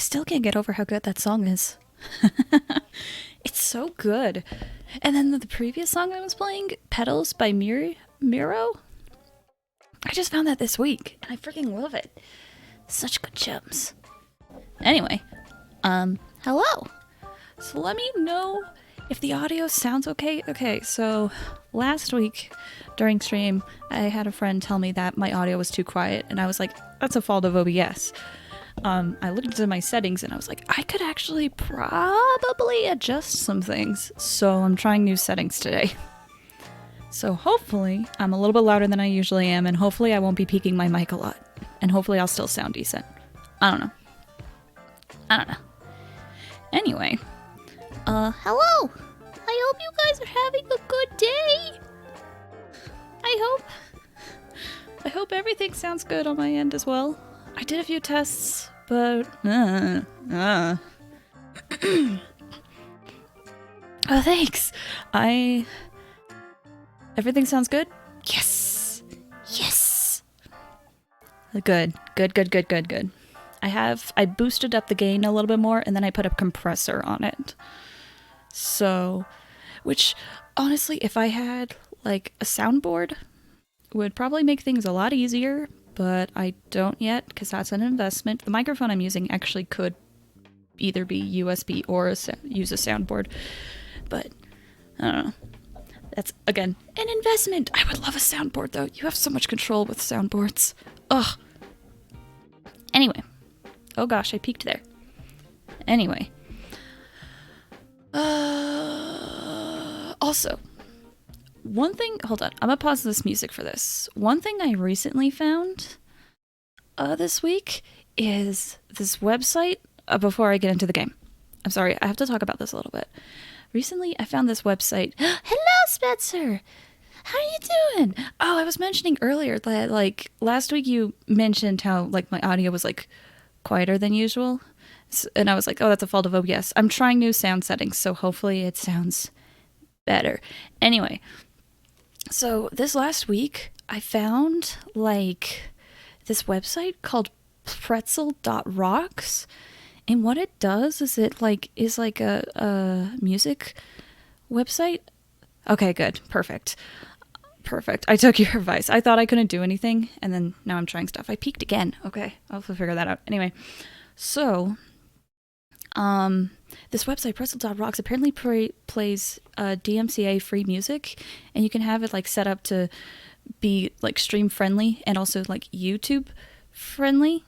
still can't get over how good that song is. It's so good. And then the previous song I was playing, Petals by Miro, I just found that this week, and I freaking love it. Such good gems. Anyway, hello. So let me know if the audio sounds okay. Okay, so last week during stream, I had a friend tell me that my audio was too quiet, and I was like, that's a fault of OBS. I looked into my settings and I was like, I could actually probably adjust some things. So I'm trying new settings today. So hopefully I'm a little bit louder than I usually am, and hopefully I won't be peaking my mic a lot. And hopefully I'll still sound decent. I don't know. Anyway, hello! I hope you guys are having a good day! I hope everything sounds good on my end as well. I did a few tests, but oh, thanks. Everything sounds good? Yes. Good. I boosted up the gain a little bit more, and then I put a compressor on it. So, which honestly, if I had like a soundboard, would probably make things a lot easier. But I don't yet, because that's an investment. The microphone I'm using actually could either be USB or use a soundboard. But, I don't know. That's, again, an investment. I would love a soundboard, though. You have so much control with soundboards. Ugh. Anyway. Oh gosh, I peeked there. Anyway. Also, one thing, hold on, I'm gonna pause this music for this. One thing I recently found this week is this website, before I get into the game. I'm sorry, I have to talk about this a little bit. Recently, I found this website. Hello, Spencer! How are you doing? Oh, I was mentioning earlier that, like, last week you mentioned how, like, my audio was, like, quieter than usual. And I was like, oh, that's a fault of OBS. I'm trying new sound settings, so hopefully it sounds better. Anyway. So this last week, I found, like, this website called pretzel.rocks, and what it does is it, like, is like a music website. Okay, good. Perfect. I took your advice. I thought I couldn't do anything, and then now I'm trying stuff. I peeked again. Okay, I'll figure that out. Anyway, so, this website, pretzel.rocks, apparently plays DMCA free music, and you can have it like set up to be like stream friendly and also like YouTube friendly.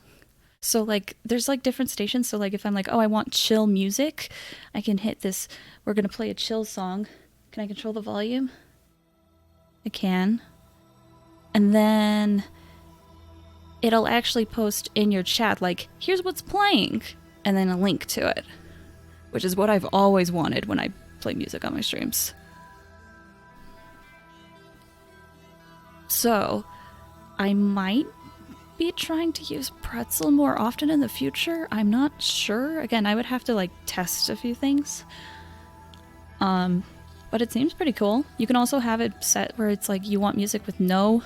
So like there's like different stations. So like if I'm like, oh, I want chill music, I can hit this. We're gonna play a chill song. Can I control the volume? I can. And then it'll actually post in your chat like, here's what's playing, and then a link to it. Which is what I've always wanted when I play music on my streams. So, I might be trying to use Pretzel more often in the future. I'm not sure. Again, I would have to like test a few things. But it seems pretty cool. You can also have it set where it's like you want music with no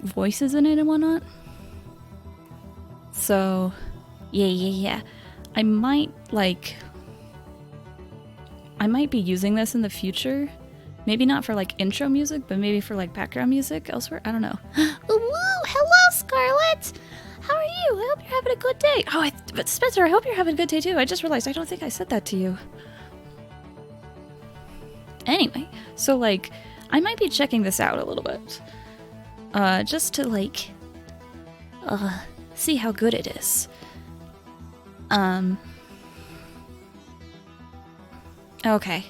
voices in it and whatnot. So, yeah. I might be using this in the future. Maybe not for like intro music, but maybe for like background music elsewhere. I don't know. Woo! Hello, Scarlet! How are you? I hope you're having a good day. Oh, but Spencer, I hope you're having a good day too. I just realized I don't think I said that to you. Anyway, so like, I might be checking this out a little bit. Just to like, see how good it is. Okay.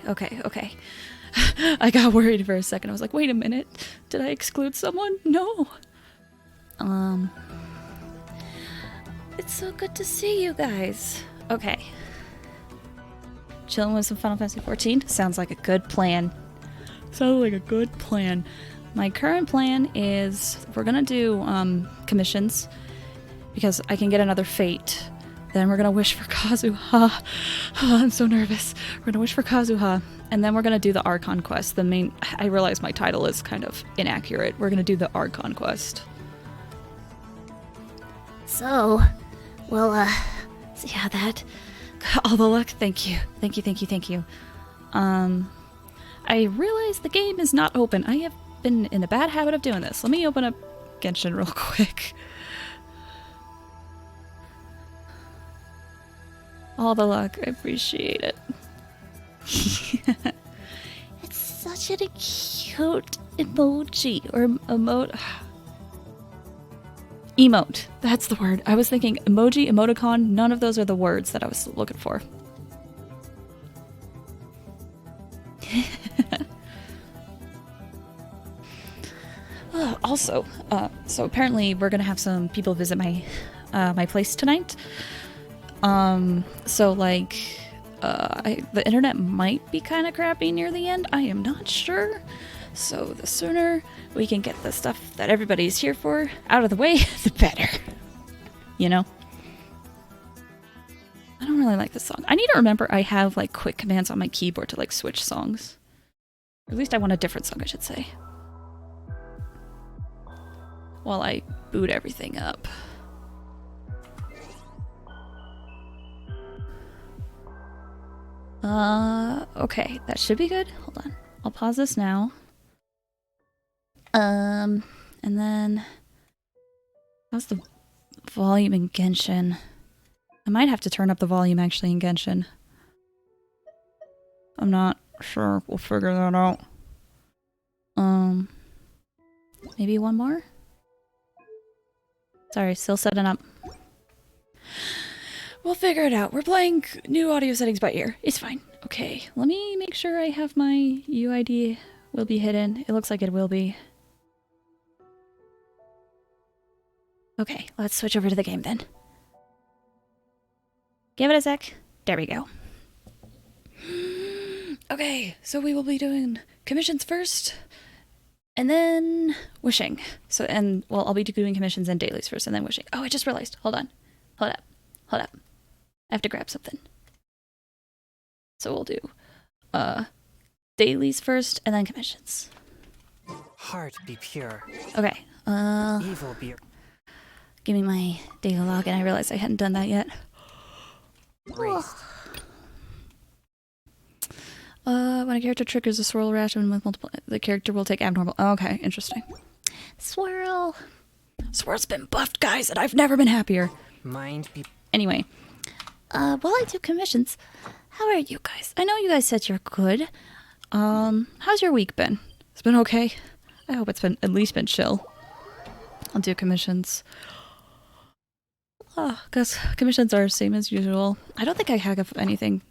I got worried for a second. I was like, wait a minute. Did I exclude someone? No. It's so good to see you guys. Okay. Chilling with some Final Fantasy XIV? Sounds like a good plan. My current plan is we're gonna do, commissions. Because I can get another fate. Then we're gonna wish for Kazuha. I'm so nervous. We're gonna wish for Kazuha. And then we're gonna do the Archon quest. I realize my title is kind of inaccurate. We're gonna do the Archon quest. So, well, Yeah, that. All the luck. Thank you. Thank you, thank you, thank you. I realize the game is not open. I have been in a bad habit of doing this. Let me open up Genshin real quick. All the luck. I appreciate it. It's such a cute emoji. Or emote. Emote. That's the word. I was thinking emoji, emoticon. None of those are the words that I was looking for. Also, so apparently we're gonna have some people visit my my place tonight. So like, the internet might be kind of crappy near the end. I am not sure. So the sooner we can get the stuff that everybody's here for out of the way, the better. You know? I don't really like this song. I need to remember I have like quick commands on my keyboard to like switch songs. At least I want a different song, I should say. While I boot everything up. Okay, that should be good. Hold on. I'll pause this now. And then how's the volume in Genshin? I might have to turn up the volume actually in Genshin. I'm not sure. We'll figure that out. Maybe one more? Sorry, still setting up. We'll figure it out. We're playing new audio settings by ear. It's fine. Okay, let me make sure I have my UID will be hidden. It looks like it will be. Okay, let's switch over to the game then. Give it a sec. There we go. Okay, so we will be doing commissions first, and then wishing. So, and, well, I'll be doing commissions and dailies first, and then wishing. Oh, I just realized. Hold on. Hold up. Hold up. I have to grab something. So we'll do, dailies first, and then commissions. Heart be pure. Okay, Evil be... Give me my daily log, and I realized I hadn't done that yet. When a character triggers a swirl reaction with multiple, the character will take abnormal. Oh, okay, interesting. Swirl. Swirl's been buffed, guys, and I've never been happier. Mind be... Anyway, while I do commissions, how are you guys? I know you guys said you're good. How's your week been? It's been okay? I hope it's been at least been chill. I'll do commissions. Because commissions are same as usual. I don't think I hack up anything.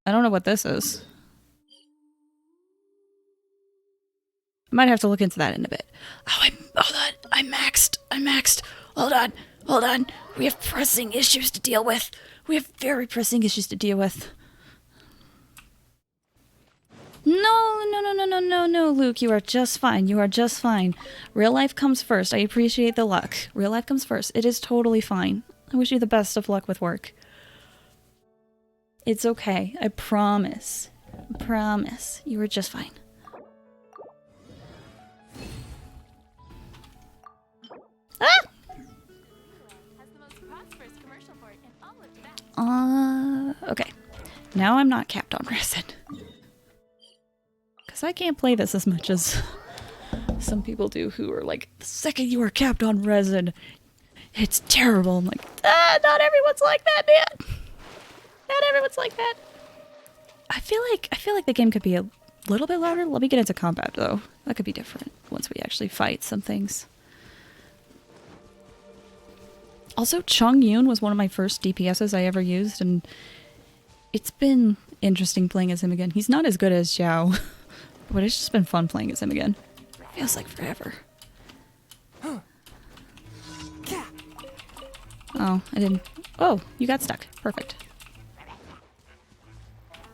I don't know what this is. I might have to look into that in a bit. Oh, hold on. I'm maxed. Hold on. We have pressing issues to deal with. We have very pressing issues to deal with. No, Luke. You are just fine. Real life comes first. I appreciate the luck. Real life comes first. It is totally fine. I wish you the best of luck with work. It's okay. I promise. You were just fine. Okay. Now I'm not capped on resin. Because I can't play this as much as some people do who are like, the second you are capped on resin, it's terrible. I'm like, not everyone's like that, man. Not everyone's like that. I feel like the game could be a little bit louder. Let me get into combat, though. That could be different once we actually fight some things. Also, Chung Yoon was one of my first DPSs I ever used, and it's been interesting playing as him again. He's not as good as Xiao, but it's just been fun playing as him again. Feels like forever. Oh, I didn't... Oh, you got stuck. Perfect.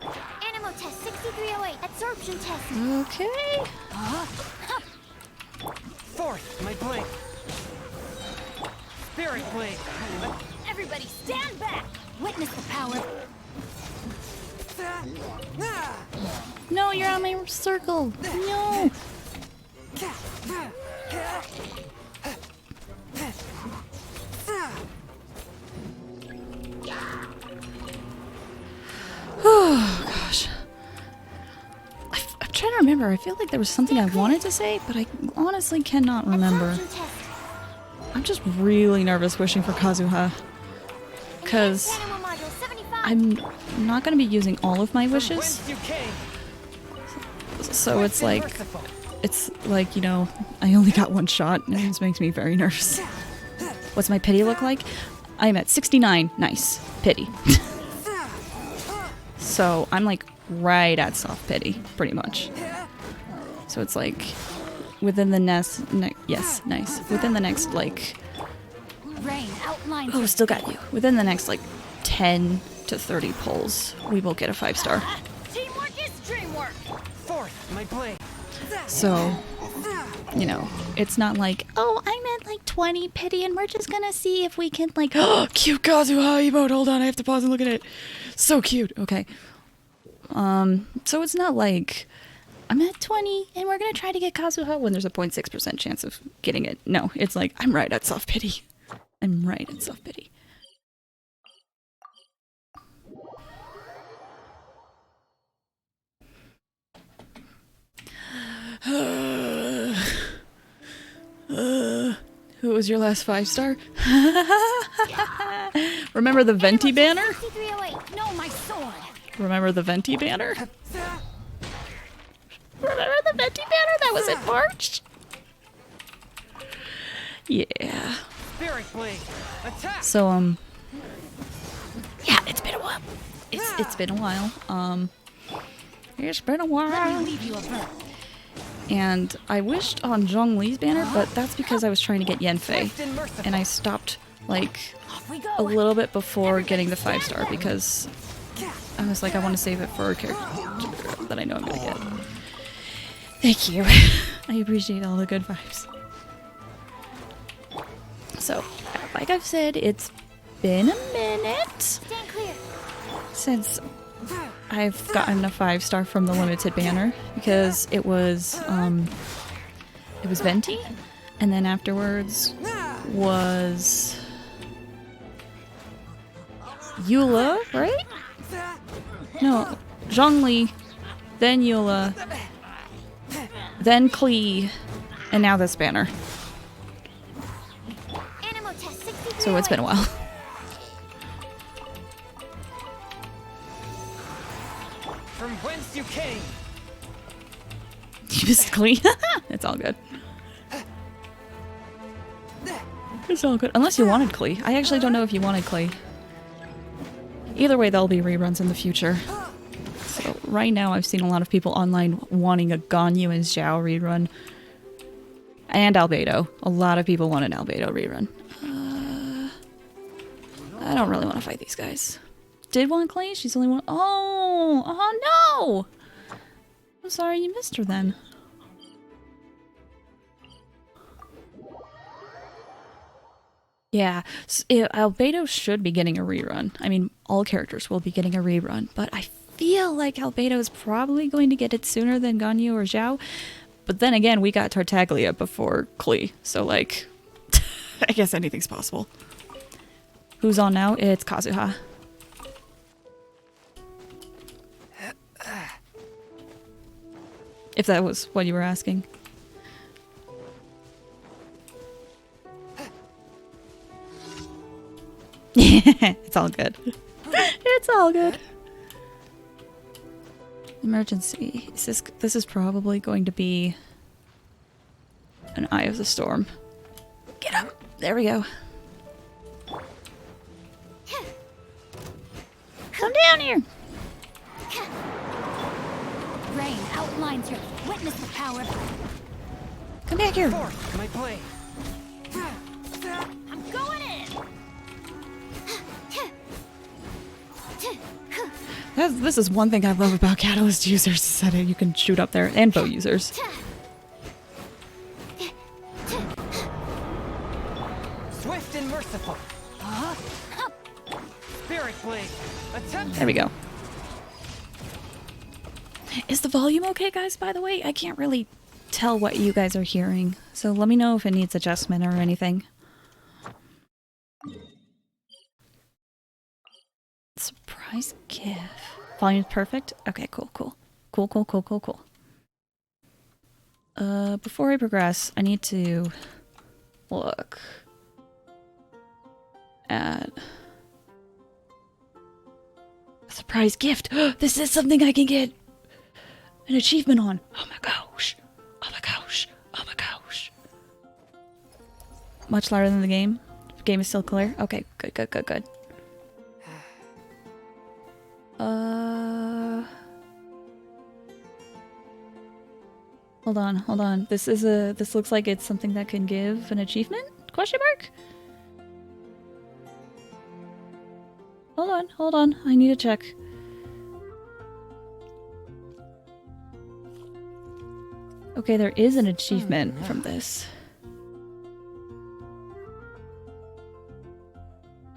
Animal test 6308, absorption test. Okay. Fourth, my blade. Spirit blade. Everybody stand back. Witness the power. No, you're on my circle. No. remember. I feel like there was something I wanted to say, but I honestly cannot remember. Absorption test. I'm just really nervous wishing for Kazuha. Because Animal module 75. I'm not going to be using all of my wishes. Whence you came, So it's swift and like, merciful. you know, I only got one shot, and this makes me very nervous. What's my pity look like? I'm at 69. Nice. Pity. So I'm like right at soft pity, pretty much. So it's like within the yes, nice. Within the next like, Rain outlines. oh, still got you. Within the next like 10 to 30 pulls, we will get a 5-star. Teamwork is dreamwork. Forth, my blade. So, you know, it's not like, oh, I'm at like 20 pity and we're just gonna see if we can like, oh, cute Kazuha emote. Hold on, I have to pause and look at it. So cute. Okay. So it's not like I'm at 20 and we're gonna try to get Kazuha when there's a 0.6% chance of getting it. No, it's like I'm right at soft pity. I'm right at soft pity. Who was your last 5-star? Remember the Venti banner? 6308. No, my sword. Remember the Venti banner? Remember the Venti banner that was in March? Yeah. Spirit blade. Attack. So, yeah, it's been a while. It's been a while. It's been a Let me while. leave you a bird. And I wished on Zhongli's banner, but that's because I was trying to get Yanfei. Swift and merciful. And I stopped, like, Off we go. a little bit before getting the 5-star because I was like, I want to save it for a character that I know I'm gonna get. Thank you. I appreciate all the good vibes. So, like I've said, it's been a minute Stand clear. since I've gotten a 5-star from the limited banner because it was Venti, and then afterwards was Eula, right? No, Zhongli, then Eula, then Klee, and now this banner. Animal test 6308. So it's been a while. From whence you came. You missed Klee. It's all good. It's all good. Unless you wanted Klee. I actually don't know if you wanted Klee. Either way, there'll be reruns in the future. So right now, I've seen a lot of people online wanting a Ganyu and Xiao rerun. And Albedo. A lot of people want an Albedo rerun. I don't really want to fight these guys. Did want Klee? She's only one. Oh no! I'm sorry you missed her then. Yeah, Albedo should be getting a rerun. I mean, all characters will be getting a rerun, but I feel like Albedo is probably going to get it sooner than Ganyu or Zhao. But then again, we got Tartaglia before Klee, so like, I guess anything's possible. Who's on now? It's Kazuha. If that was what you were asking. It's all good. It's all good. Emergency. This is probably going to be an Eye of the Storm. Get up. There we go. Come down here. Rain outlines your. Witness the power. Come back here. Forth, my blade. I'm going in. This is one thing I love about Catalyst users is that you can shoot up there, and bow users. Swift and merciful. Spirit blade. Attempt. There we go. Is the volume okay, guys, by the way? I can't really tell what you guys are hearing, so let me know if it needs adjustment or anything. Surprise gift. Volume's perfect? Okay, cool. Before I progress, I need to look at a surprise gift. This is something I can get an achievement on. Oh my gosh. Oh my gosh. Oh my gosh. Much louder than the game. The game is still clear. Okay, good, good, good, good. Hold on, hold on. This looks like it's something that can give an achievement? Question mark? Hold on. I need to check. Okay, there is an achievement from this.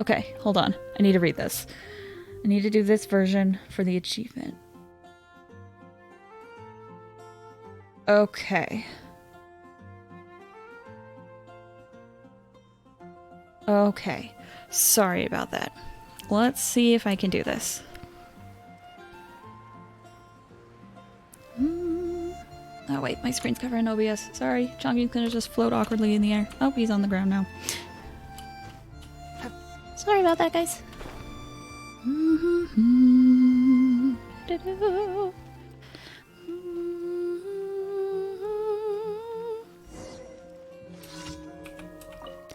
Okay, hold on. I need to read this. I need to do this version for the achievement. Okay. Okay. Sorry about that. Let's see if I can do this. Oh wait, my screen's covering OBS. Sorry, Chongyun's gonna just float awkwardly in the air. Oh, he's on the ground now. Sorry about that, guys.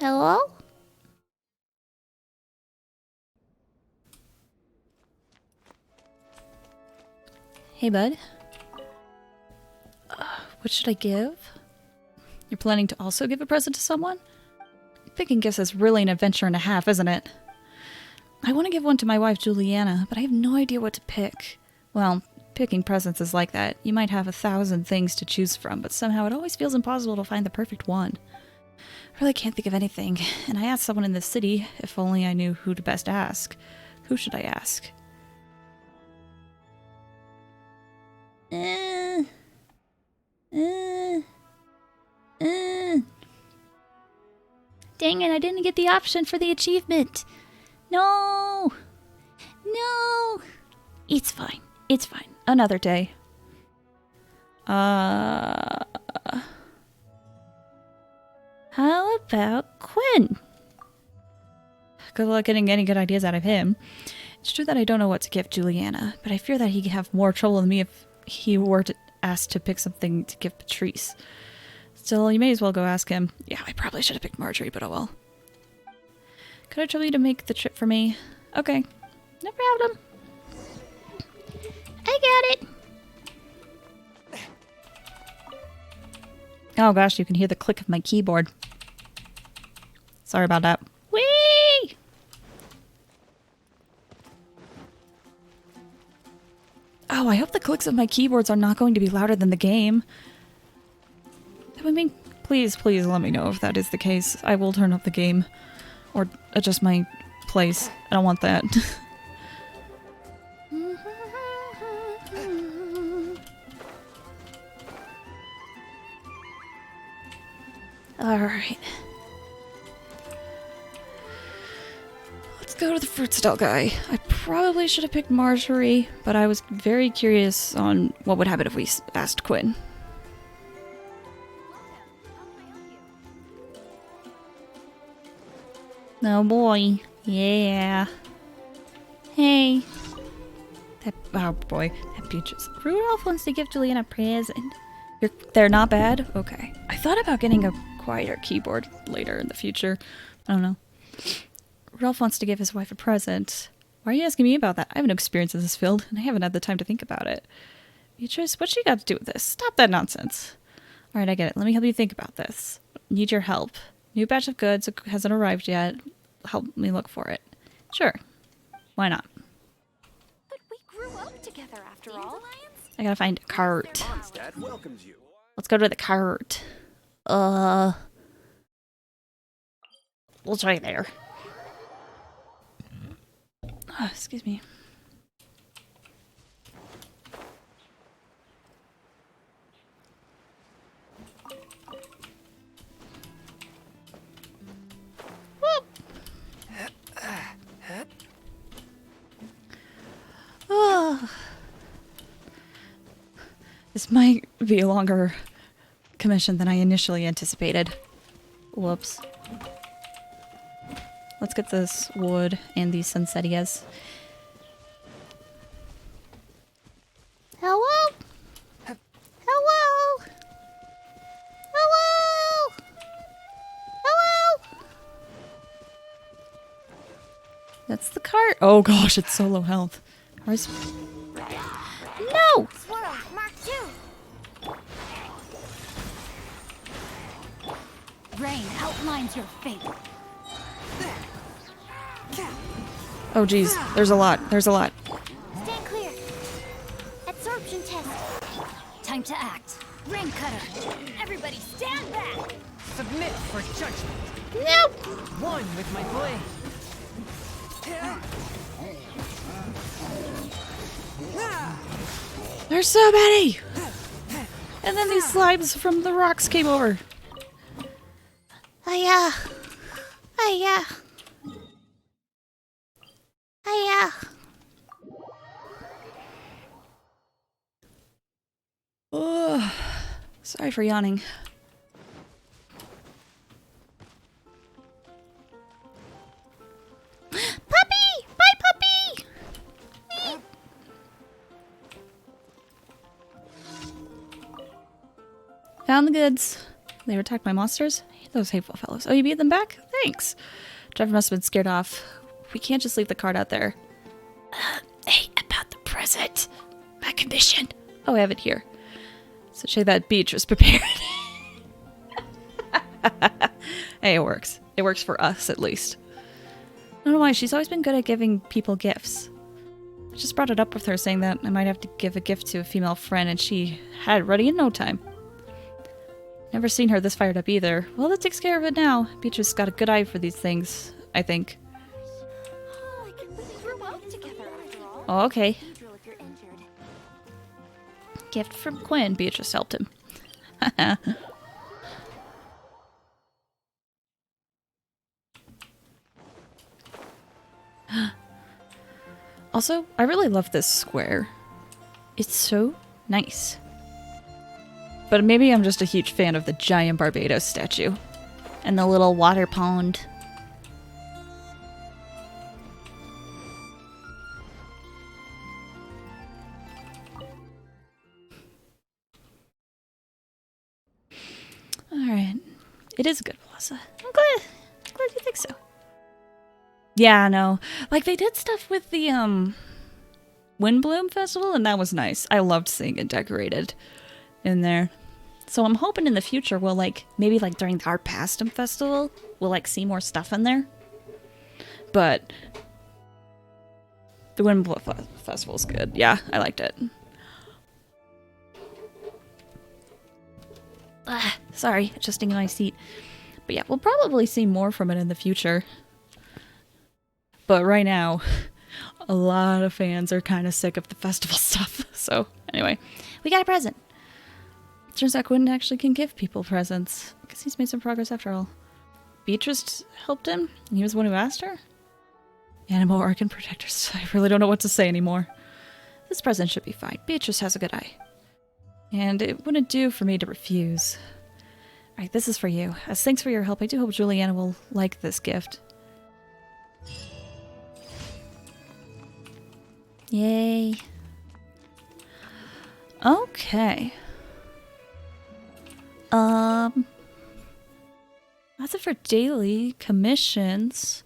Hello? Hey, bud. What should I give? You're planning to also give a present to someone? Picking gifts is really an adventure and a half, isn't it? I want to give one to my wife, Juliana, but I have no idea what to pick. Well, picking presents is like that. You might have 1,000 things to choose from, but somehow it always feels impossible to find the perfect one. I really can't think of anything, and I asked someone in the city if only I knew who to best ask. Who should I ask? Dang it, I didn't get the option for the achievement. No! No! It's fine. It's fine. Another day. How about Quinn? Good luck getting any good ideas out of him. It's true that I don't know what to give Juliana, but I fear that he'd have more trouble than me if he were asked to pick something to give Patrice. Still, you may as well go ask him. Yeah, I probably should have picked Marjorie, but oh well. Could I trouble you to make the trip for me? Okay. No problem. I got it! Oh gosh, you can hear the click of my keyboard. Sorry about that. Whee! Oh, I hope the clicks of my keyboards are not going to be louder than the game. That would mean... Please, please let me know if that is the case. I will turn up the game. Or adjust my place. I don't want that. Alright. Let's go to the fruit stall guy. I probably should have picked Marjorie, but I was very curious on what would happen if we asked Quinn. Oh boy. Yeah. Hey. Oh boy. That peaches. Rudolph wants to give Juliana a present. They're not bad? Okay. I thought about getting a quieter keyboard later in the future. I don't know. Rudolph wants to give his wife a present. Why are you asking me about that? I have no experience in this field, and I haven't had the time to think about it. Beatrice, what's she got to do with this? Stop that nonsense. Alright, I get it. Let me help you think about this. Need your help. New batch of goods hasn't arrived yet. Help me look for it. Sure. Why not? But we grew up together after all. I gotta find a cart. Dad welcomes you. Let's go to the cart. We'll try there. Excuse me. Oh. This might be a longer commission than I initially anticipated. Whoops. Let's get this wood and these sunsettias. Hello? Hello? Hello? Hello? That's the cart. Oh gosh, it's so low health. Ours. No! Swirl, Mark 2. Rain outlines your fate. Oh geez, there's a lot. There's a lot. Stand clear. Absorption test. Time to act. Rain cutter. Everybody stand back. Submit for judgment. Nope. One with my blade. There's so many! And then these slimes from the rocks came over. Hiya! Hiya! Hiya! Ugh. Sorry for yawning. Puppy! Bye, puppy! Found the goods. They were attacked by monsters? Those hateful fellows. Oh, you beat them back? Thanks. Driver must have been scared off. We can't just leave the cart out there. Hey, about the present. My commission. Oh, I have it here. So say that beach was prepared. Hey, it works. It works for us, at least. I don't know why. She's always been good at giving people gifts. I just brought it up with her, saying that I might have to give a gift to a female friend, and she had it ready in no time. Never seen her this fired up either. Well, that takes care of it now. Beatrice got a good eye for these things, I think. Oh, I can believe we're well together after all. Oh, okay. Neutral if you're injured. Gift from Quinn. Beatrice helped him. Also, I really love this square. It's so nice. But maybe I'm just a huge fan of the giant Barbados statue. And the little water pond. Alright. It is a good plaza. I'm glad you think so. Yeah, no. Like, they did stuff with the, Windbloom Festival, and that was nice. I loved seeing it decorated in there. So I'm hoping in the future we'll, like, maybe, like, during the Art Pastum Festival, we'll, like, see more stuff in there. But the Windbloom Festival's good. Yeah, I liked it. Sorry, adjusting my seat. But yeah, we'll probably see more from it in the future. But right now, a lot of fans are kind of sick of the festival stuff. So anyway, we got a present. Turns out Quinn actually can give people presents. I guess he's made some progress after all. Beatrice helped him, and he was the one who asked her? Animal Archon protectors. I really don't know what to say anymore. This present should be fine. Beatrice has a good eye. And it wouldn't do for me to refuse. Alright, this is for you. As thanks for your help, I do hope Juliana will like this gift. Yay. Okay. That's it for daily commissions.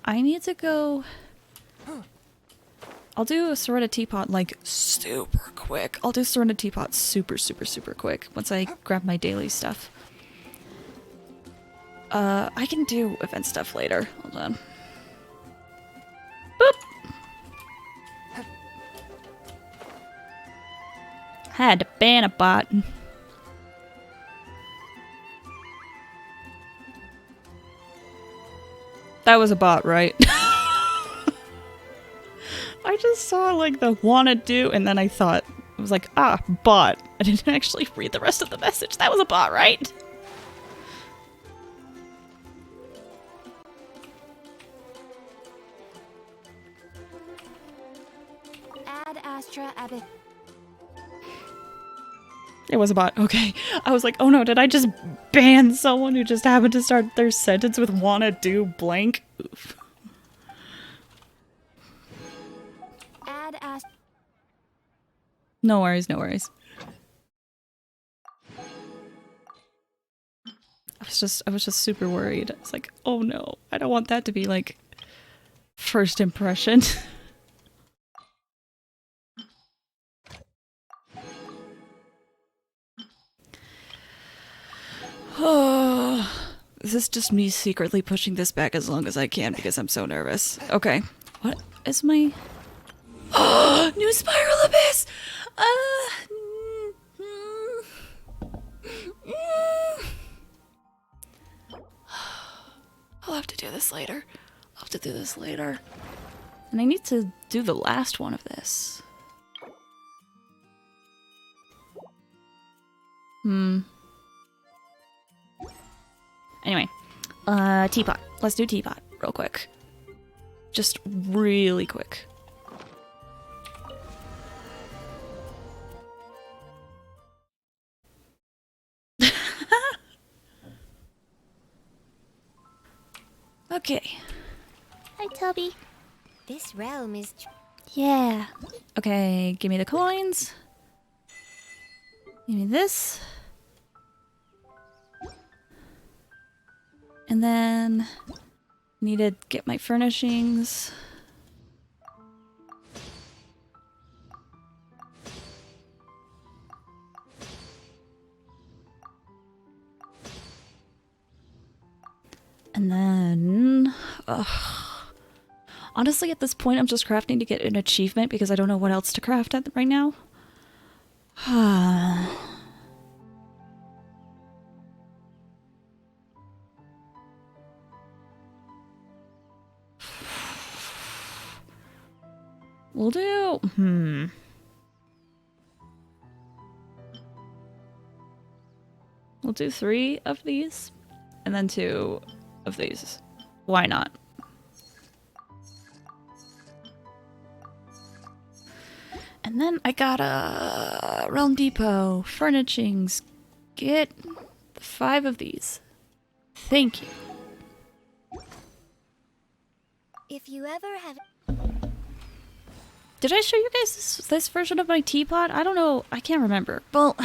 I need to go... I'll do a Serena Teapot, like, super quick. I'll do Serena Teapot super quick once I grab my daily stuff. I can do event stuff later. Hold on. Boop! Had to ban a bot. That was a bot, right? I just saw, like, the wanna do, and then I thought, I was like, ah, bot. I didn't actually read the rest of the message. That was a bot, right? Ad Astra Abbott. It was a bot. Okay. I was like, oh no, did I just ban someone who just happened to start their sentence with wanna do blank? Oof. Add as No worries, no worries. I was just super worried. I was like, oh no, I don't want that to be like first impression. Oh, this is just me secretly pushing this back as long as I can because I'm so nervous. Okay, what is my... Oh, new spiral abyss! I'll have to do this later. I'll have to do this later. And I need to do the last one of this. Anyway, teapot. Let's do teapot real quick. Just really quick. Okay. Hi, Toby. This realm is... Yeah. Okay, give me the coins. Give me this. And then need to get my furnishings. And then, honestly, at this point, I'm just crafting to get an achievement because I don't know what else to craft at right now. We'll do... We'll do 3 of these, and then 2 of these. Why not? And then I got a Realm Depot, furnishings. Get 5 of these. Thank you. If you ever have... Did I show you guys this version of my teapot? I don't know. I can't remember. Well,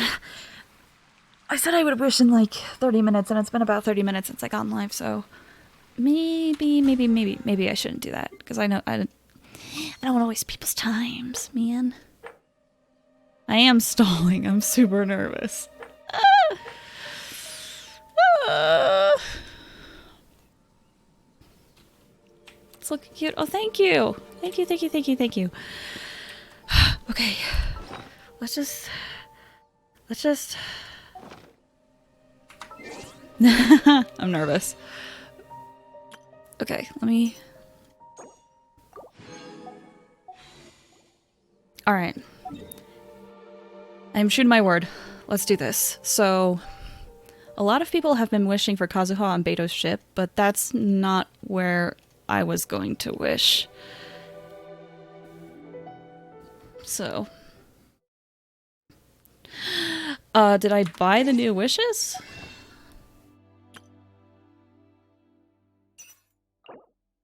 I said I would wish in like 30 minutes, and it's been about 30 minutes since I got on live, so maybe I shouldn't do that because I know I don't want to waste people's times, man. I am stalling. I'm super nervous. It's looking cute. Oh, thank you. Thank you. Okay. Let's just... I'm nervous. Okay, let me... Alright. I'm shooting my word. Let's do this. So, a lot of people have been wishing for Kazuha on Beto's ship, but that's not where I was going to wish. So... did I buy the new wishes?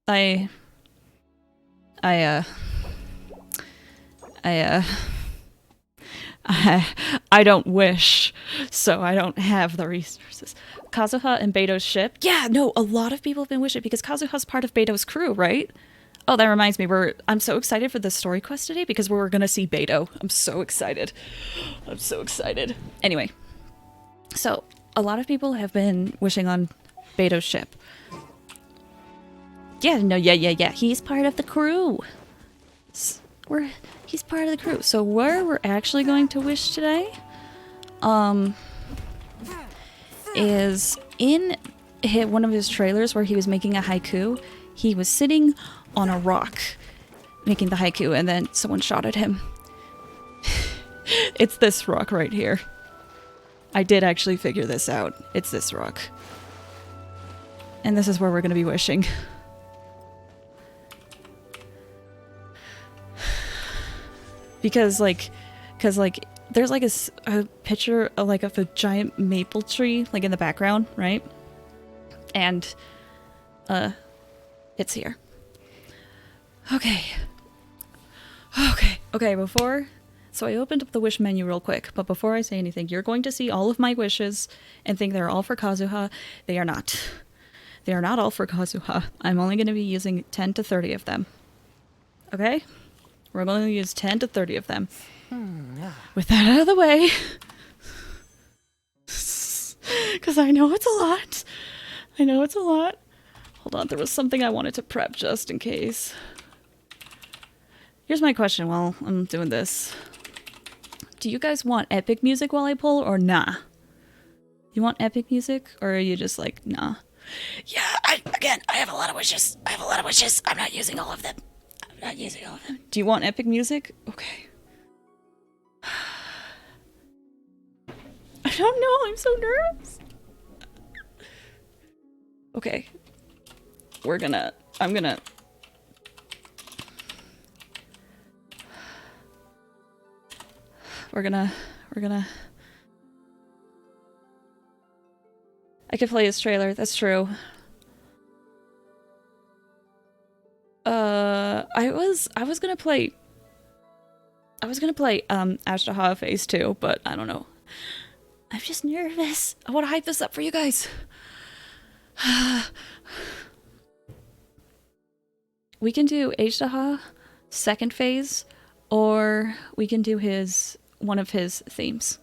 I don't wish, so I don't have the resources. Kazuha and Beto's ship? Yeah, no, a lot of people have been wishing because Kazuha's part of Beto's crew, right? Oh, that reminds me, I'm so excited for the story quest today because we're gonna see Beto. I'm so excited. Anyway, so a lot of people have been wishing on Beto's ship. Yeah, no, yeah. He's part of the crew. He's part of the crew. So where we're actually going to wish today, is in one of his trailers where he was making a haiku. He was sitting on a rock making the haiku, and then someone shot at him. It's this rock right here. I did actually figure this out. It's this rock. And this is where we're going to be wishing. Because there's like a picture of like of a giant maple tree like in the background, right? And it's here. Okay. Before, so I opened up the wish menu real quick, but before I say anything, you're going to see all of my wishes and think they're all for Kazuha. They are not. They are not all for Kazuha. I'm only going to be using 10 to 30 of them. Okay? We're going to use 10 to 30 of them. With that out of the way, because I know it's a lot. I know it's a lot. Hold on, there was something I wanted to prep just in case. Here's my question while I'm doing this. Do you guys want epic music while I pull, or nah? You want epic music, or are you just like, nah? Yeah, I have a lot of wishes. I'm not using all of them. Do you want epic music? Okay. I don't know, I'm so nervous. Okay. We're gonna I could play his trailer, that's true. I was gonna play Ashtaha Phase 2, but I don't know. I'm just nervous. I want to hype this up for you guys. We can do Ashtaha second phase, or we can do one of his themes.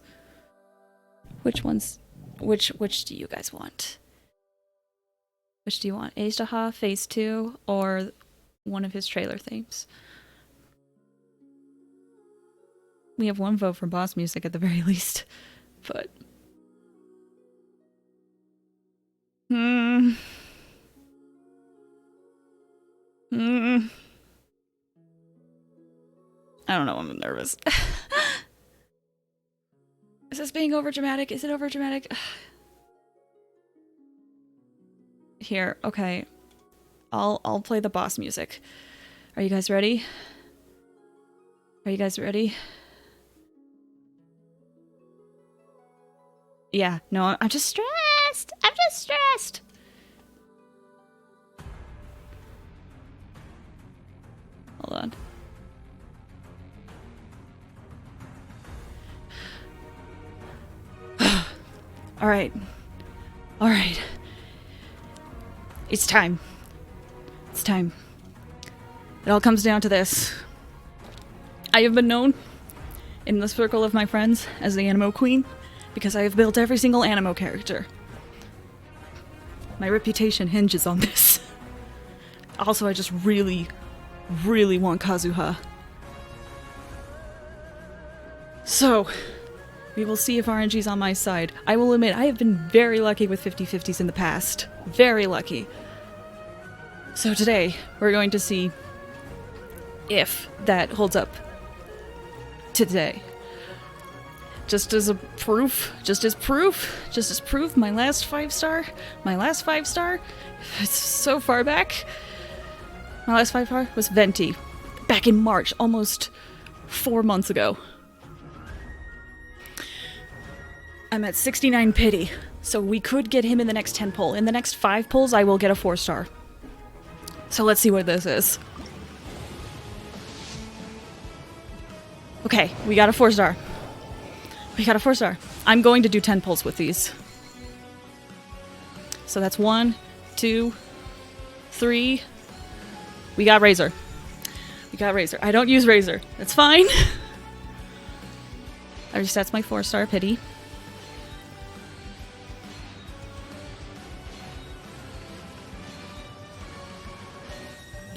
Which do you guys want? Which do you want? Ashtaha Phase 2 or one of his trailer themes? We have one vote for boss music at the very least, but I don't know, I'm nervous. Is this being overdramatic? Is it overdramatic? Here, okay. I'll play the boss music. Are you guys ready? Are you guys ready? Yeah, no, I'm just stressed. I'm just stressed. Hold on. All right. All right. It's time. It's time. It all comes down to this. I have been known in the circle of my friends as the Animo Queen because I have built every single Animo character. My reputation hinges on this. Also, I just really, really want Kazuha. So, we will see if RNG's on my side. I will admit, I have been very lucky with 50-50s in the past. Very lucky. So today, we're going to see if that holds up today. Just as proof, my last 5-star, it's so far back. My last 5-star was Venti, back in March, almost 4 months ago. I'm at 69 pity, so we could get him in the next 10 pull. In the next 5 pulls, I will get a 4-star. So let's see what this is. Okay, we got a 4-star. We got a 4-star. I'm going to do 10 pulls with these. So that's 1, 2, 3. We got Razor. We got Razor. I don't use Razor. That's fine. I resets my 4-star pity.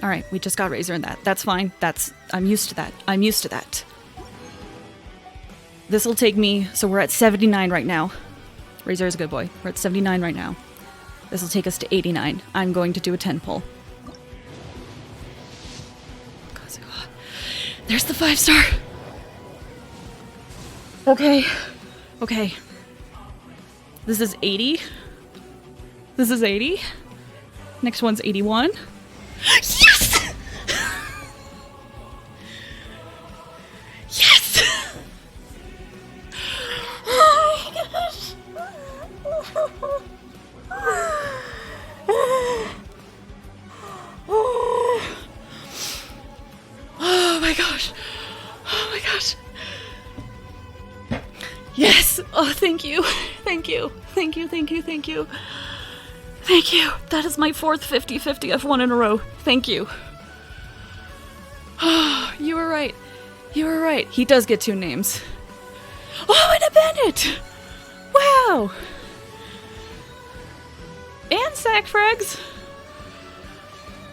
Alright, we just got Razor in that. That's fine. I'm used to that. I'm used to that. This will take me, so we're at 79 right now. Razor is a good boy. We're at 79 right now. This will take us to 89. I'm going to do a 10 pull. There's the 5-star. Okay. Okay. This is 80. This is 80. Next one's 81. Yes! Yes! Yes! Oh, thank you. Thank you. Thank you, thank you, thank you. Thank you. That is my 4th 50-50 I've won in a row. Thank you. You were right. You were right. He does get 2 names. Oh, and a Bennett! Wow! And Sackfrags.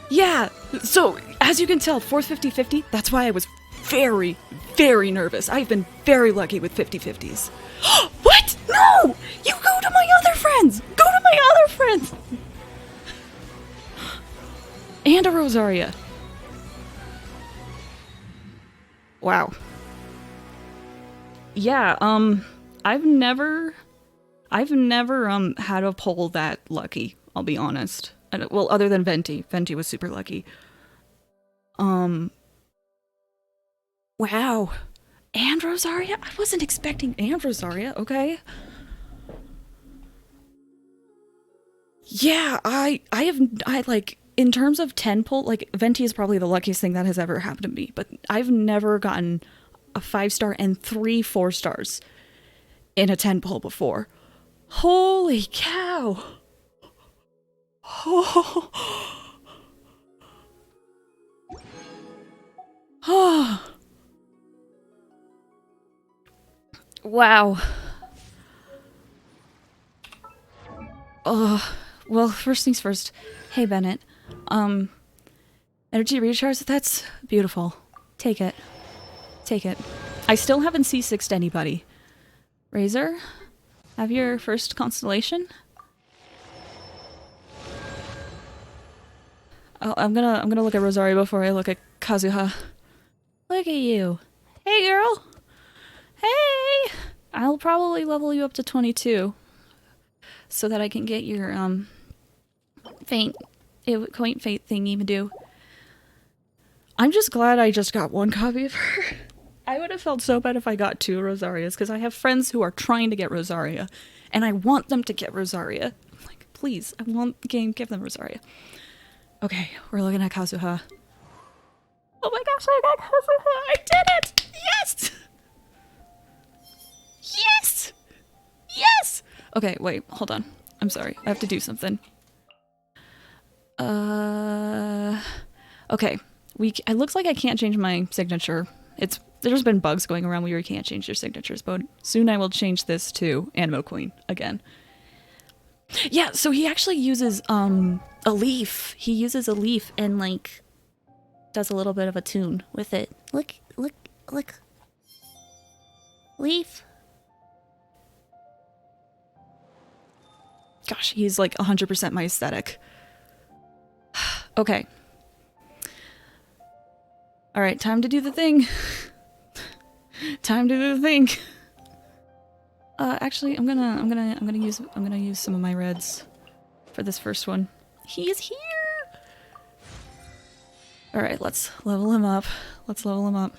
Yeah, so as you can tell, 4th 50-50, that's why I was very, very nervous. I've been very lucky with 50-50s. What? No! You go to my other friends! Go to my other friends! And a Rosaria. Wow. Yeah, I've never had a poll that lucky, I'll be honest. Well, other than Venti. Venti was super lucky. Wow. And Rosaria? I wasn't expecting and Rosaria, okay? Yeah, I like, in terms of 10 pull, like, Venti is probably the luckiest thing that has ever happened to me, but I've never gotten a 5-star and 3 4-stars in a 10 pull before. Holy cow! Oh. Oh. Wow. Well, first things first. Hey, Bennett. Energy recharge, that's beautiful. Take it. Take it. I still haven't C6'd anybody. Razor, have your first constellation? Oh, I'm gonna look at Rosario before I look at Kazuha. Look at you. Hey, girl. Hey! I'll probably level you up to 22. So that I can get your, quaint fate thingy do. I'm just glad I just got 1 copy of her. I would have felt so bad if I got 2 Rosarias, because I have friends who are trying to get Rosaria, and I want them to get Rosaria. Like, please, I want the game, give them Rosaria. Okay, we're looking at Kazuha. Oh my gosh, I got Kazuha! I did it! Yes! Yes! Yes! Okay, wait, hold on. I'm sorry, I have to do something. Okay. It looks like I can't change my signature. There's been bugs going around where you can't change your signatures, but soon I will change this to Animo Queen again. Yeah, so he actually uses a leaf. He uses a leaf and like does a little bit of a tune with it. Look. Leaf. Gosh, he's like 100% my aesthetic. Okay. All right, time to do the thing. Time to do the thing. Actually, I'm gonna use some of my reds for this first one. He is here. All right, let's level him up. Let's level him up.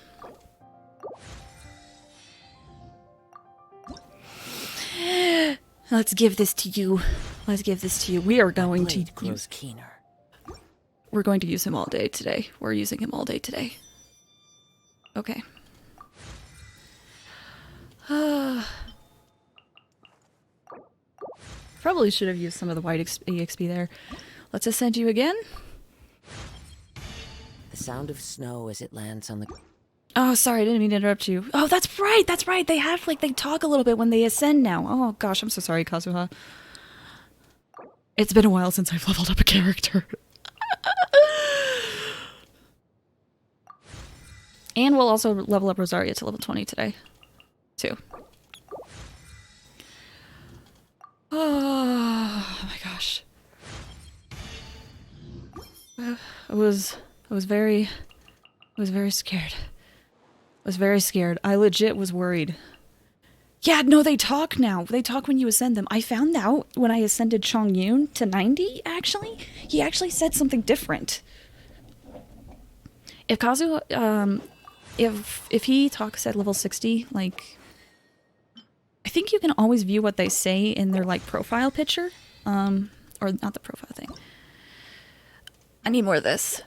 Let's give this to you. Let's give this to you. We are going to grows keener. We're going to use him all day today. We're using him all day today. Okay. Probably should have used some of the white EXP there. Let's ascend you again. The sound of snow as it lands on the... Oh, sorry, I didn't mean to interrupt you. Oh, that's right, that's right. They have, like, they talk a little bit when they ascend now. Oh, gosh, I'm so sorry, Kazuha. It's been a while since I've leveled up a character. And we'll also level up Rosaria to level 20 today, too. Oh my gosh. I was very scared. I was very scared. I legit was worried. Yeah, no, they talk now. They talk when you ascend them. I found out when I ascended Chong Yun to 90, actually. He actually said something different. If Kazuha, if he talks at level 60, like, I think you can always view what they say in their, like, profile picture. Or not the profile thing. I need more of this.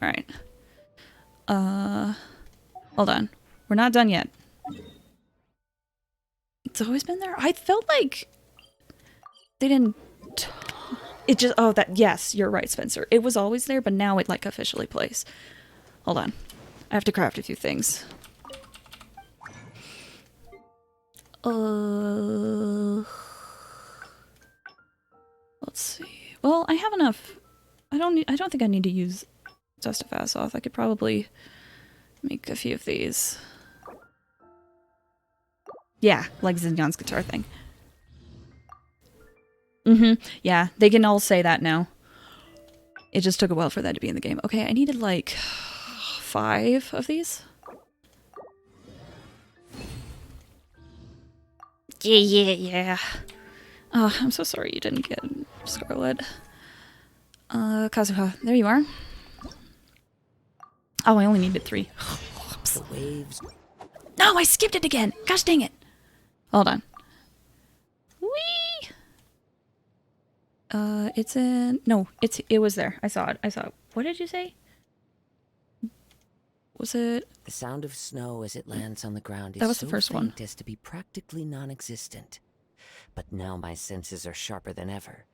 Alright. Hold on. We're not done yet. It's always been there? I felt like they didn't... It just... Oh, that... Yes, you're right, Spencer. It was always there, but now it, like, officially plays. Hold on. I have to craft a few things. Let's see. Well, I have enough. I don't think I need to use Zest of Azoth. I could probably make a few of these. Yeah, like Zinyan's guitar thing. Yeah, they can all say that now. It just took a while for that to be in the game. Okay, I needed like 5 of these. Yeah. Oh, I'm so sorry you didn't get Scarlet. Kazuha, there you are. Oh, I only needed 3. The waves. No, I skipped it again. Gosh dang it. Hold on. Whee! It's in... No, it was there. I saw it. What did you say? Was it... The sound of snow as it lands on the ground is That was so the first one. faint as to be practically non-existent. But now my senses are sharper than ever,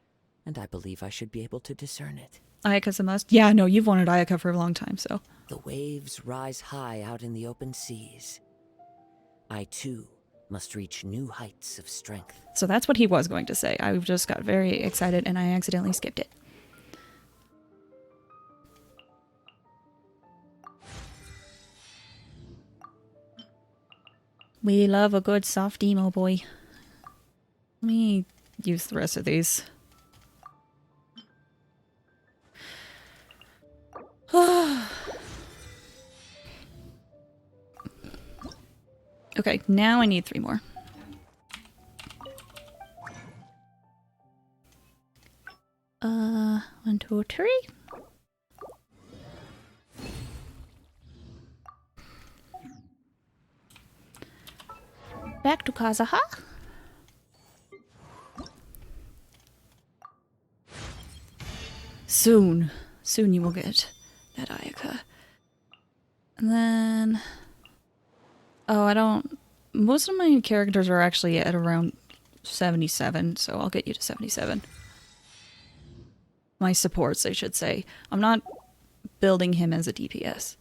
and I believe I should be able to discern it. Ayaka's a must? Yeah, no, you've wanted Ayaka for a long time, so... The waves rise high out in the open seas. I, too, must reach new heights of strength. So that's what he was going to say. I just got very excited and I accidentally skipped it. We love a good soft emo boy. Let me use the rest of these. Okay, now I need 3 more. One, two, 3. Back to Kazuha. Soon you will get that Ayaka. And then... Oh, I don't... Most of my characters are actually at around 77, so I'll get you to 77. My supports, I should say. I'm not building him as a DPS.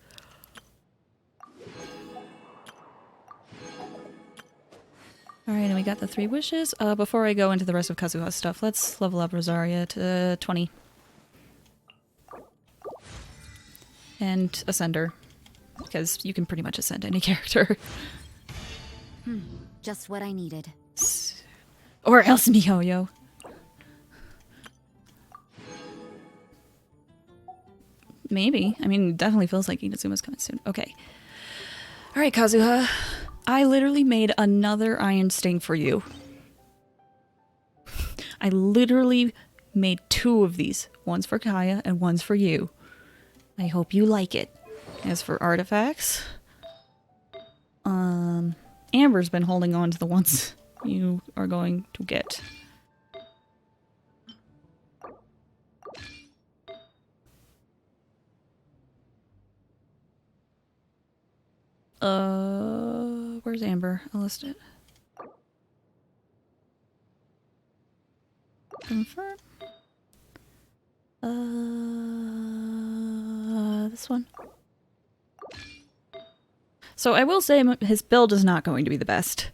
Alright, and we got the 3 wishes. Before I go into the rest of Kazuha's stuff, let's level up Rosaria to 20. And Ascender. Because you can pretty much ascend any character. Just what I needed. Or else MiHoYo. Maybe. I mean, it definitely feels like Inazuma's coming soon. Okay. Alright, Kazuha. I literally made another Iron Sting for you. I literally made 2 of these. One's for Kaya and one's for you. I hope you like it. As for artifacts... Amber's been holding on to the ones you are going to get. Where's Amber? I'll list it. Confirm. This one. So I will say his build is not going to be the best.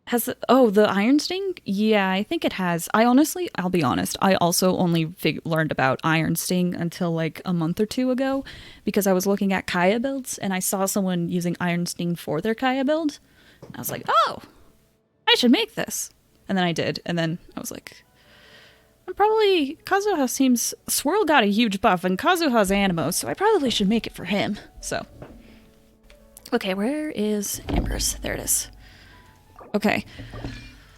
Has the, oh, the Iron Sting? Yeah, I think it has. I'll be honest, I also only learned about Iron Sting until like a month or 2 ago because I was looking at Kaya builds and I saw someone using Iron Sting for their Kaya build. I was like, oh, I should make this. And then I did. And then I was like, Kazuha seems, Swirl got a huge buff and Kazuha's Animo, so I probably should make it for him. So, okay, where is Amber's? There it is. Okay,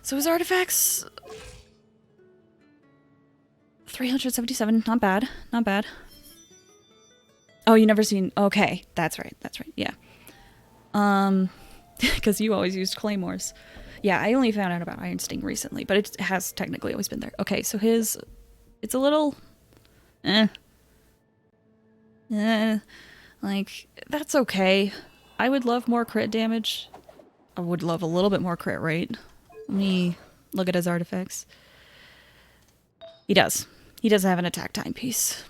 so his artifacts, 377, not bad, not bad. Oh, you never seen, okay, that's right, yeah. Because you always used claymores. Yeah, I only found out about Iron Sting recently, but it has technically always been there. Okay, so it's a little, like, that's okay. I would love more crit damage. I would love a little bit more crit rate. Let me look at his artifacts. He does. He does have an attack timepiece.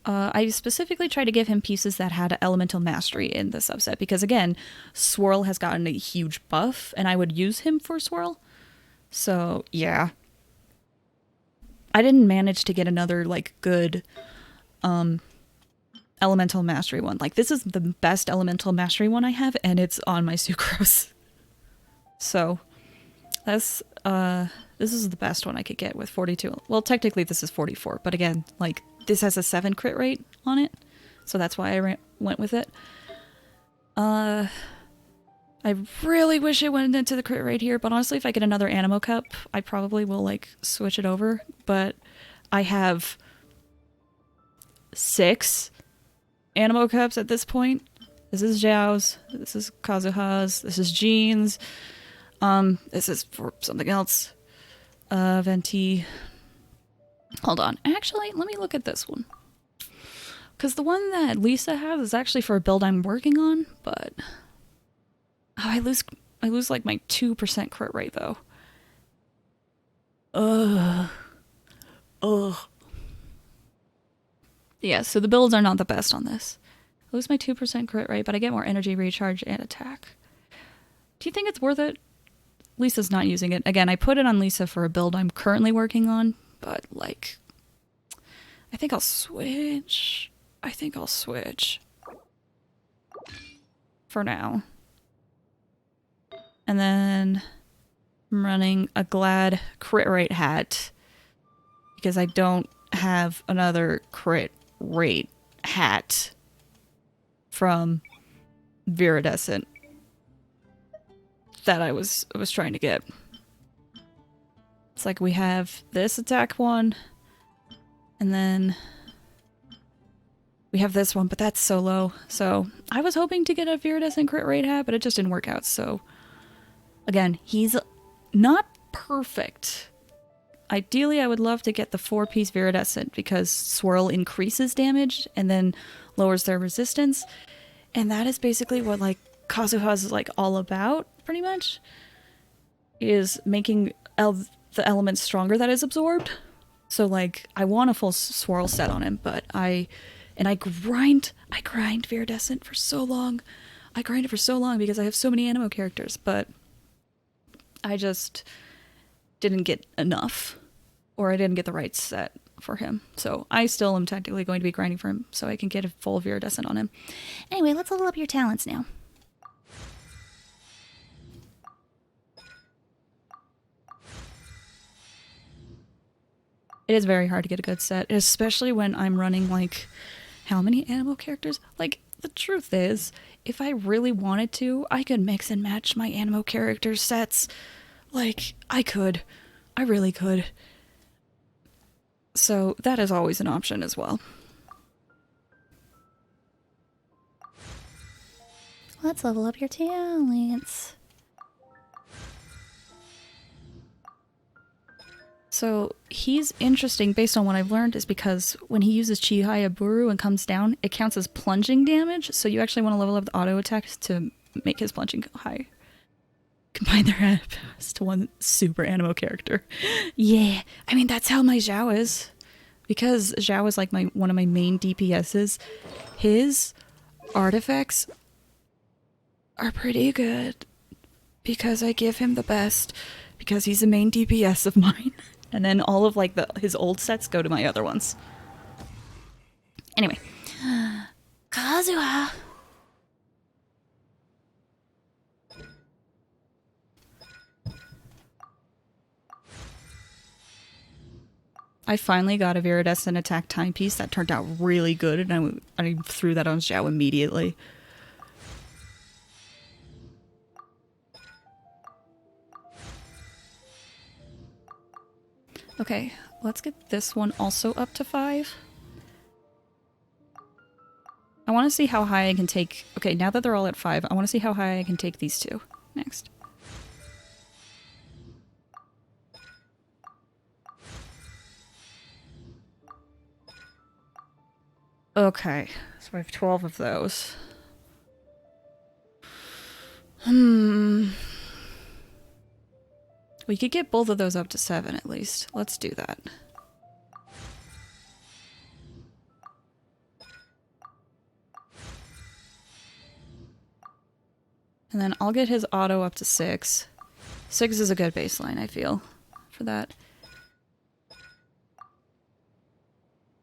I specifically tried to give him pieces that had elemental mastery in the subset because, again, Swirl has gotten a huge buff, and I would use him for Swirl. So, yeah. I didn't manage to get another, like, good elemental mastery one. Like, this is the best elemental mastery one I have, and it's on my Sucrose. So, that's, this is the best one I could get with 42. Well, technically this is 44, but again, like, this has a 7 crit rate on it, so that's why I went with it. I really wish it went into the crit rate here, but honestly, if I get another Animo Cup, I probably will, like, switch it over. But I have 6 Animo Cups at this point. This is Zhao's, this is Kazuha's, this is Jean's, this is for something else. Venti. Hold on. Actually, let me look at this one. Because the one that Lisa has is actually for a build I'm working on, but... Oh, I lose like my 2% crit rate, though. Ugh. Yeah, so the builds are not the best on this. I lose my 2% crit rate, but I get more energy recharge and attack. Do you think it's worth it? Lisa's not using it. Again, I put it on Lisa for a build I'm currently working on, but, like, I think I'll switch. For now. And then I'm running a Glad crit rate hat because I don't have another crit rate hat from Viridescent that I was trying to get. It's like we have this attack one, and then we have this one, but that's so low. So I was hoping to get a Viridescent crit rate hat, but it just didn't work out. So again, he's not perfect. Ideally, I would love to get the 4-piece Viridescent because Swirl increases damage and then lowers their resistance. And that is basically what, like, Kazuha's is, like, all about, pretty much. Is making the elements stronger that is absorbed. So, like, I want a full Swirl set on him, but I grind Viridescent for so long. I grind it for so long because I have so many Animo characters, but I just didn't get enough, or I didn't get the right set for him. So I still am technically going to be grinding for him so I can get a full Viridescent on him. Anyway, let's level up your talents now. It is very hard to get a good set, especially when I'm running, like, how many Animo characters? Like, the truth is, if I really wanted to, I could mix and match my Animo character sets. Like, I could. I really could. So that is always an option as well. Let's level up your talents. So he's interesting based on what I've learned is because when he uses Chihayaburu and comes down, it counts as plunging damage. So you actually want to level up the auto attacks to make his plunging go high. Combine their attack to one super Animo character. Yeah, I mean, that's how my Zhao is. Because Zhao is like one of my main DPSs, his artifacts are pretty good. Because I give him the best. Because he's the main DPS of mine. And then all of, like, his old sets go to my other ones. Anyway. Kazuha! I finally got a Viridescent attack timepiece that turned out really good, and I threw that on Zhao immediately. Okay, let's get this one also up to 5. I want to see how high I can take... Okay, now that they're all at 5, I want to see how high I can take these two next. Okay, so I have 12 of those. We could get both of those up to 7 at least. Let's do that. And then I'll get his auto up to 6. 6 is a good baseline, I feel, for that.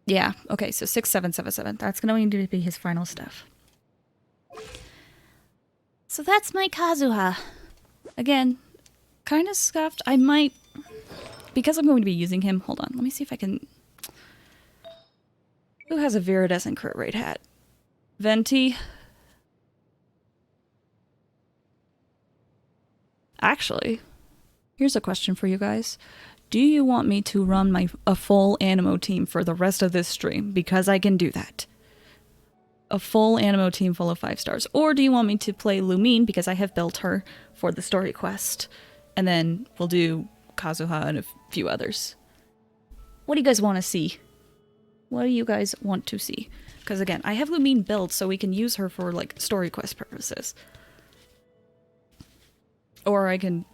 Yeah, okay, so 6, 7, 7, 7. That's going to be his final stuff. So that's my Kazuha. Again, kind of scuffed. I might, because I'm going to be using him. Hold on, let me see if I can. Who has a viridescent crit rate hat? Venti. Actually, here's a question for you guys. Do you want me to run a full Animo team for the rest of this stream? Because I can do that. A full Animo team full of 5 stars. Or do you want me to play Lumine, because I have built her for the story quest. And then we'll do Kazuha and a few others. What do you guys want to see? What do you guys want to see? Because again, I have Lumine built so we can use her for like story quest purposes. Or I can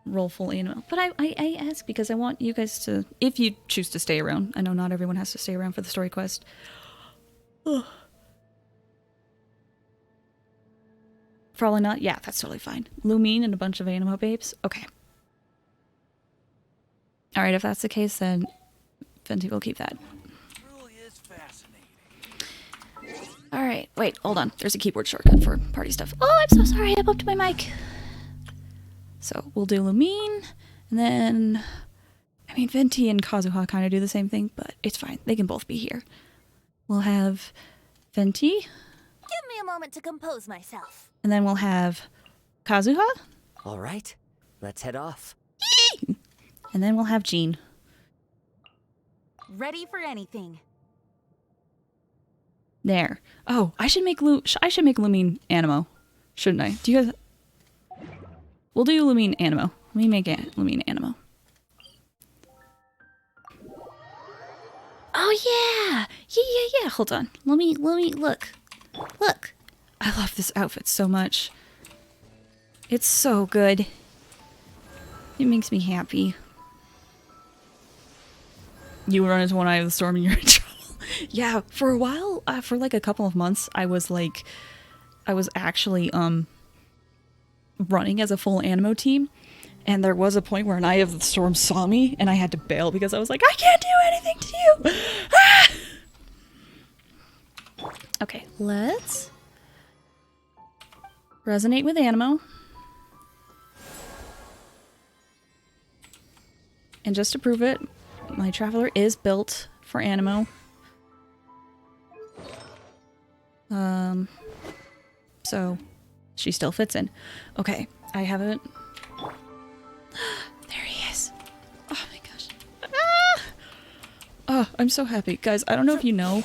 roll full Animo. But I ask because I want you guys to, if you choose to stay around. I know not everyone has to stay around for the story quest. Ugh. Probably not. Yeah, that's totally fine. Lumine and a bunch of Animo babes. Okay. Alright, if that's the case, then Venti will keep that. Really is fascinating. Alright, wait, hold on. There's a keyboard shortcut for party stuff. Oh, I'm so sorry, I bumped my mic. So, we'll do Lumine, and then... I mean, Venti and Kazuha kind of do the same thing, but it's fine. They can both be here. We'll have Venti. Give me a moment to compose myself. And then we'll have Kazuha. All right, let's head off. And then we'll have Jean. Ready for anything. There. Oh, I should make Lumine Animo, shouldn't I? Do you guys? We'll do Lumine Animo. Let me make Lumine Animo. Oh yeah, yeah. Hold on. Let me look. Look. I love this outfit so much. It's so good. It makes me happy. You run into one eye of the storm and you're in trouble. Yeah, for a while, for like a couple of months, I was actually running as a full Animo team, and there was a point where an eye of the storm saw me, and I had to bail because I was like, I can't do anything to you. Ah! Okay, let's resonate with Animo. And just to prove it, my Traveler is built for Animo. So she still fits in. Okay, I haven't... There he is. Oh my gosh. Ah! Oh, I'm so happy. Guys, I don't know if you know,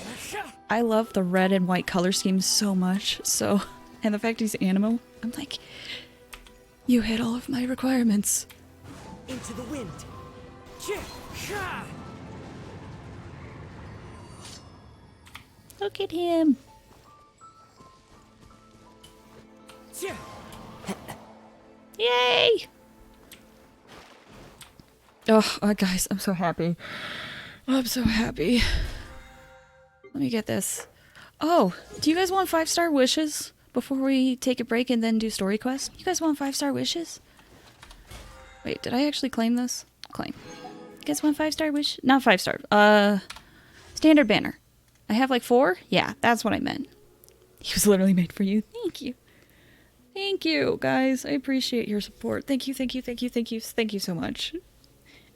I love the red and white color scheme so much, so... And the fact he's Animo, I'm like, you hit all of my requirements. Into the wind. Look at him. Yay! Oh, guys, I'm so happy. I'm so happy. Let me get this. Oh, do you guys want 5-star wishes before we take a break and then do story quest? You guys want 5-star wishes? Wait, did I actually claim this? Claim. You guys want 5-star wish? Not 5-star. Standard banner. I have like 4? Yeah, that's what I meant. He was literally made for you. Thank you. Thank you, guys. I appreciate your support. Thank you so much.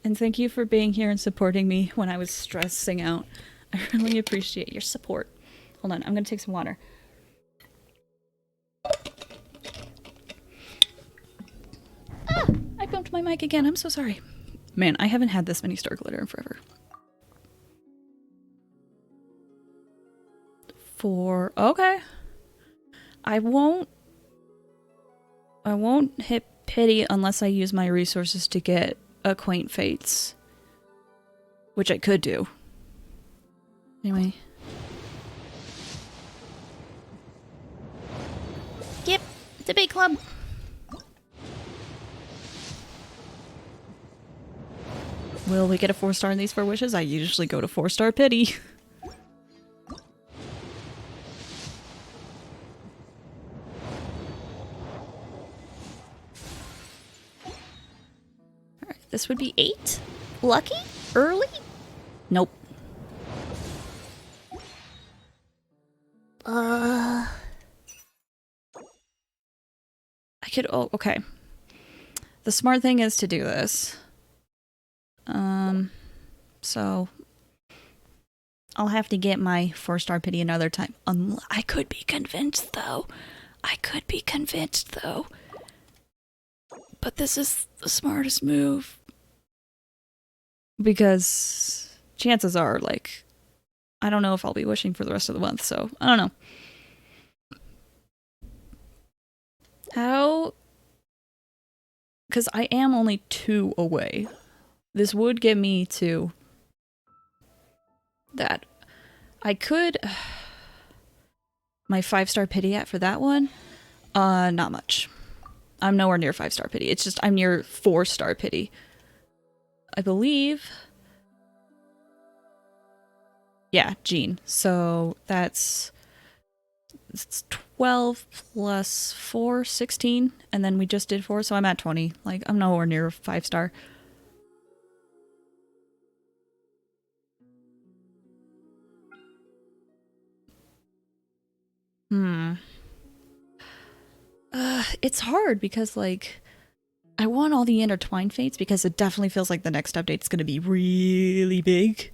And thank you for being here and supporting me when I was stressing out. I really appreciate your support. Hold on, I'm gonna take some water. Ah! I bumped my mic again. I'm so sorry. Man, I haven't had this many star glitter in forever. 4. Okay. I won't hit pity unless I use my resources to get Acquaint Fates. Which I could do. Anyway. Debate club. Will we get a 4-star in these 4 wishes? I usually go to 4-star pity. Alright, this would be 8. Lucky? Early? Nope. I could, oh, okay. The smart thing is to do this. So I'll have to get my 4-star pity another time. I could be convinced though. But this is the smartest move. Because chances are, like, I don't know if I'll be wishing for the rest of the month, so I don't know. How? Because I am only 2 away. This would get me to that. I could... my 5-star pity at for that one? Not much. I'm nowhere near 5-star pity. It's just I'm near 4-star pity. I believe... yeah, Jean. So that's... it's 12 plus 4, 16. And then we just did 4, so I'm at 20. Like, I'm nowhere near 5-star. It's hard because, like, I want all the intertwined fates because it definitely feels like the next update's gonna be really big.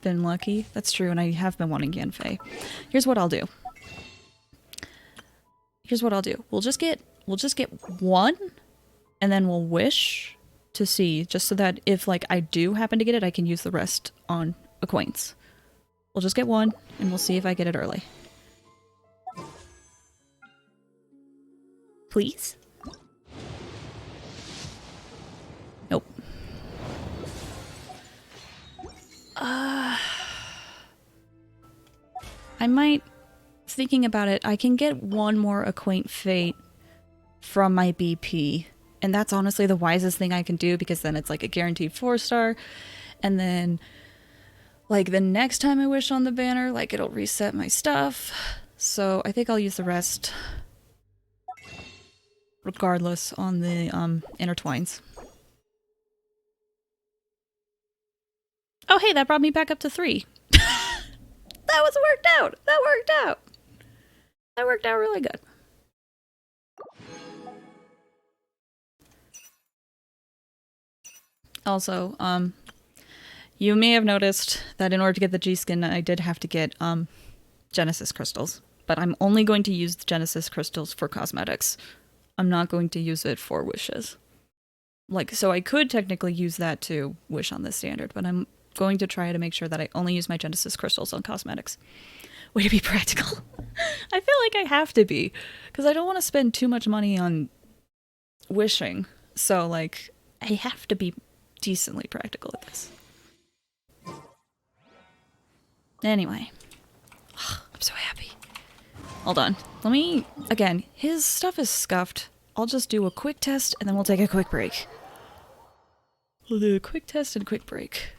Been lucky. That's true, and I have been wanting Yanfei. Here's what I'll do. We'll just get 1, and then we'll wish to see, just so that if, like, I do happen to get it, I can use the rest on Acquaintance. We'll just get 1, and we'll see if I get it early. Please? Nope. I might... thinking about it, I can get 1 more Acquaint Fate from my BP. And that's honestly the wisest thing I can do, because then it's like a guaranteed 4-star. And then, like, the next time I wish on the banner, like, it'll reset my stuff. So I think I'll use the rest regardless on the intertwines. Oh hey, that brought me back up to 3. That worked out! That worked out really good. Also, you may have noticed that in order to get the G-Skin, I did have to get Genesis Crystals. But I'm only going to use the Genesis Crystals for cosmetics. I'm not going to use it for wishes. Like, so I could technically use that to wish on this standard, but I'm going to try to make sure that I only use my Genesis Crystals on cosmetics. Way to be practical. I feel like I have to be, because I don't want to spend too much money on wishing. So, like, I have to be decently practical at this. Anyway. I'm so happy. Hold on. Let me... again, his stuff is scuffed. I'll just do a quick test, and then we'll take a quick break. We'll do a quick test and a quick break.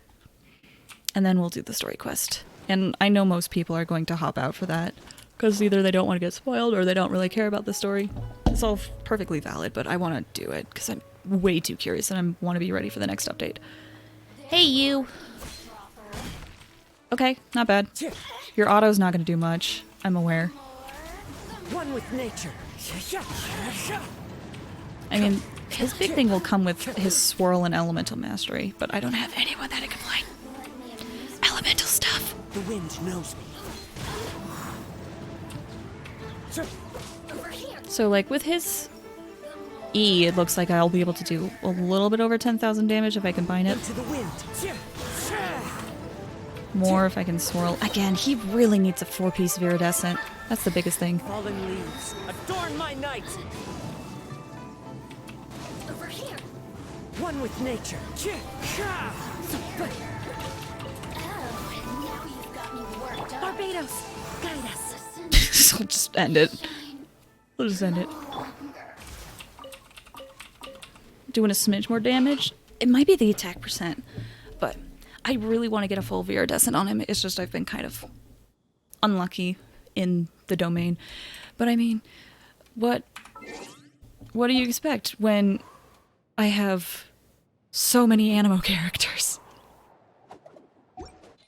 And then we'll do the story quest. And I know most people are going to hop out for that, because either they don't want to get spoiled or they don't really care about the story. It's all perfectly valid, but I want to do it, because I'm way too curious and I want to be ready for the next update. Hey, you! Okay, not bad. Your auto's not going to do much. I'm aware. One with nature. I mean, his big thing will come with his swirl and elemental mastery, but I don't have anyone that I can play. Elemental stuff. The wind knows me. So, like, with his E, it looks like I'll be able to do a little bit over 10,000 damage if I combine it. To the wind. More if I can swirl. Again, he really needs a 4-piece viridescent. That's the biggest thing. Fallen leaves, adorn my night. Over here. One with nature. Oh, now you've got me worked up. Barbados, guide us. We'll just end it. We'll just end it. Doing a smidge more damage. It might be the attack percent, but I really want to get a full Viridescent on him. It's just I've been kind of unlucky in the domain. But I mean, what do you expect when I have so many Animo characters?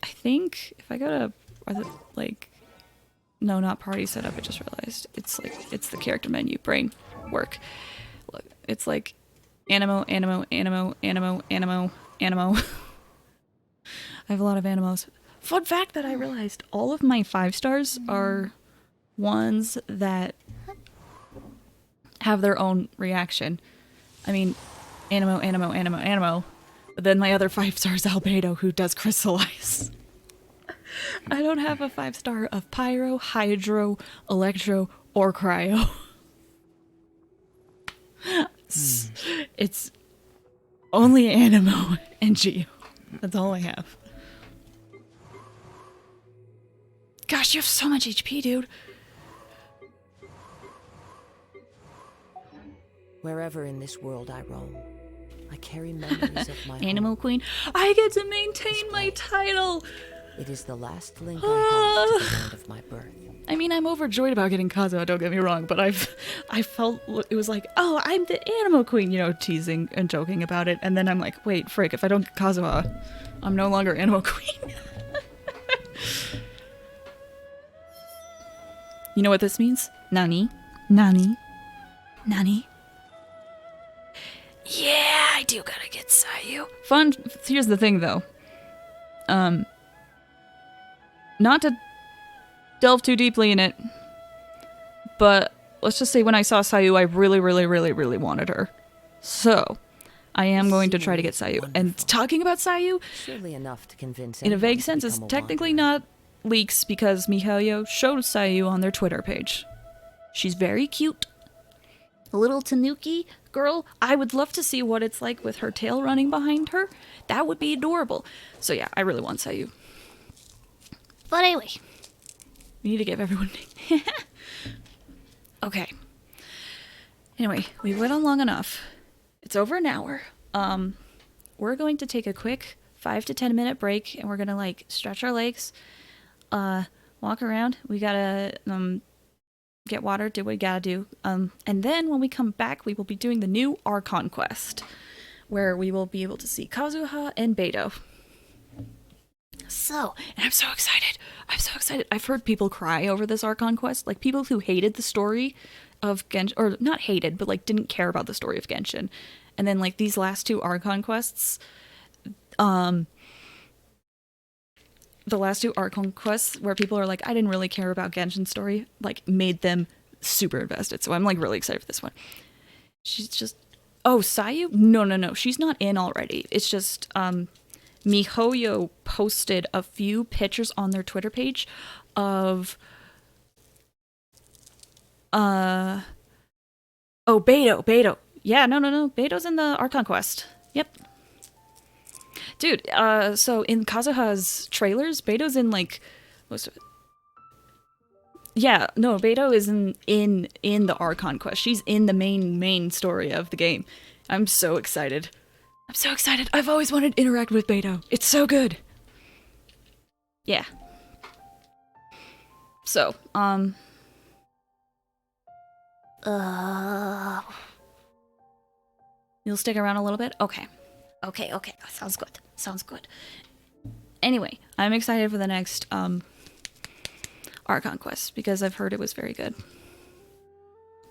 I think if I go to, like, no, not party setup, I just realized. It's like, it's the character menu, brain work. Look, it's like Animo, Animo, Animo, Animo, Animo, Animo. I have a lot of Animos. Fun fact that I realized, all of my 5 stars are ones that have their own reaction. I mean, Animo, Animo, Animo, Animo. But then my other 5 stars Albedo, who does crystallize. I don't have a 5 star of Pyro, Hydro, Electro, or Cryo. It's only Animo and Geo. That's all I have. Gosh, you have so much HP, dude. Wherever in this world I roam, I carry memories of my Animal home. Queen. I get to maintain my title. It is the last link I have to the land of my birth. I mean, I'm overjoyed about getting Kazuha, don't get me wrong, but I felt it was like, oh, I'm the Animal Queen, you know, teasing and joking about it, and then I'm like, wait, frick, if I don't get Kazuha, I'm no longer Animal Queen. You know what this means? Nani? Nani? Nani? Yeah, I do gotta get Sayu. Fun, here's the thing though. Not to delve too deeply in it, but let's just say when I saw Sayu, I really, really, really, really wanted her. So, I am going to try to get Sayu. Wonderful. And talking about Sayu, Surely enough to convince in a anyone vague to sense, is become a technically wanderer. not leaks because Mihayo showed Sayu on their Twitter page. She's very cute. A little Tanuki girl. I would love to see what it's like with her tail running behind her. That would be adorable. So yeah, I really want Sayu. But anyway, we need to give everyone... Okay. Anyway, we went on long enough. It's over an hour. We're going to take a quick 5 to 10 minute break, and we're gonna like stretch our legs, walk around. We gotta get water, do what we gotta do. And then when we come back, we will be doing the new Archon quest, where we will be able to see Kazuha and Beidou. So, and I'm so excited. I'm so excited. I've heard people cry over this Archon quest, like people who hated the story of Genshin, or not hated, but like didn't care about the story of Genshin. And then like these last 2 Archon quests, the last 2 Archon quests where people are like, I didn't really care about Genshin's story, like made them super invested. So I'm like really excited for this one. She's just, oh, Sayu? No. She's not in already. It's just, MiHoYo posted a few pictures on their Twitter page of oh, Beidou. Yeah, no. Beidou's in the Archon quest. Yep. Dude, so in Kazuha's trailers, Beidou's in like most of it. Yeah, no, Beidou is in the Archon quest. She's in the main story of the game. I'm so excited. I'm so excited. I've always wanted to interact with Beidou. It's so good. Yeah. So, you'll stick around a little bit? Okay. Sounds good. Anyway, I'm excited for the next, Archon quest, because I've heard it was very good.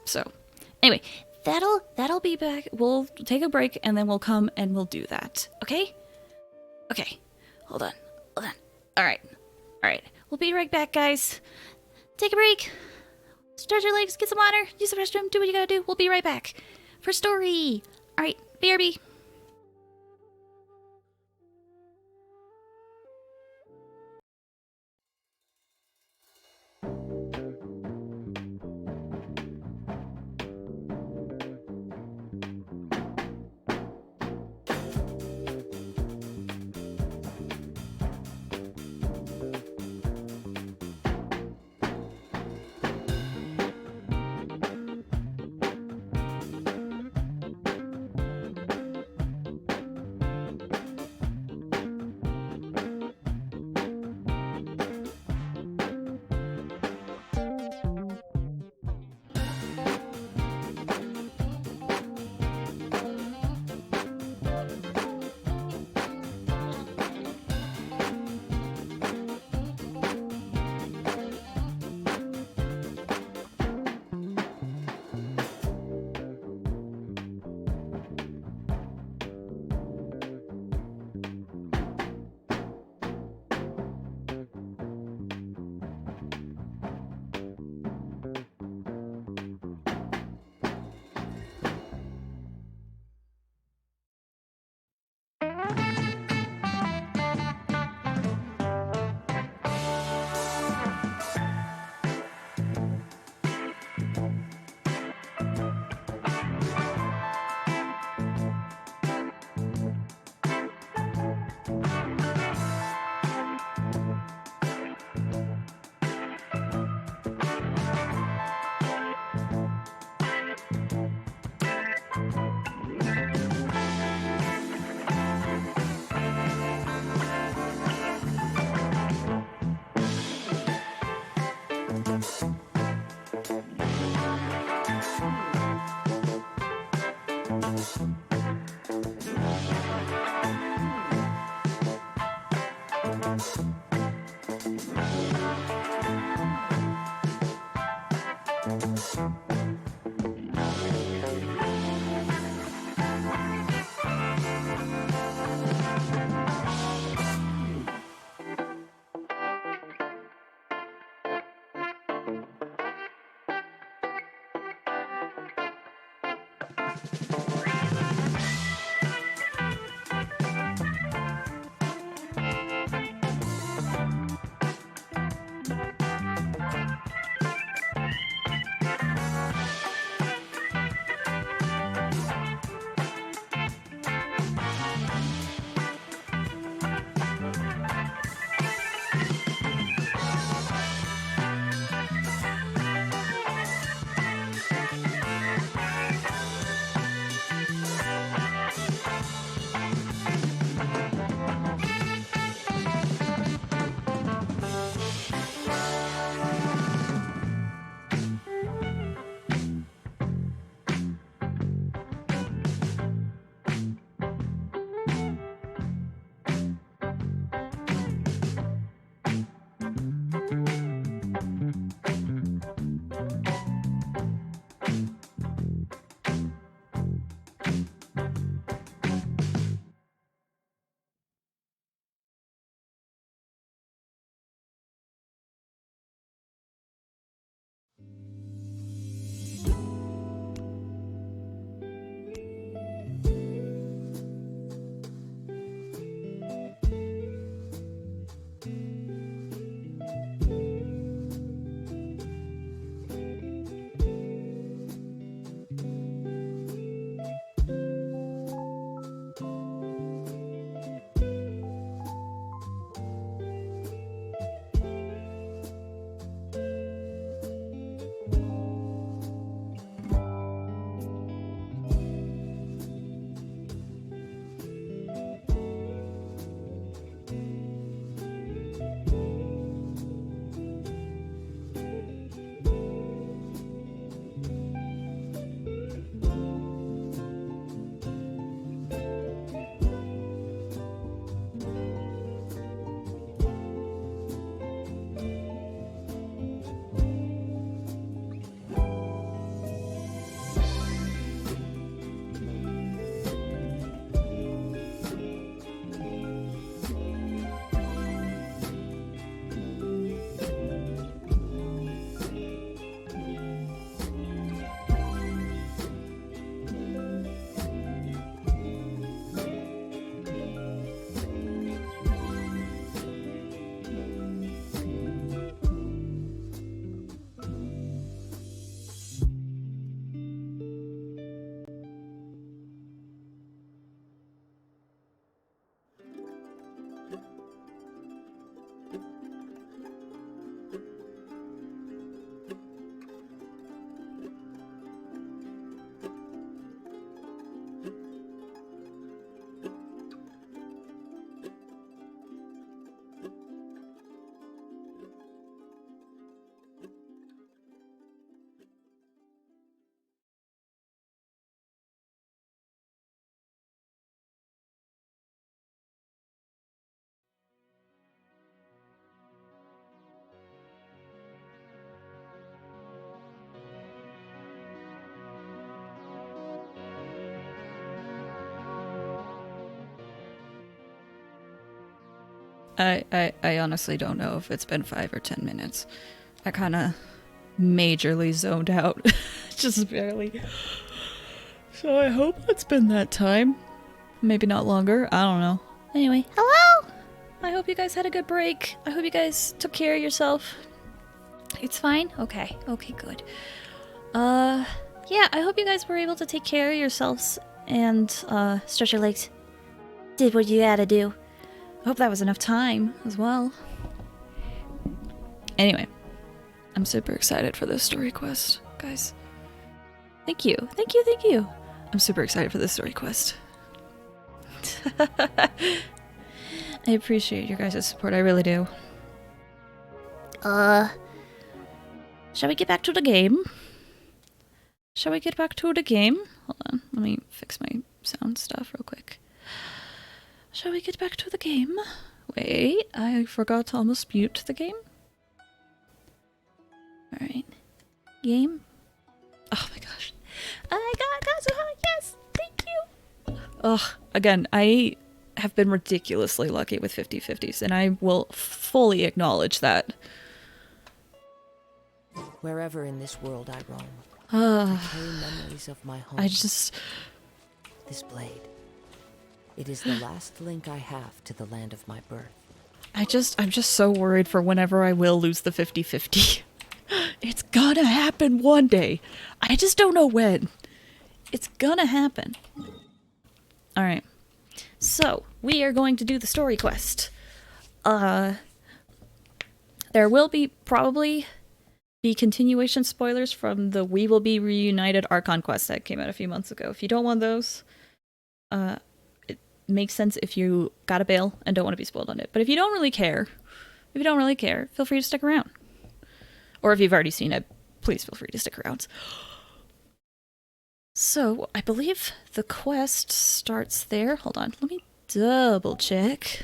So, anyway, that'll be back. We'll take a break, and then we'll come and we'll do that. Okay? Okay. Hold on. Alright. We'll be right back, guys. Take a break. Stretch your legs, get some water, use the restroom, do what you gotta do. We'll be right back. For story. Alright, BRB. I honestly don't know if it's been 5 or 10 minutes. I kind of majorly zoned out. Just barely. So I hope it's been that time. Maybe not longer. I don't know. Anyway, hello! I hope you guys had a good break. I hope you guys took care of yourself. It's fine? Okay. Okay, good. Yeah, I hope you guys were able to take care of yourselves and, stretch your legs. Did what you gotta do. I hope that was enough time as well. Anyway, I'm super excited for this story quest, guys. Thank you. Thank you, thank you. I'm super excited for this story quest. I appreciate your guys' support, I really do. Shall we get back to the game? Shall we get back to the game? Hold on, let me fix my sound stuff real quick. Shall we get back to the game? Wait, I forgot to almost mute the game. Alright. Game. Oh my gosh. I got Kazuha! Yes! Thank you! Ugh, again, I have been ridiculously lucky with 50/50s, and I will fully acknowledge that. Wherever in this world I roam, I I carry memories of my home. just... This blade. It is the last link I have to the land of my birth. I'm just so worried for whenever I will lose the 50/50. It's gonna happen one day. I just don't know when. It's gonna happen. Alright. So, we are going to do the story quest. There will probably be continuation spoilers from the We Will Be Reunited Archon quest that came out a few months ago. If you don't want those, it makes sense if you gotta bail and don't want to be spoiled on it. But if you don't really care, feel free to stick around. Or if you've already seen it, please feel free to stick around. So, I believe the quest starts there. Hold on, let me double check.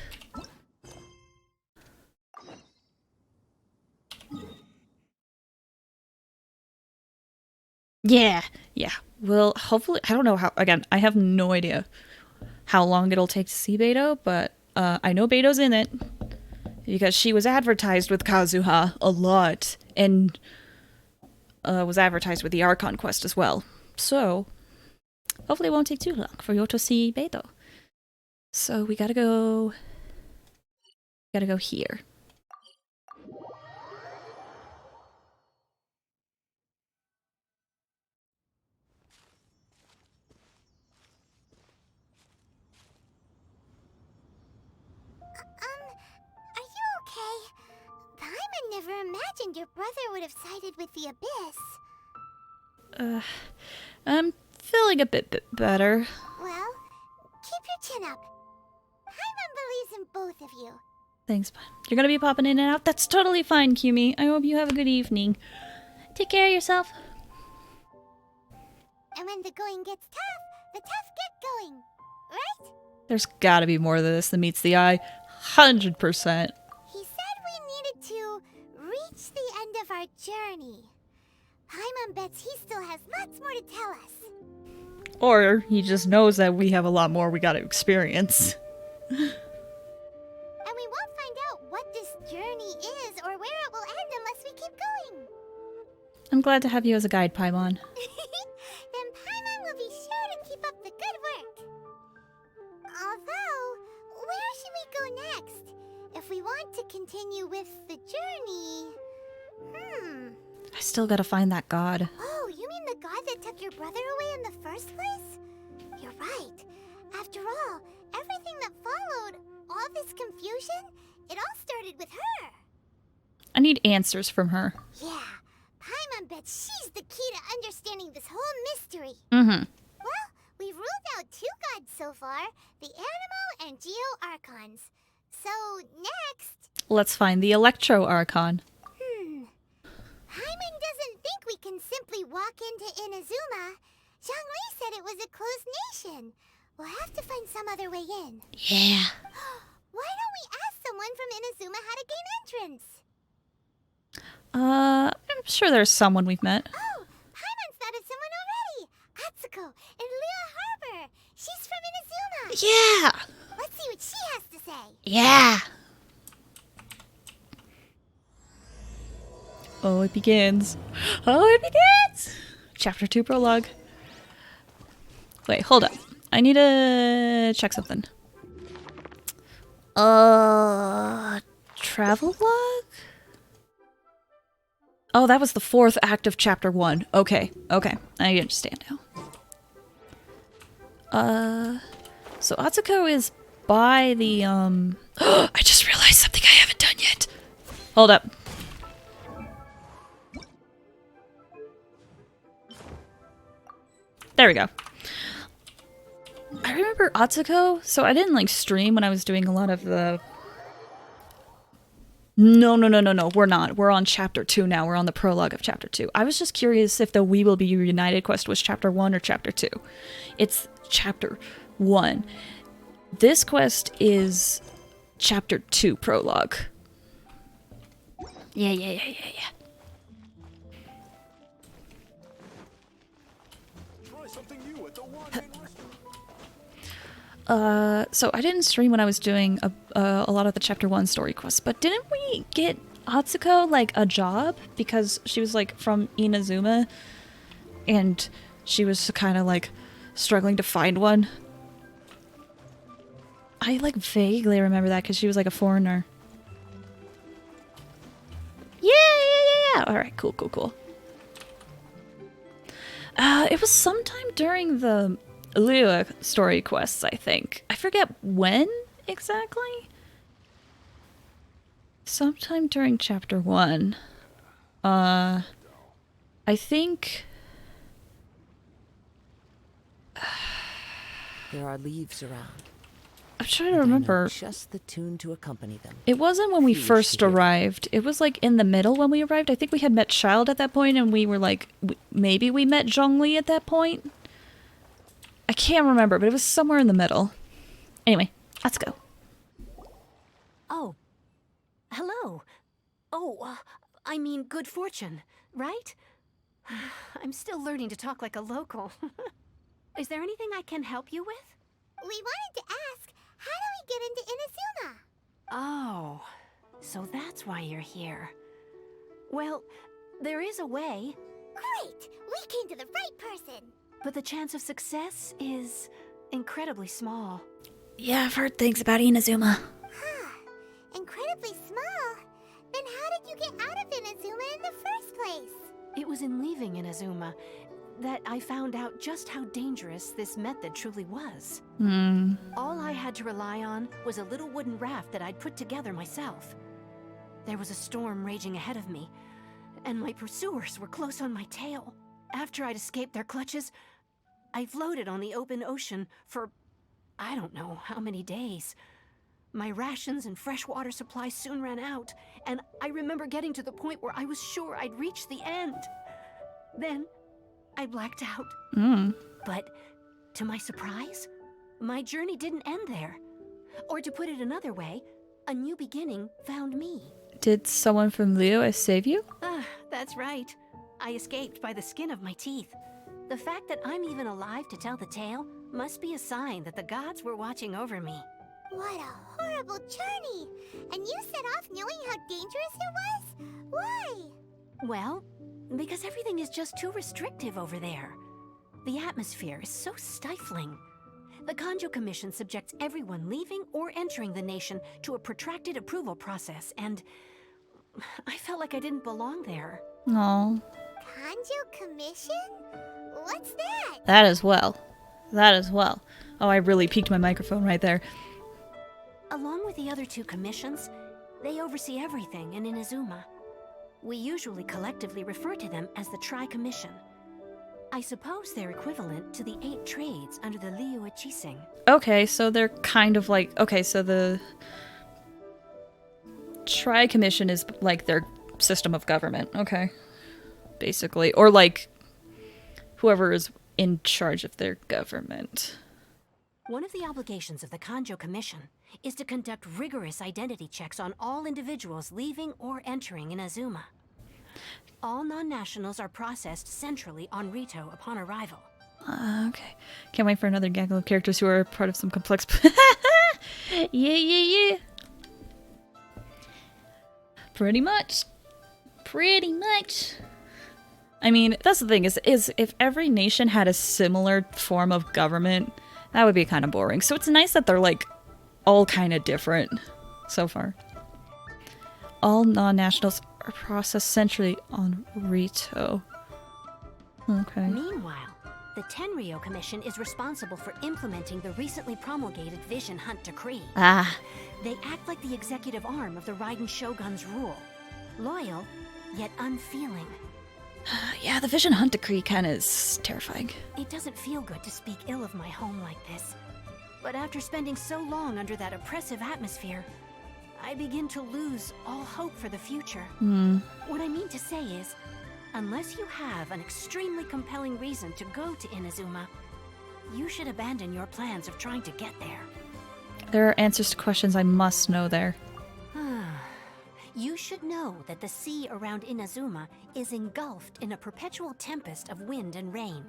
Yeah. Well, hopefully, I don't know how, again, I have no idea how long it'll take to see Beto, but I know Beto's in it because she was advertised with Kazuha a lot and was advertised with the Archon quest as well. So, hopefully it won't take too long for you to see Beto. So, we gotta go here. Are you okay? Paimon never imagined your brother would have sided with the Abyss. I'm feeling a bit better. Well, keep your chin up. Paimon believes in both of you. Thanks, bud. You're gonna be popping in and out? That's totally fine, Kumi. I hope you have a good evening. Take care of yourself. And when the going gets tough, the tough get going. Right? There's gotta be more to this than meets the eye. 100%. He said we needed to reach the end of our journey. Paimon bets he still has lots more to tell us. Or he just knows that we have a lot more we gotta experience. And we won't find out what this journey is or where it will end unless we keep going. I'm glad to have you as a guide, Paimon. Then Paimon will be sure to keep up the good work. Although, where should we go next? If we want to continue with the journey... I still gotta find that god. Oh, you mean the god that took your brother away in the first place? You're right. After all, everything that followed, all this confusion, it all started with her. I need answers from her. Yeah, Paimon bets she's the key to understanding this whole mystery. Mm-hmm. Well, we've ruled out two gods so far, the Animo and Geo Archons. So, next... Let's find the Electro Archon. Paimon doesn't think we can simply walk into Inazuma. Zhongli said it was a closed nation. We'll have to find some other way in. Yeah. Why don't we ask someone from Inazuma how to gain entrance? I'm sure there's someone we've met. Oh, Paimon's thought of someone already. Atsuko in Lua Harbor. She's from Inazuma. Yeah! Let's see what she has to say. Yeah! Oh, it begins. Oh, it begins! Chapter 2 Prologue. Wait, hold up. I need to check something. Travel log? Oh, that was the 4th act of chapter 1. Okay. I understand now. So Atsuko is by the, I just realized something I haven't done yet. Hold up. There we go. I remember Atsuko, so I didn't like stream when I was doing a lot of the No. We're not. We're on chapter 2 now. We're on the prologue of chapter 2. I was just curious if the We Will Be Reunited quest was chapter 1 or chapter 2. It's chapter 1. This quest is chapter 2 prologue. Yeah. Try something new at the one-man restaurant. So I didn't stream when I was doing a lot of the chapter 1 story quests, but didn't we get Atsuko like a job because she was like from Inazuma and she was kind of like struggling to find one? I like vaguely remember that because she was like a foreigner. Yeah. All right, cool. It was sometime during the Lua story quests, I think. I forget when exactly. Sometime during chapter 1. I think There are leaves around. I'm trying to and I know remember. just the tune to accompany them. It wasn't when we If you wish first to hear. arrived. It was like in the middle when we arrived. I think we had met Child at that point, and we were like, maybe we met Zhongli at that point. I can't remember, but it was somewhere in the middle. Anyway, let's go. Oh. Hello. Oh, I mean good fortune, right? I'm still learning to talk like a local. Is there anything I can help you with? We wanted to ask, how do we get into Inazuma? Oh, so that's why you're here. Well, there is a way, Great! We came to the right person! but the chance of success is incredibly small. Yeah, I've heard things about Inazuma. Incredibly small? Then how did you get out of Inazuma in the first place? It was in leaving Inazuma that I found out just how dangerous this method truly was. All I had to rely on was a little wooden raft that I'd put together myself. There was a storm raging ahead of me, and my pursuers were close on my tail. After I'd escaped their clutches, I floated on the open ocean for I don't know how many days. My rations and freshwater supply soon ran out, and I remember getting to the point where I was sure I'd reached the end. Then I blacked out. But to my surprise, my journey didn't end there. Or to put it another way, a new beginning found me. Did someone from Lua save you? Ah, that's right. I escaped by the skin of my teeth. The fact that I'm even alive to tell the tale must be a sign that the gods were watching over me. What a horrible journey! And you set off knowing how dangerous it was? Why? Well, because everything is just too restrictive over there. The atmosphere is so stifling. The Kanjo Commission subjects everyone leaving or entering the nation to a protracted approval process, and I felt like I didn't belong there. No. Kanjo Commission? What's that? That as well. Oh, I really peaked my microphone right there. Along with the other two commissions, they oversee everything in Inazuma. We usually collectively refer to them as the Tri-Commission. I suppose they're equivalent to the 8 trades under the Liu Chising. Okay, so they're kind of like... Okay, so the Tri-Commission is like their system of government. Okay. Basically. Or like whoever is in charge of their government. One of the obligations of the Kanjo Commission is to conduct rigorous identity checks on all individuals leaving or entering Inazuma. All non-nationals are processed centrally on Rito upon arrival. Okay. Can't wait for another gaggle of characters who are part of some complex... Yeah. Pretty much. I mean, that's the thing, is if every nation had a similar form of government, that would be kind of boring. So it's nice that they're, like, all kind of different so far. All non-nationals are processed centrally on Rito. Okay. Meanwhile, the Tenryo Commission is responsible for implementing the recently promulgated Vision Hunt Decree. Ah. They act like the executive arm of the Raiden Shogun's rule. Loyal, yet unfeeling. Yeah, the Vision Hunt Decree kind of is terrifying. It doesn't feel good to speak ill of my home like this. But after spending so long under that oppressive atmosphere, I begin to lose all hope for the future. What I mean to say is, unless you have an extremely compelling reason to go to Inazuma, you should abandon your plans of trying to get there. There are answers to questions I must know there. You should know that the sea around Inazuma is engulfed in a perpetual tempest of wind and rain.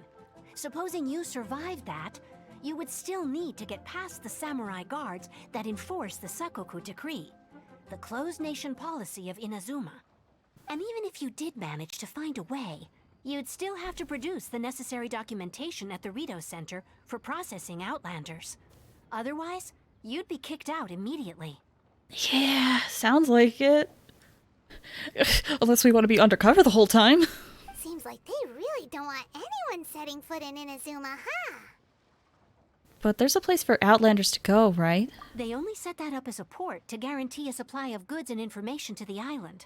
Supposing you survived that, you would still need to get past the samurai guards that enforce the Sakoku Decree, the closed nation policy of Inazuma. And even if you did manage to find a way, you'd still have to produce the necessary documentation at the Rito Center for processing Outlanders. Otherwise, you'd be kicked out immediately. Yeah, sounds like it. Unless we want to be undercover the whole time. Seems like they really don't want anyone setting foot in Inazuma, huh? But there's a place for Outlanders to go, right? They only set that up as a port to guarantee a supply of goods and information to the island.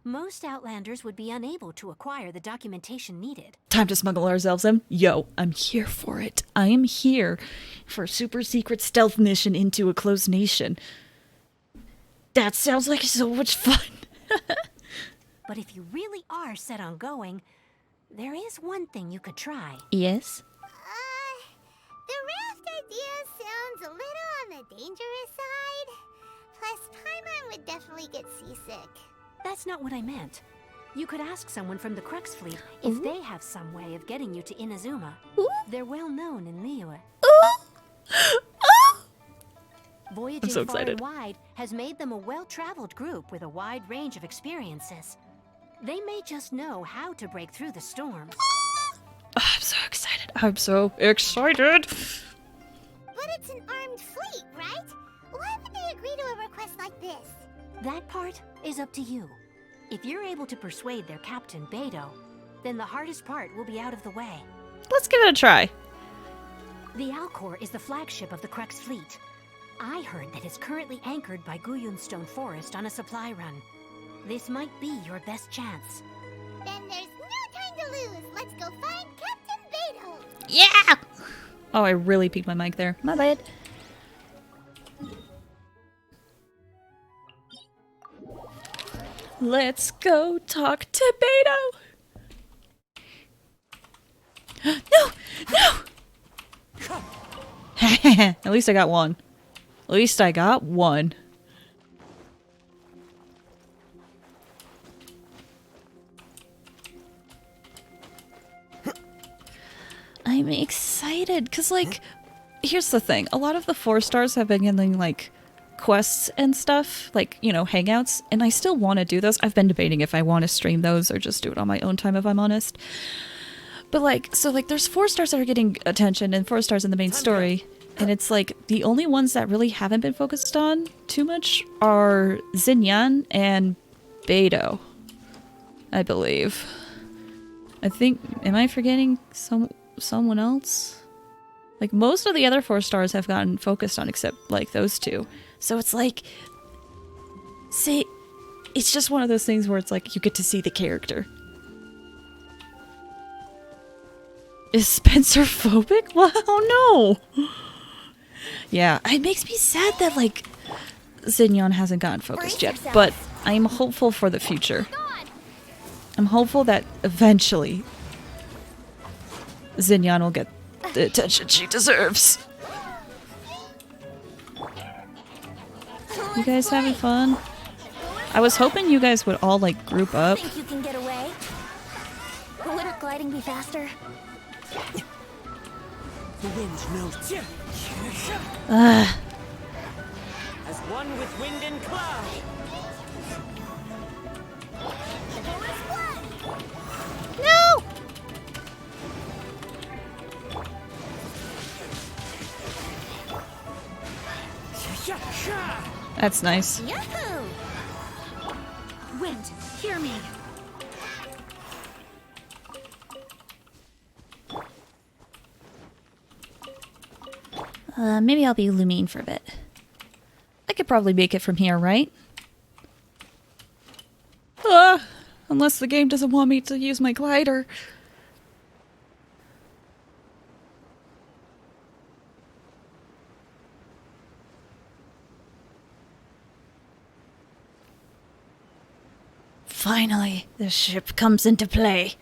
Most Outlanders would be unable to acquire the documentation needed. Time to smuggle ourselves in. Yo, I'm here for it. I am here for a super secret stealth mission into a closed nation. That sounds like so much fun. But if you really are set on going, there is one thing you could try. Yes? The raft idea sounds a little on the dangerous side. Plus, Paimon would definitely get seasick. That's not what I meant. You could ask someone from the Crux fleet if they have some way of getting you to Inazuma. They're well known in Liyue. Voyaging so far excited. and wide has made them a well-traveled group with a wide range of experiences. They may just know how to break through the storm. Oh, I'm so excited. I'm so excited. But it's an armed fleet, right? Why would they agree to a request like this? That part is up to you. If you're able to persuade their captain, Beidou, then the hardest part will be out of the way. Let's give it a try. The Alcor is the flagship of the Crux fleet. I heard that it's currently anchored by Guyunstone Forest on a supply run. This might be your best chance. Then there's no time to lose. Let's go find Captain Beidou. Yeah! Oh, I really peaked my mic there. My bad. Let's go talk to Beidou. No! No! At least I got one. At least I got one. I'm excited because, like, here's the thing. A lot of the 4 stars have been getting, like, quests and stuff, like, you know, hangouts, and I still want to do those. I've been debating if I want to stream those or just do it on my own time, if I'm honest. But, like, so, like, there's 4 stars that are getting attention and 4 stars in the main story. And it's like the only ones that really haven't been focused on too much are Xinyan and Beidou, I believe. I think, am I forgetting someone else? Like, most of the other 4 stars have gotten focused on except, like, those 2. So it's like, see, it's just one of those things where it's like you get to see the character. Is Spencer phobic? Well, oh no! Yeah, it makes me sad that, like, Xinyan hasn't gotten focused yet, but I'm hopeful for the future. I'm hopeful that eventually Xinyan will get the attention she deserves. You guys having fun? I was hoping you guys would all, like, group up. Think you can get away? Wouldn't gliding be faster? The wind knows. Ugh. As one with wind and cloud. No! That's nice. Yahoo! Wind, hear me. Maybe I'll be Lumine for a bit. I could probably make it from here, right? Unless the game doesn't want me to use my glider. Finally, the ship comes into play.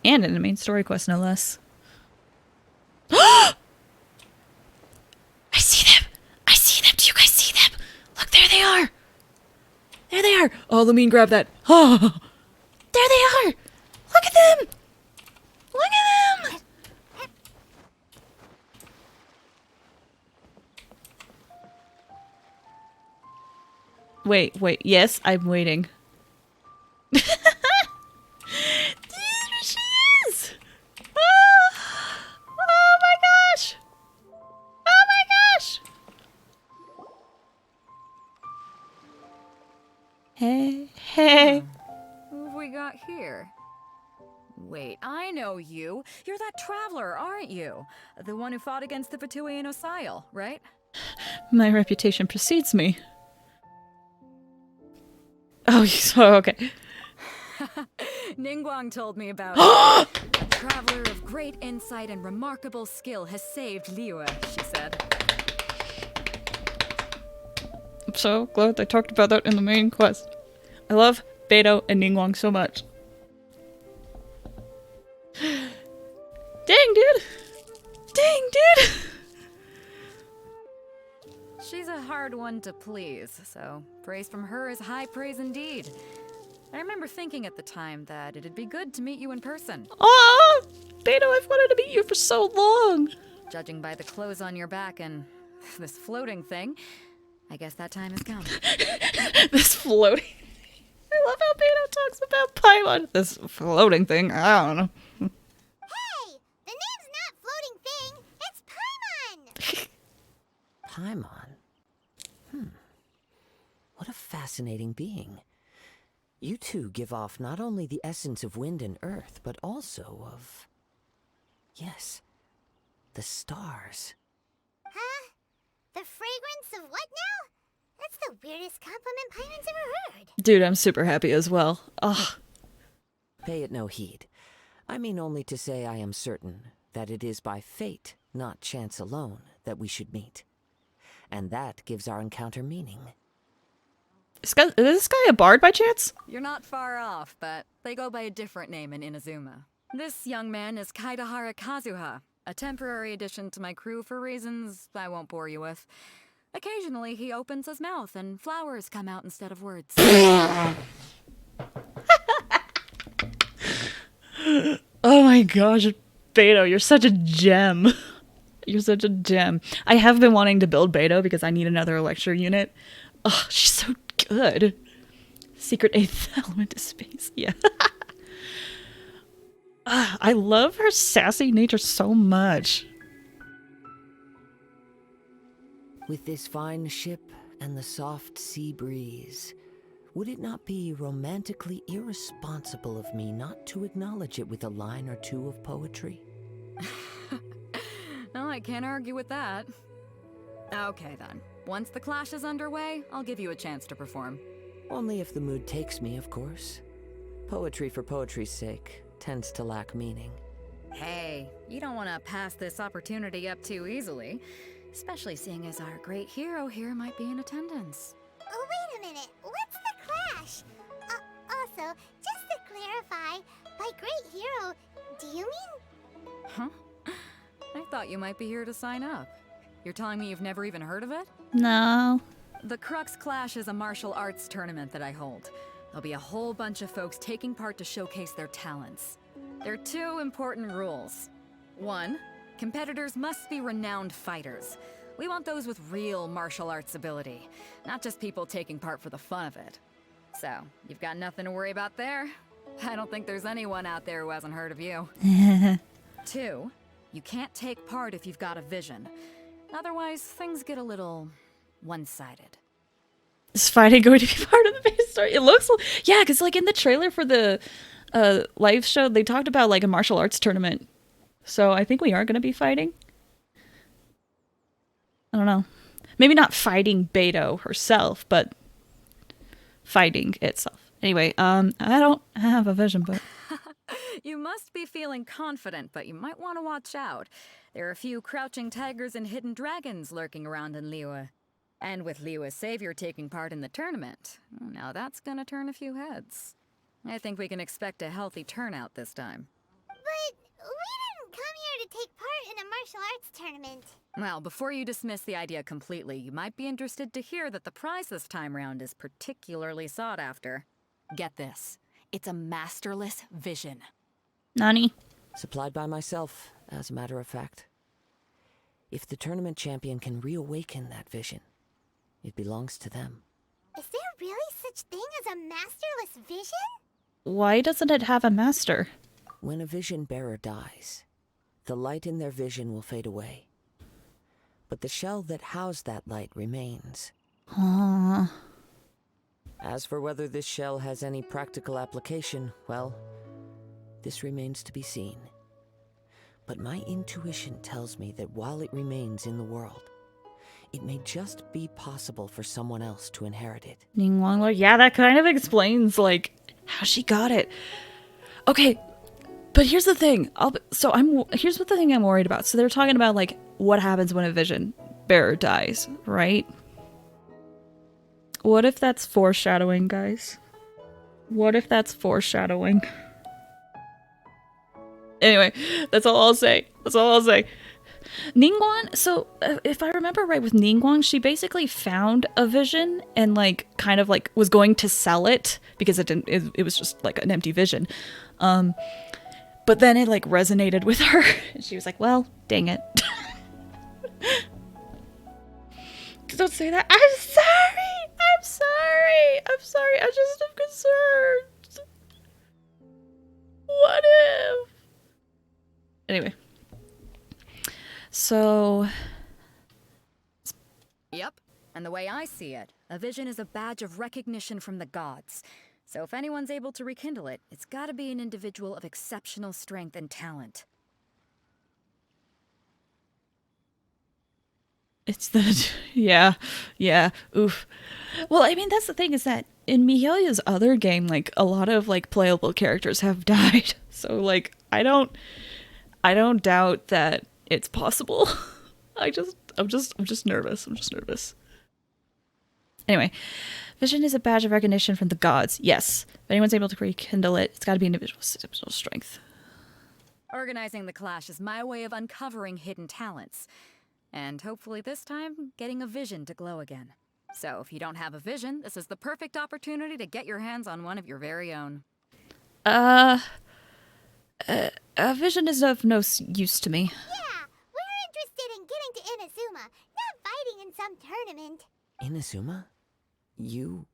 And in the main story quest, no less. I see them! I see them! Do you guys see them? Look, there they are! There they are! Oh, let me grab that. Oh, there they are! Look at them! Look at them! Wait. Yes, I'm waiting. There she is! Oh my gosh! Oh my gosh! Hey. Who have we got here? Wait, I know you. You're that traveler, aren't you? The one who fought against the Fatui and Osile, right? My reputation precedes me. Oh, okay. Ningguang told me about it. A traveler of great insight and remarkable skill has saved Liyue, she said. I'm so glad they talked about that in the main quest. I love Beidou and Ningguang so much. Dang, dude! She's a hard one to please, so praise from her is high praise indeed. I remember thinking at the time that it'd be good to meet you in person. Oh, Beidou, I've wanted to meet you for so long. Judging by the clothes on your back and this floating thing, I guess that time has come. This floating... I love how Beidou talks about Paimon. This floating thing, I don't know. Hey! The name's not Floating Thing, it's Paimon! Paimon? What a fascinating being. You two give off not only the essence of wind and earth, but also of... yes, the stars. Huh? The fragrance of what now? That's the weirdest compliment Paimon's ever heard. Dude, I'm super happy as well. Ugh. Pay it no heed. I mean only to say I am certain that it is by fate, not chance alone, that we should meet. And that gives our encounter meaning. Is this guy a bard by chance? You're not far off, but they go by a different name in Inazuma. This young man is Kaidahara Kazuha, a temporary addition to my crew for reasons I won't bore you with. Occasionally, he opens his mouth and flowers come out instead of words. Oh my gosh, Beidou, you're such a gem. You're such a gem. I have been wanting to build Beidou because I need another lecture unit. Oh, she's so good. Secret eighth element of space. Yeah. I love her sassy nature so much. With this fine ship and the soft sea breeze, would it not be romantically irresponsible of me not to acknowledge it with a line or two of poetry? No, I can't argue with that. Okay then. Once the clash is underway, I'll give you a chance to perform. Only if the mood takes me, of course. Poetry for poetry's sake tends to lack meaning. Hey, you don't want to pass this opportunity up too easily. Especially seeing as our great hero here might be in attendance. Oh, wait a minute. What's the clash? Also, just to clarify, by great hero, do you mean... Huh? I thought you might be here to sign up. You're telling me you've never even heard of it? No. The Crux Clash is a martial arts tournament that I hold. There'll be a whole bunch of folks taking part to showcase their talents. There are two important rules. One, competitors must be renowned fighters. We want those with real martial arts ability, not just people taking part for the fun of it. So, you've got nothing to worry about there. I don't think there's anyone out there who hasn't heard of you. Two, you can't take part if you've got a vision. Otherwise, things get a little one-sided. Is fighting going to be part of the main story? It looks... Yeah, because like in the trailer for the live show, they talked about like a martial arts tournament. So I think we are going to be fighting. I don't know. Maybe not fighting Beidou herself, but fighting itself. Anyway, I don't have a vision, but... You must be feeling confident, but you might want to watch out. There are a few crouching tigers and hidden dragons lurking around in Liyue. And with Liyue's savior taking part in the tournament, now that's gonna turn a few heads. I think we can expect a healthy turnout this time. But we didn't come here to take part in a martial arts tournament. Well, before you dismiss the idea completely, you might be interested to hear that the prize this time round is particularly sought after. Get this. It's a masterless vision. Nani? Supplied by myself, as a matter of fact. If the tournament champion can reawaken that vision, it belongs to them. Is there really such thing as a masterless vision? Why doesn't it have a master? When a vision bearer dies, the light in their vision will fade away. But the shell that housed that light remains. Aww. As for whether this shell has any practical application, well, this remains to be seen. But my intuition tells me that while it remains in the world, it may just be possible for someone else to inherit it. Ningguang, yeah, that kind of explains, like, how she got it. Okay, but here's the thing. Here's what the thing I'm worried about. So they're talking about, like, what happens when a vision bearer dies, right? What if that's foreshadowing, guys? What if that's foreshadowing? Anyway, that's all I'll say. That's all I'll say. Ningguang, so if I remember right with Ningguang, she basically found a vision and like kind of like was going to sell it because it was just like an empty vision. But then it like resonated with her and she was like, well, dang it. Don't say that. I'm sorry. I just am concerned. What if? Anyway. So. Yep. And the way I see it, a vision is a badge of recognition from the gods. So if anyone's able to rekindle it, it's gotta be an individual of exceptional strength and talent. It's the, yeah, oof. Well, I mean, that's the thing is that in Mielia's other game, like, a lot of, like, playable characters have died. So, like, I don't doubt that it's possible. I'm just nervous. I'm just nervous. Anyway, vision is a badge of recognition from the gods. Yes. If anyone's able to rekindle it, it's got to be individual exceptional strength. Organizing the clash is my way of uncovering hidden talents. And hopefully this time, getting a vision to glow again. So if you don't have a vision, this is the perfect opportunity to get your hands on one of your very own. A vision is of no use to me. Yeah, we're interested in getting to Inazuma, not fighting in some tournament. Inazuma? You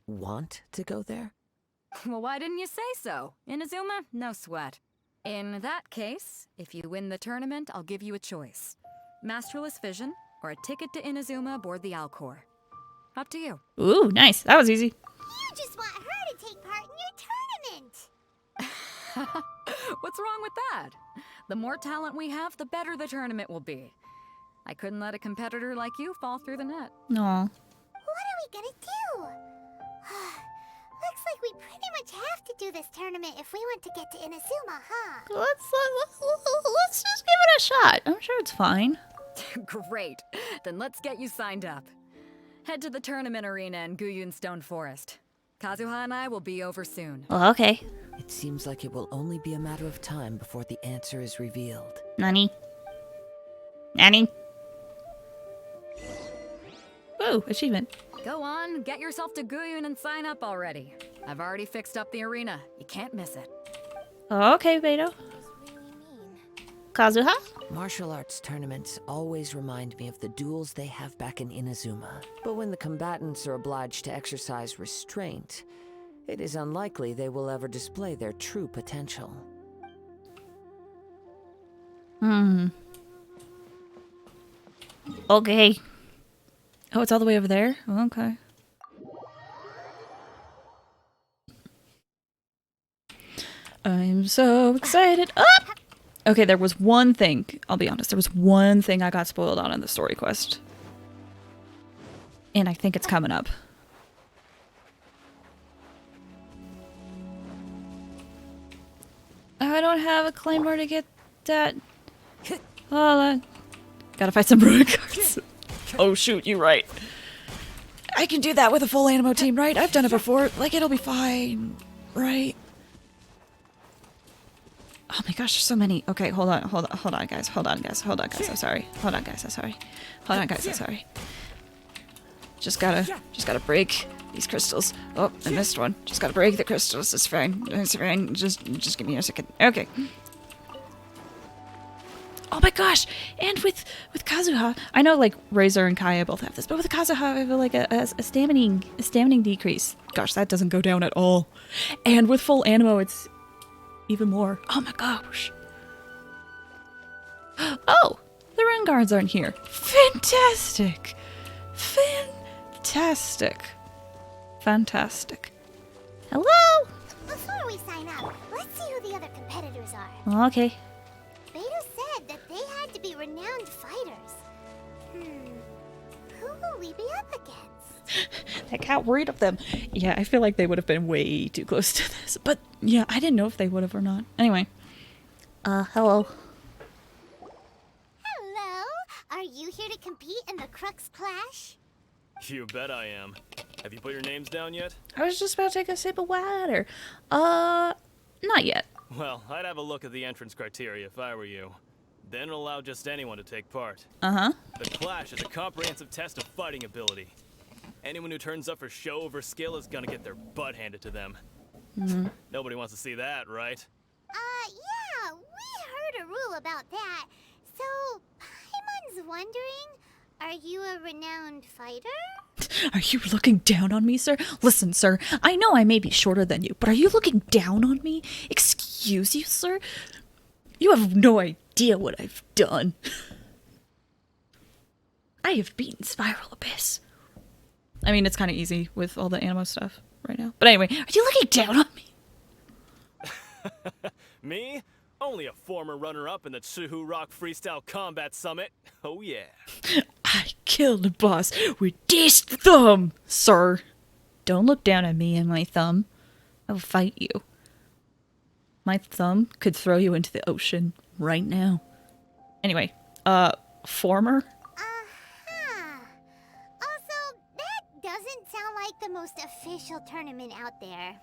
want to go there? Well, why didn't you say so? Inazuma? No sweat. In that case, if you win the tournament, I'll give you a choice. Masterless vision, or a ticket to Inazuma aboard the Alcor. Up to you. Ooh, nice. That was easy. You just want her to take part in your tournament. What's wrong with that? The more talent we have, the better the tournament will be. I couldn't let a competitor like you fall through the net. Aw. What are we gonna do? Looks like we pretty much have to do this tournament if we want to get to Inazuma, huh? Let's just give it a shot. I'm sure it's fine. Great. Then let's get you signed up. Head to the tournament arena in Guyun Stone Forest. Kazuha and I will be over soon. Well, okay. It seems like it will only be a matter of time before the answer is revealed. Nani? Woo, achievement. Go on, get yourself to Guyun and sign up already. I've already fixed up the arena. You can't miss it. Okay, Beto. Kazuha? Martial arts tournaments always remind me of the duels they have back in Inazuma. But when the combatants are obliged to exercise restraint, it is unlikely they will ever display their true potential. Okay. Oh, it's all the way over there? Okay. I'm so excited. Ah! Okay, there was one thing. I'll be honest. There was one thing I got spoiled on in the story quest. And I think it's coming up. I don't have a claymore to get that. Oh, gotta fight some ruin cards. Oh shoot, you're right. I can do that with a full Animo team, right? I've done it before. Like, it'll be fine. right? Oh my gosh, there's so many. Okay, hold on, guys. I'm sorry. Just gotta break these crystals. Oh, I missed one. Just gotta break the crystals. It's fine. Just give me a second. Okay. Oh my gosh! And with Kazuha, I know like Razor and Kaya both have this, but with Kazuha I have like a stamina decrease. Gosh, that doesn't go down at all. And with full Animo, it's even more. Oh my gosh! Oh, the rune guards aren't here. Fantastic! Fantastic. Hello? Before we sign up, let's see who the other competitors are. Okay. Beta said that they had to be renowned fighters. Who will we be up against? I can't read of them. Yeah, I feel like they would have been way too close to this. But yeah, I didn't know if they would have or not. Anyway. Hello. Hello? Are you here to compete in the Crux Clash? You bet I am. Have you put your names down yet? I was just about to take a sip of water. Not yet. Well, I'd have a look at the entrance criteria if I were you. Then allow just anyone to take part. Uh-huh. The Clash is a comprehensive test of fighting ability. Anyone who turns up for show over skill is gonna get their butt handed to them. Nobody wants to see that, right? Yeah, we heard a rule about that. So, Paimon's wondering, are you a renowned fighter? Are you looking down on me, sir? Listen, sir, I know I may be shorter than you, but are you looking down on me? Excuse you, sir? You have no idea what I've done. I have beaten Spiral Abyss. I mean, it's kind of easy with all the Animo stuff right now. But anyway, are you looking down on me? Me? Only a former runner-up in the Tsuhu Rock Freestyle Combat Summit. Oh yeah. I killed the boss with this thumb, sir. Don't look down at me and my thumb. I will fight you. My thumb could throw you into the ocean right now. Anyway, former? Also, that doesn't sound like the most official tournament out there.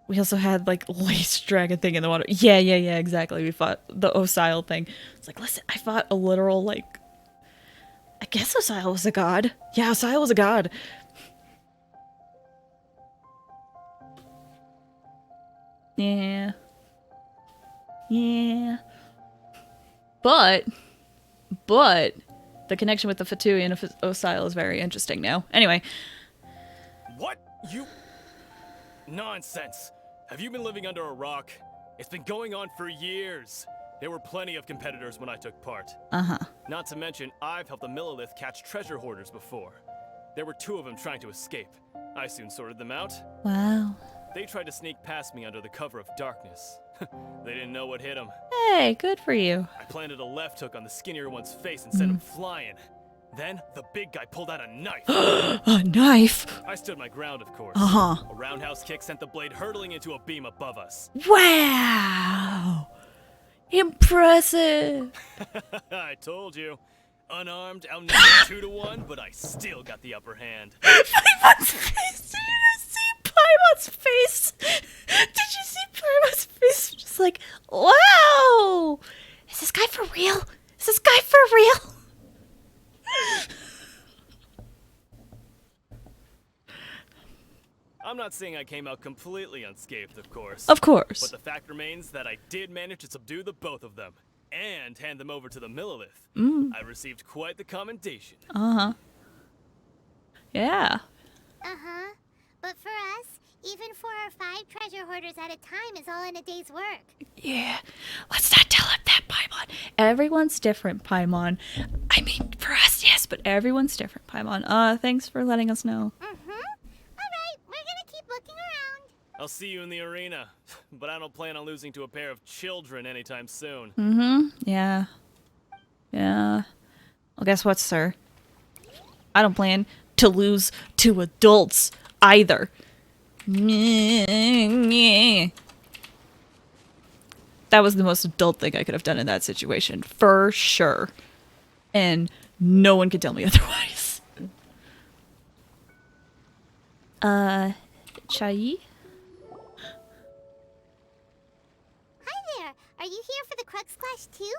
We also had, like, lace dragon thing in the water. Yeah, exactly. We fought the Osile thing. It's like, listen, I fought a literal, like... I guess Osile was a god. Yeah, Osile was a god. Yeah. But... the connection with the Fatui and Osile is very interesting now. Anyway. What? You... Nonsense. Have you been living under a rock? It's been going on for years. There were plenty of competitors when I took part. Uh-huh. Not to mention, I've helped the Millilith catch treasure hoarders before. There were 2 of them trying to escape. I soon sorted them out. Wow. They tried to sneak past me under the cover of darkness. They didn't know what hit them. Hey, good for you. I planted a left hook on the skinnier one's face and sent him flying. Then, the big guy pulled out a knife. A knife? I stood my ground, of course. Uh-huh. A roundhouse kick sent the blade hurtling into a beam above us. Wow! Impressive! I told you. Unarmed, outnumbered 2 to 1, but I still got the upper hand. Paimon's face! Did you see Paimon's face? Did you see Paimon's face? Just like, wow! Is this guy for real? Is this guy for real? I'm not saying I came out completely unscathed, of course. Of course. But the fact remains that I did manage to subdue the both of them, and hand them over to the Millilith. I received quite the commendation. Uh-huh. Yeah. Uh-huh. But for us, even 4 or 5 treasure hoarders at a time is all in a day's work. Yeah. Let's not tell him that, Paimon. Everyone's different, Paimon. I mean, for us, yes, but everyone's different, Paimon. Thanks for letting us know. Alright, we're gonna keep looking around. I'll see you in the arena, but I don't plan on losing to a pair of children anytime soon. Yeah. Yeah. Well, guess what, sir? I don't plan to lose to adults either. That was the most adult thing I could have done in that situation, for sure. And no one could tell me otherwise. Chai? Wish too?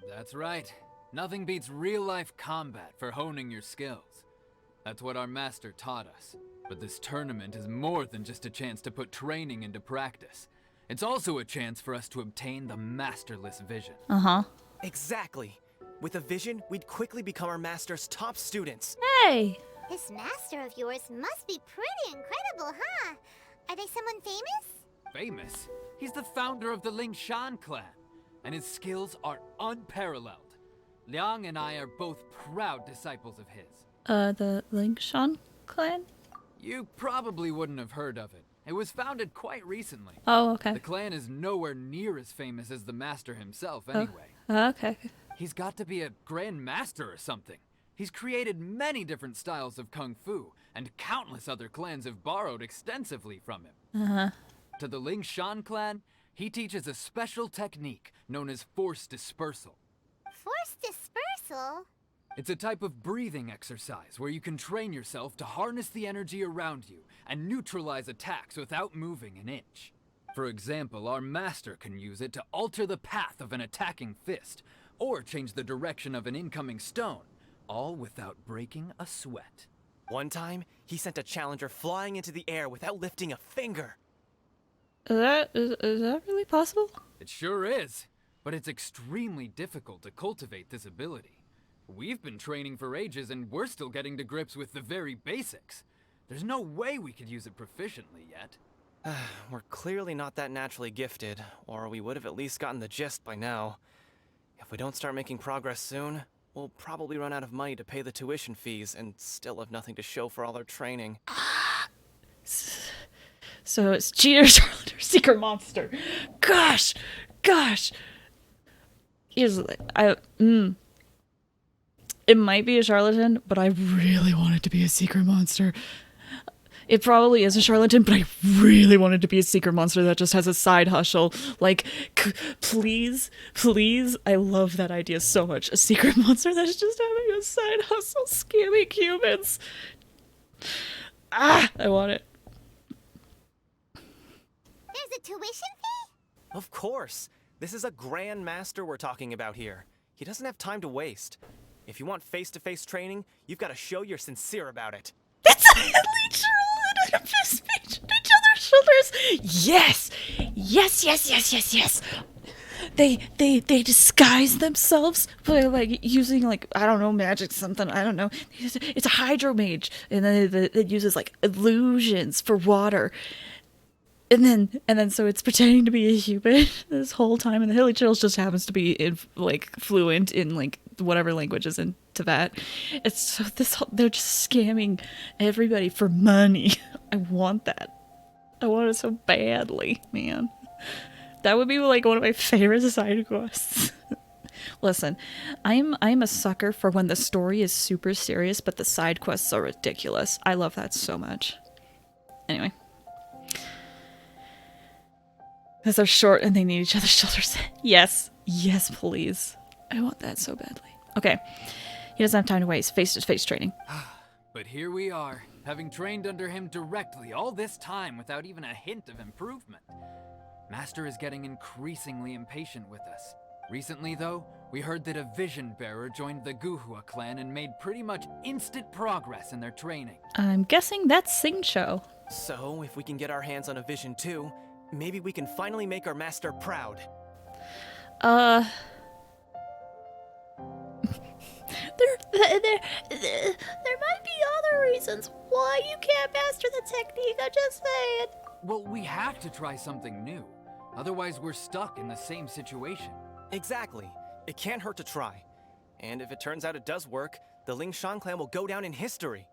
That's right. Nothing beats real-life combat for honing your skills. That's what our master taught us. But this tournament is more than just a chance to put training into practice. It's also a chance for us to obtain the masterless vision. Uh-huh. Exactly. With a vision, we'd quickly become our master's top students. Hey! This master of yours must be pretty incredible, huh? Are they someone famous? Famous? He's the founder of the Lingshan clan, and his skills are unparalleled. Liang and I are both proud disciples of his. The Lingshan clan? You probably wouldn't have heard of it. It was founded quite recently. Oh, okay. The clan is nowhere near as famous as the master himself anyway. Okay. He's got to be a grand master or something. He's created many different styles of kung fu, and countless other clans have borrowed extensively from him. Uh-huh. To the Lingshan clan, he teaches a special technique known as force dispersal. Force dispersal? It's a type of breathing exercise where you can train yourself to harness the energy around you and neutralize attacks without moving an inch. For example, our master can use it to alter the path of an attacking fist, or change the direction of an incoming stone, all without breaking a sweat. One time, he sent a challenger flying into the air without lifting a finger. Is that really possible? It sure is, but it's extremely difficult to cultivate this ability. We've been training for ages and we're still getting to grips with the very basics. There's no way we could use it proficiently yet. We're clearly not that naturally gifted, or we would have at least gotten the gist by now. If we don't start making progress soon, we'll probably run out of money to pay the tuition fees and still have nothing to show for all our training. So it's cheater, Charlotte, or secret monster. Gosh. It might be a charlatan, but I really want it to be a secret monster. It probably is a charlatan, but I really want it to be a secret monster that just has a side hustle. Like, please, I love that idea so much. A secret monster that's just having a side hustle scamming humans. I want it. There's a tuition fee? Of course. This is a grand master we're talking about here. He doesn't have time to waste. If you want face-to-face training, you've got to show you're sincere about it. It's a elite charlotte and a fist page on each other's shoulders. Yes. They disguise themselves by like using like, I don't know, magic something, I don't know. It's a hydro mage, and then it uses like illusions for water. And then so it's pretending to be a human this whole time, and the Hilly Chills just happens to be fluent in like whatever language is in Tibet. It's so they're just scamming everybody for money. I want that. I want it so badly, man. That would be like one of my favorite side quests. Listen, I'm a sucker for when the story is super serious, but the side quests are ridiculous. I love that so much. Anyway. Because they're short and they need each other's shoulders. Yes, please. I want that so badly. Okay, he doesn't have time to waste. Face-to-face training. But here we are, having trained under him directly all this time without even a hint of improvement. Master is getting increasingly impatient with us. Recently, though, we heard that a vision bearer joined the Guhua clan and made pretty much instant progress in their training. I'm guessing that's Singcho. So, if we can get our hands on a vision too, maybe we can finally make our master proud. There might be other reasons why you can't master the technique, I'm just saying. Well, we have to try something new. Otherwise, we're stuck in the same situation. Exactly. It can't hurt to try. And if it turns out it does work, the Lingshan clan will go down in history.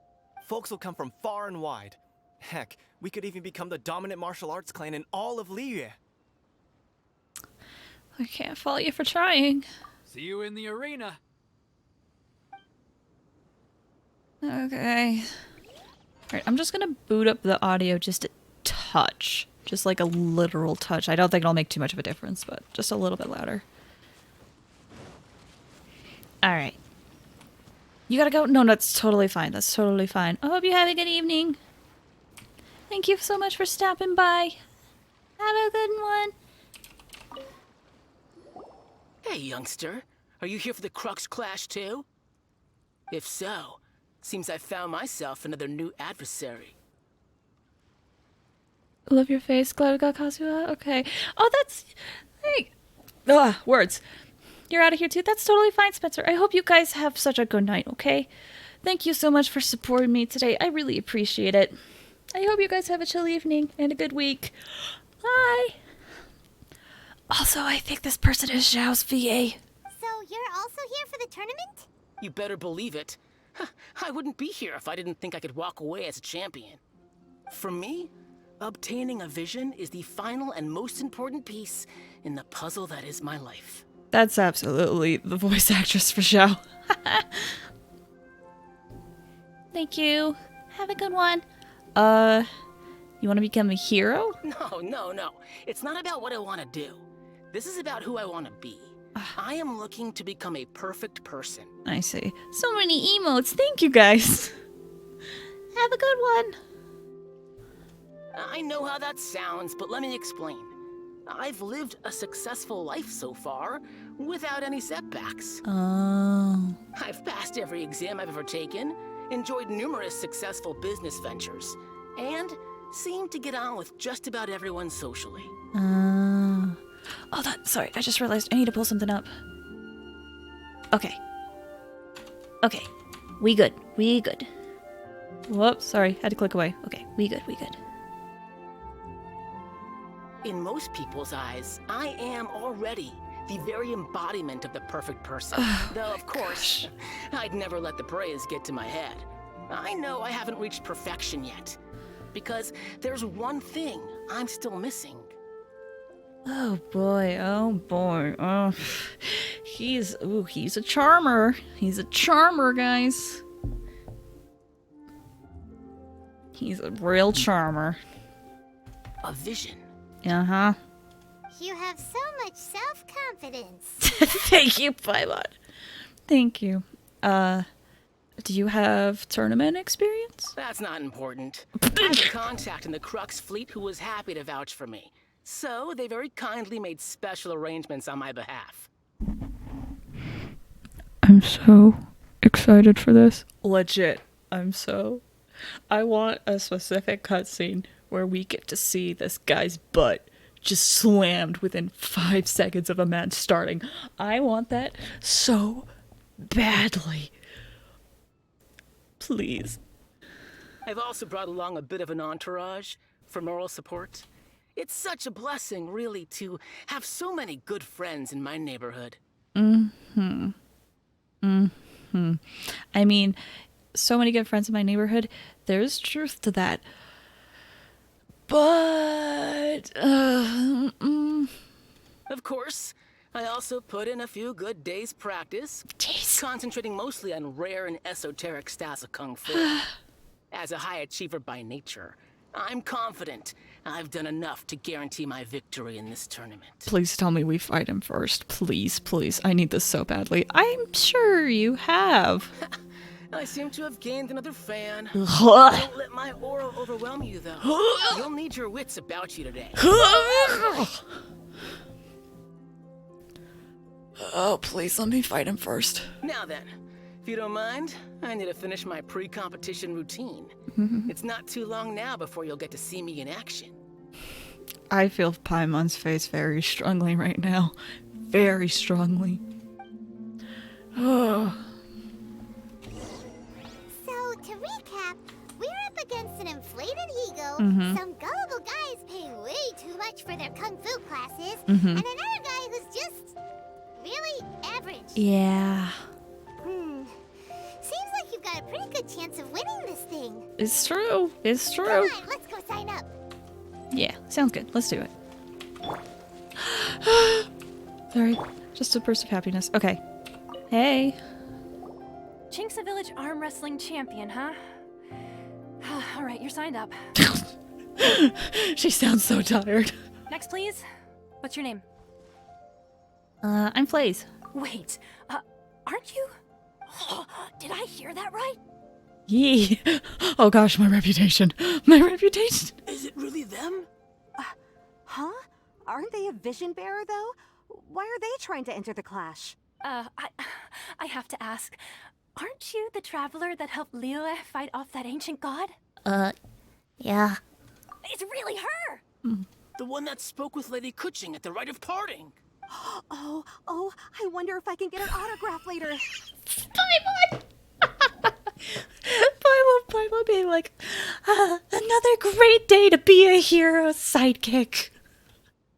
Folks will come from far and wide. Heck, we could even become the dominant martial arts clan in all of Liyue. I can't fault you for trying. See you in the arena. Okay. Alright, I'm just gonna boot up the audio just a touch. Just like a literal touch. I don't think it'll make too much of a difference, but just a little bit louder. Alright. You gotta go? No, that's totally fine. That's totally fine. I hope you have a good evening. Thank you so much for stopping by. Have a good one. Hey, youngster. Are you here for the Crux Clash too? If so, seems I found myself another new adversary. Love your face, glad we got Kazuha. Okay. Oh, that's... Hey. Ugh, words. You're out of here too? That's totally fine, Spencer. I hope you guys have such a good night, okay? Thank you so much for supporting me today. I really appreciate it. I hope you guys have a chill evening and a good week. Bye. Also, I think this person is Xiao's VA. So you're also here for the tournament? You better believe it. I wouldn't be here if I didn't think I could walk away as a champion. For me, obtaining a vision is the final and most important piece in the puzzle that is my life. That's absolutely the voice actress for Xiao. Thank you. Have a good one. You want to become a hero? No. It's not about what I want to do. This is about who I want to be. I am looking to become a perfect person. I see. So many emotes. Thank you, guys. Have a good one. I know how that sounds, but let me explain. I've lived a successful life so far, without any setbacks. Oh. I've passed every exam I've ever taken, enjoyed numerous successful business ventures, and seemed to get on with just about everyone socially. Sorry, I just realized I need to pull something up. Okay. We good. Whoops, sorry, had to click away. Okay, we good. In most people's eyes, I am already the very embodiment of the perfect person. Though, of course, I'd never let the praise get to my head. I know I haven't reached perfection yet, because there's one thing I'm still missing. Oh boy. Oh, he's a charmer. He's a charmer, guys. He's a real charmer. A vision. Uh-huh. You have so much self-confidence. Thank you, Paimon. Thank you. Do you have tournament experience? That's not important. I have a contact in the Crux fleet who was happy to vouch for me. So they very kindly made special arrangements on my behalf. I'm so excited for this. Legit. I want a specific cutscene where we get to see this guy's butt just slammed within 5 seconds of a match starting. I want that so badly. Please. I've also brought along a bit of an entourage for moral support. It's such a blessing, really, to have so many good friends in my neighborhood. I mean, so many good friends in my neighborhood. There's truth to that. But, Of course, I also put in a few good days' practice, concentrating mostly on rare and esoteric styles of kung fu. As a high achiever by nature, I'm confident I've done enough to guarantee my victory in this tournament. Please tell me we fight him first. Please. I need this so badly. I'm sure you have. I seem to have gained another fan. Don't let my aura overwhelm you, though. You'll need your wits about you today. Oh, please, let me fight him first. Now then, if you don't mind, I need to finish my pre-competition routine. It's not too long now before you'll get to see me in action. I feel Paimon's face very strongly right now. Very strongly. Oh. So, to recap, we're up against an inflated ego, some gullible guys paying way too much for their kung fu classes, and another guy who's just really average. Yeah. Seems like you've got a pretty good chance of winning this thing. It's true. Come on, let's go sign up. Yeah, sounds good. Let's do it. Sorry, just a burst of happiness. Okay. Hey. Chinksa Village arm wrestling champion, huh? All right, you're signed up. She sounds so tired. Next, please. What's your name? I'm Flaze. Wait, aren't you? Did I hear that right? Yee. Oh gosh, my reputation. My reputation. Is it really them? Huh? Aren't they a vision bearer, though? Why are they trying to enter the clash? I have to ask, aren't you the traveler that helped Liyue fight off that ancient god? Yeah. It's really her! The one that spoke with Lady Kuching at the rite of parting. Oh, I wonder if I can get an autograph later. Paimon! Paimon being like, another great day to be a hero sidekick.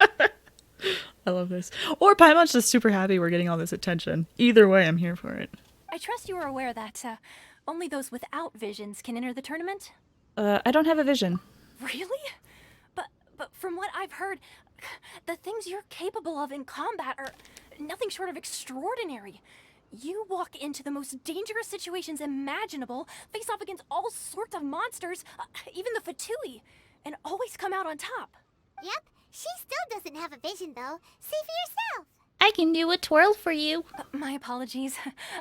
I love this. Or Paimon's just super happy we're getting all this attention. Either way, I'm here for it. I trust you are aware that only those without visions can enter the tournament? I don't have a vision. Really? But from what I've heard, the things you're capable of in combat are nothing short of extraordinary. You walk into the most dangerous situations imaginable, face off against all sorts of monsters, even the Fatui, and always come out on top. Yep, she still doesn't have a vision though. See for yourself. I can do a twirl for you. My apologies.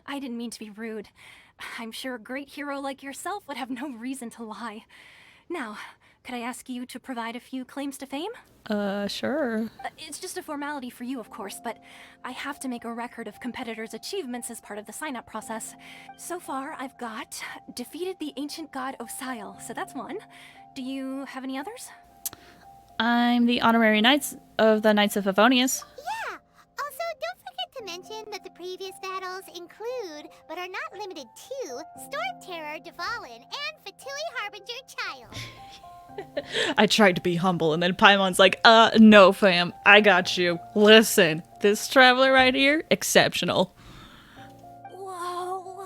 I didn't mean to be rude. I'm sure a great hero like yourself would have no reason to lie. Now, could I ask you to provide a few claims to fame? Sure. It's just a formality for you, of course, but I have to make a record of competitors' achievements as part of the sign-up process. So far, I've got defeated the ancient god Osial, so that's one. Do you have any others? I'm the honorary knights of the Knights of Favonius. Yeah. Also, don't forget to mention that the previous battles include, but are not limited to, Storm Terror, Dvalin, and Fatui Harbinger Child. I tried to be humble, and then Paimon's like, no, fam, I got you. Listen, this traveler right here, exceptional. Whoa.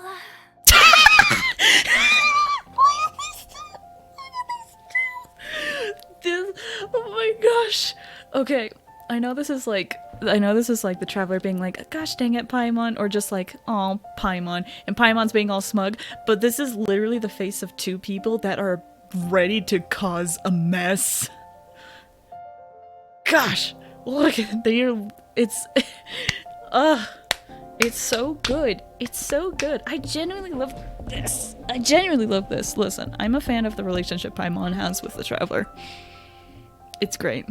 Oh my gosh. Okay, I know this is like the traveler being like, gosh dang it, Paimon, or just like, oh, Paimon, and Paimon's being all smug, but this is literally the face of two people that are ready to cause a mess. Gosh, look, it's so good. It's so good. I genuinely love this. Listen, I'm a fan of the relationship Paimon has with the traveler. It's great.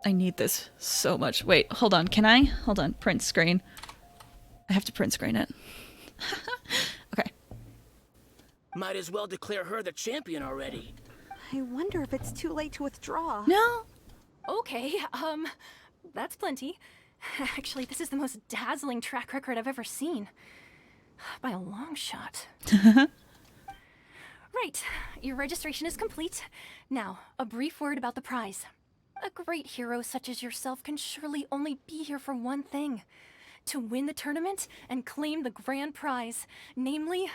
I need this so much. Wait, hold on. Can I? Hold on. Print screen. I have to print screen it. Okay. Might as well declare her the champion already. I wonder if it's too late to withdraw. No. Okay, that's plenty. Actually, this is the most dazzling track record I've ever seen. By a long shot. Right, your registration is complete. Now, a brief word about the prize. A great hero such as yourself can surely only be here for one thing. To win the tournament and claim the grand prize, namely,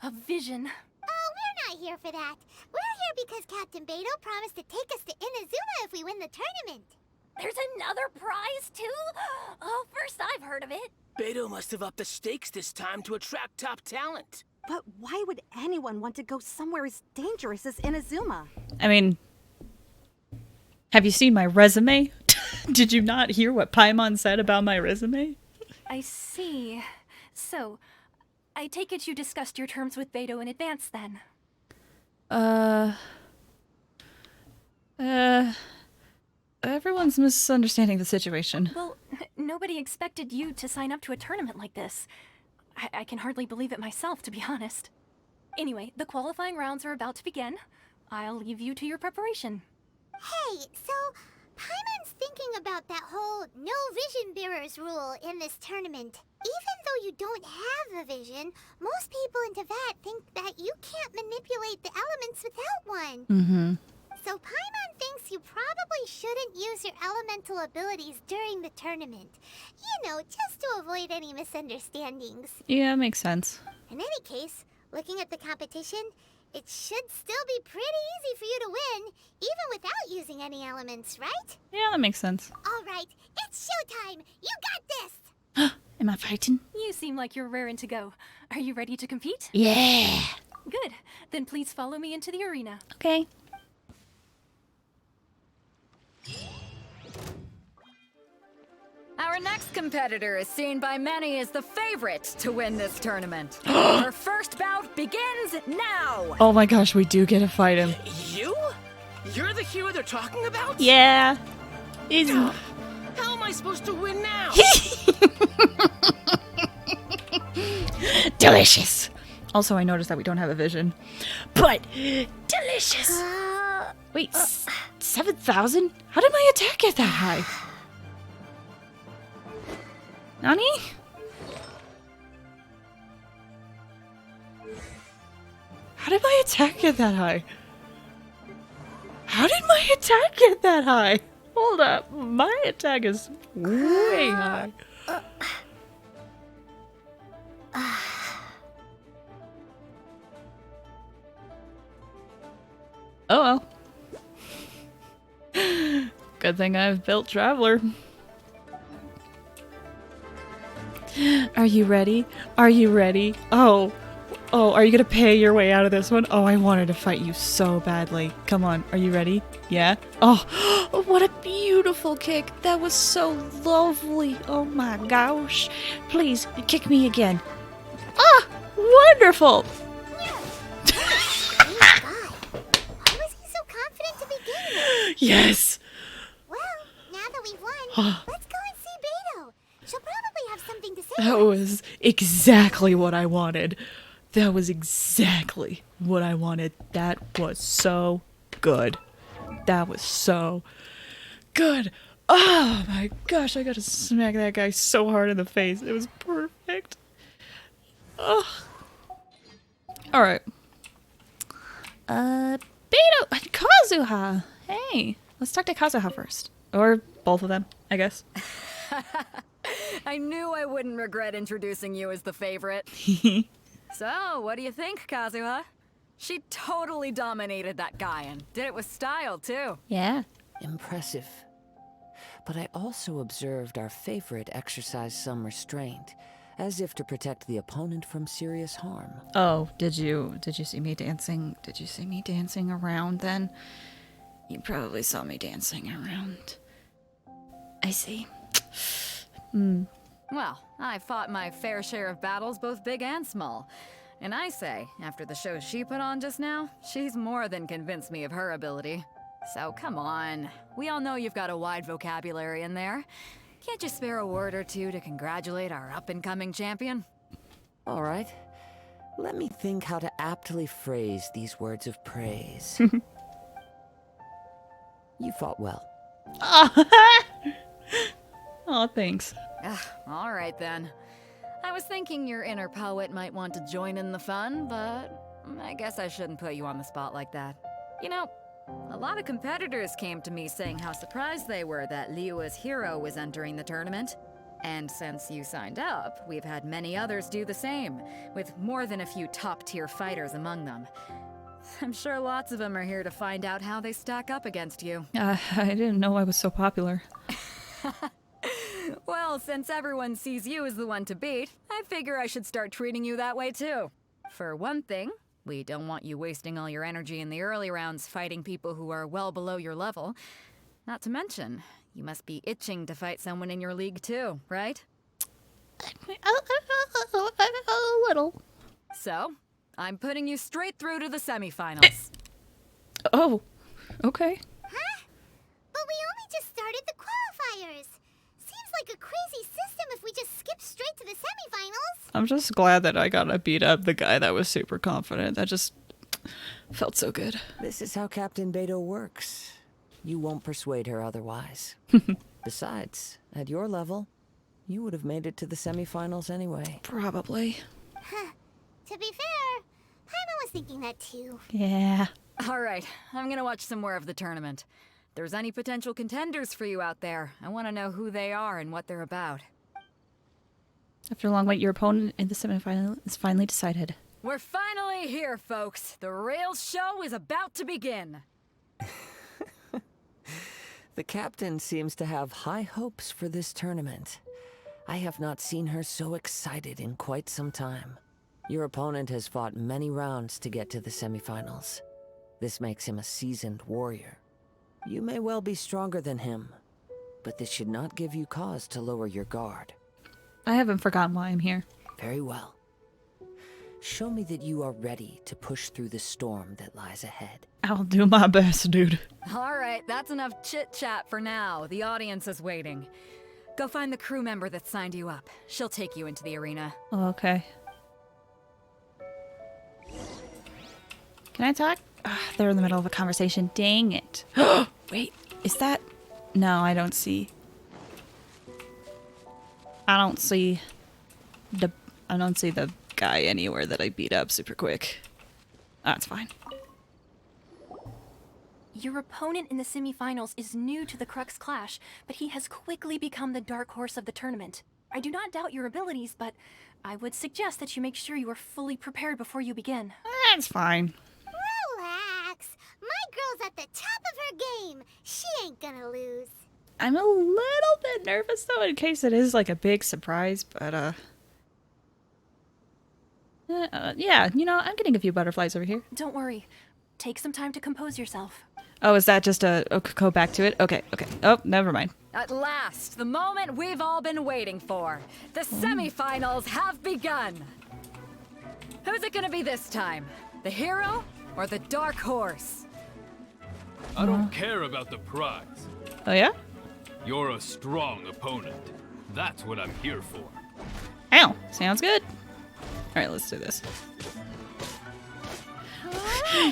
a vision. Oh, we're not here for that. We're here because Captain Beidou promised to take us to Inazuma if we win the tournament. There's another prize, too? Oh, first I've heard of it. Beidou must have upped the stakes this time to attract top talent. But why would anyone want to go somewhere as dangerous as Inazuma? I mean, have you seen my resume? Did you not hear what Paimon said about my resume? I see. So, I take it you discussed your terms with Beidou in advance, then? Everyone's misunderstanding the situation. Well, nobody expected you to sign up to a tournament like this. I can hardly believe it myself, to be honest. Anyway, the qualifying rounds are about to begin. I'll leave you to your preparation. Hey, so Paimon's thinking about that whole no vision bearers rule in this tournament. Even though you don't have a vision, most people in Teyvat think that you can't manipulate the elements without one. Mm-hmm. So Paimon thinks you probably shouldn't use your elemental abilities during the tournament. You know, just to avoid any misunderstandings. Yeah, makes sense. In any case, looking at the competition, it should still be pretty easy for you to win, even without using any elements, right? Yeah, that makes sense. All right, it's showtime! You got this! Am I fighting? You seem like you're raring to go. Are you ready to compete? Yeah! Good. Then please follow me into the arena. Okay. Our next competitor is seen by many as the favorite to win this tournament. Her first bout begins now! Oh my gosh, we do get to fight him. You? You're the hero they're talking about? Yeah. He's I supposed to win now? Delicious. Also, I noticed that we don't have a vision. But delicious. Wait, 7,000? How did my attack get that high? Nani? How did my attack get that high? How did my attack get that high? Hold up. My attack is way high. Oh well. Good thing I've built Traveler. Are you ready? Are you ready? Oh, are you gonna pay your way out of this one? Oh, I wanted to fight you so badly. Come on, are you ready? Yeah? Oh, what a beautiful kick. That was so lovely. Oh my gosh. Please, kick me again. Ah, wonderful. Yes! Well, now that we've won, let's go and see Beto. She'll probably have something to say. That was exactly what I wanted. That was exactly what I wanted. That was so good. That was so good. Oh my gosh, I gotta smack that guy so hard in the face. It was perfect. Oh. Alright. Beto and Kazuha. Hey, let's talk to Kazuha first. Or both of them, I guess. I knew I wouldn't regret introducing you as the favorite. So, what do you think, Kazuha? She totally dominated that guy and did it with style, too. Yeah. Impressive. But I also observed our favorite exercise some restraint, as if to protect the opponent from serious harm. Oh, did you see me dancing? Did you see me dancing around then? You probably saw me dancing around. I see. Well, I fought my fair share of battles, both big and small. And I say, after the show she put on just now, she's more than convinced me of her ability. So come on. We all know you've got a wide vocabulary in there. Can't you spare a word or two to congratulate our up-and-coming champion? All right. Let me think how to aptly phrase these words of praise. You fought well. Oh, thanks. All right then. I was thinking your inner poet might want to join in the fun, but I guess I shouldn't put you on the spot like that. You know, a lot of competitors came to me saying how surprised they were that Liyue's hero was entering the tournament. And since you signed up, we've had many others do the same, with more than a few top-tier fighters among them. I'm sure lots of them are here to find out how they stack up against you. I didn't know I was so popular. Well, since everyone sees you as the one to beat, I figure I should start treating you that way too. For one thing, we don't want you wasting all your energy in the early rounds fighting people who are well below your level. Not to mention, you must be itching to fight someone in your league too, right? A little. So, I'm putting you straight through to the semifinals. Oh, okay. Huh? But we only just started the qualifiers. Seems like a crazy system if we just skip straight to the semifinals. I'm just glad that I got to beat up the guy that was super confident. That just felt so good. This is how Captain Beto works. You won't persuade her otherwise. Besides, at your level, you would have made it to the semifinals anyway. Probably. Huh. To be fair, Paimon was thinking that too. Yeah. All right, I'm gonna watch some more of the tournament. If there's any potential contenders for you out there, I want to know who they are and what they're about. After a long wait, your opponent in the semifinal is finally decided. We're finally here, folks. The real show is about to begin. The captain seems to have high hopes for this tournament. I have not seen her so excited in quite some time. Your opponent has fought many rounds to get to the semifinals. This makes him a seasoned warrior. You may well be stronger than him, but this should not give you cause to lower your guard. I haven't forgotten why I'm here. Very well. Show me that you are ready to push through the storm that lies ahead. I'll do my best, dude. All right, that's enough chit-chat for now. The audience is waiting. Go find the crew member that signed you up. She'll take you into the arena. Oh, okay. Can I talk? Ugh, they're in the middle of a conversation. Dang it. Wait, is that... No, I don't see... I don't see the guy anywhere that I beat up super quick. That's fine. Your opponent in the semifinals is new to the Crux Clash, but he has quickly become the dark horse of the tournament. I do not doubt your abilities, but I would suggest that you make sure you are fully prepared before you begin. That's fine. Relax. My girl's at the top of her game. She ain't gonna lose. I'm a little bit nervous though in case it is like a big surprise, but yeah, you know, I'm getting a few butterflies over here. Don't worry. Take some time to compose yourself. Oh, is that just a go back to it? Okay. Oh, never mind. At last, the moment we've all been waiting for. The semifinals have begun. Who's it gonna be this time? The hero or the dark horse? I don't care about the prize. Oh yeah? You're a strong opponent. That's what I'm here for. Ow, sounds good. Alright, let's do this.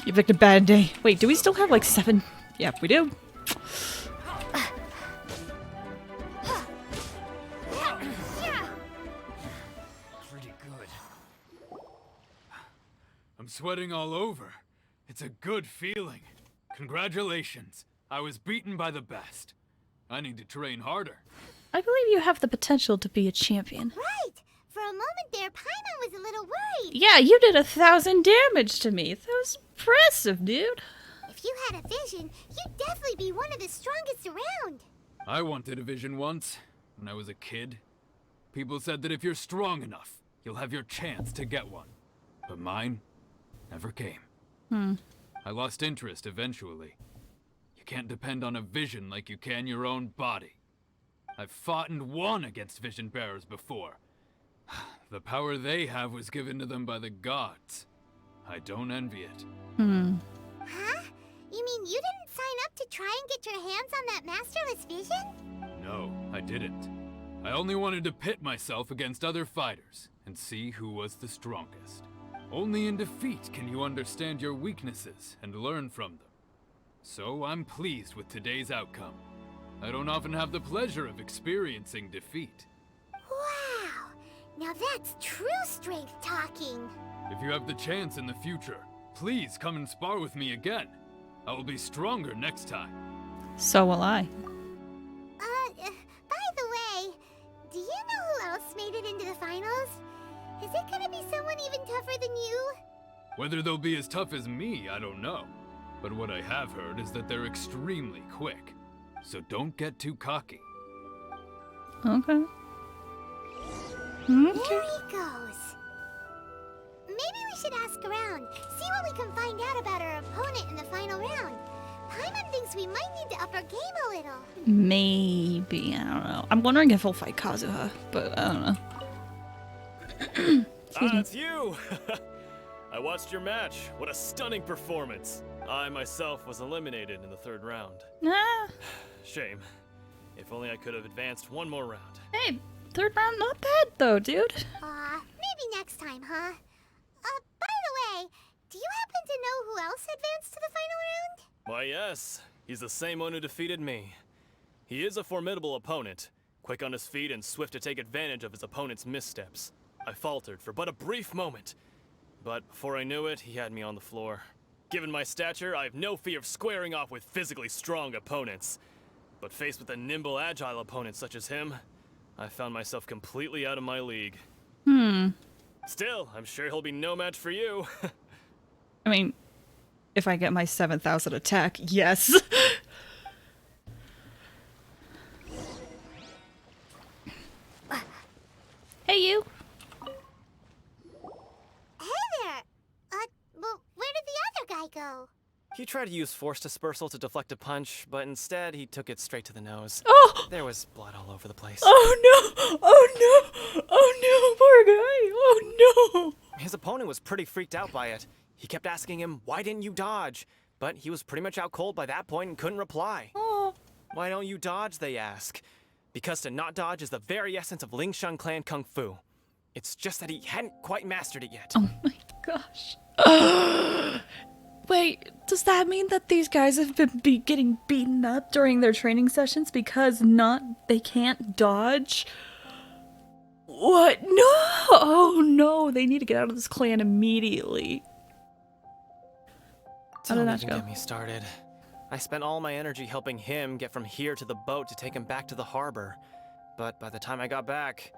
You picked a bad day. Wait, do we still have like 7? Yep, we do. Pretty good. I'm sweating all over. It's a good feeling. Congratulations. I was beaten by the best. I need to train harder. I believe you have the potential to be a champion. Right. For a moment there, Paimon was a little worried. Yeah, you did 1,000 damage to me. That was impressive, dude. If you had a vision, you'd definitely be one of the strongest around. I wanted a vision once, when I was a kid. People said that if you're strong enough, you'll have your chance to get one. But mine never came. I lost interest eventually. You can't depend on a vision like you can your own body. I've fought and won against vision bearers before. The power they have was given to them by the gods. I don't envy it. Huh? You mean you didn't sign up to try and get your hands on that masterless vision? No, I didn't. I only wanted to pit myself against other fighters and see who was the strongest. Only in defeat can you understand your weaknesses and learn from them. So I'm pleased with today's outcome. I don't often have the pleasure of experiencing defeat. Wow! Now that's true strength talking. If you have the chance in the future, please come and spar with me again. I will be stronger next time. So will I. By the way, do you know who else made it into the finals? Is it gonna be someone even tougher than you? Whether they'll be as tough as me, I don't know. But what I have heard is that they're extremely quick. So don't get too cocky. Okay. There he goes. Maybe we should ask around, see what we can find out about our opponent in the final round. Paimon thinks we might need to up our game a little. Maybe, I don't know. I'm wondering if he'll fight Kazuha, but I don't know. It's you! I watched your match. What a stunning performance. I myself was eliminated in the 3rd round. Nah. Shame. If only I could have advanced one more round. Hey, 3rd round not bad though, dude. Maybe next time, huh? By the way, do you happen to know who else advanced to the final round? Why, yes. He's the same one who defeated me. He is a formidable opponent, quick on his feet and swift to take advantage of his opponent's missteps. I faltered for but a brief moment, but before I knew it, he had me on the floor. Given my stature, I have no fear of squaring off with physically strong opponents. But faced with a nimble, agile opponent such as him, I found myself completely out of my league. Still, I'm sure he'll be no match for you. I mean, if I get my 7,000 attack, yes. Hey, you. Hey there! Well, where did the other guy go? He tried to use force dispersal to deflect a punch, but instead he took it straight to the nose. Oh! There was blood all over the place. Oh no! Oh no! Oh no! Poor guy! Oh no! His opponent was pretty freaked out by it. He kept asking him, "Why didn't you dodge?" But he was pretty much out cold by that point and couldn't reply. Oh. "Why don't you dodge?" they ask. because to not dodge is the very essence of Lingsheng clan kung fu. It's just that he hadn't quite mastered it yet. Oh my gosh. Wait, does that mean that these guys have been getting beaten up during their training sessions because they can't dodge? What? No! Oh no, they need to get out of this clan immediately. Don't even get me started. I spent all my energy helping him get from here to the boat to take him back to the harbor. But by the time I got back,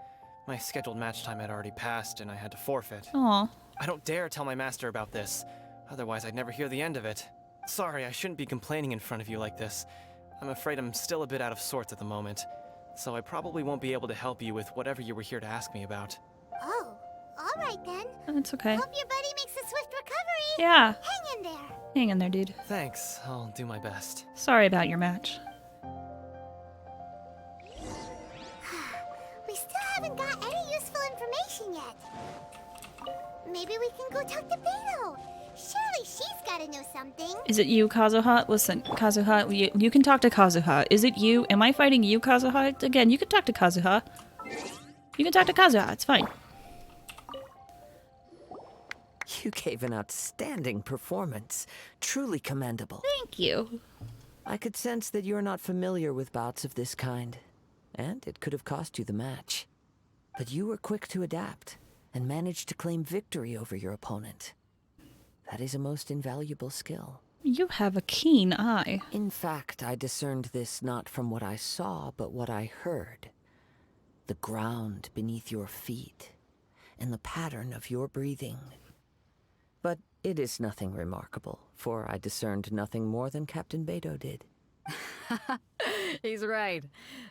my scheduled match time had already passed and I had to forfeit. Aw. I don't dare tell my master about this. Otherwise, I'd never hear the end of it. Sorry, I shouldn't be complaining in front of you like this. I'm afraid I'm still a bit out of sorts at the moment. So I probably won't be able to help you with whatever you were here to ask me about. Oh, alright then. That's okay. Hope your buddy makes a swift recovery. Yeah. Hang in there. Hang in there, dude. Thanks, I'll do my best. Sorry about your match. We still haven't got any useful information yet. Maybe we can go talk to Beto. Surely she's gotta know something. Is it you, Kazuha? Listen, Kazuha, you can talk to Kazuha. Is it you? Am I fighting you, Kazuha? Again, you can talk to Kazuha. You can talk to Kazuha, it's fine. You gave an outstanding performance. Truly commendable. Thank you. I could sense that you're not familiar with bouts of this kind, and it could have cost you the match. But you were quick to adapt, and managed to claim victory over your opponent. That is a most invaluable skill. You have a keen eye. In fact, I discerned this not from what I saw, but what I heard. The ground beneath your feet, and the pattern of your breathing. But it is nothing remarkable, for I discerned nothing more than Captain Beto did. He's right.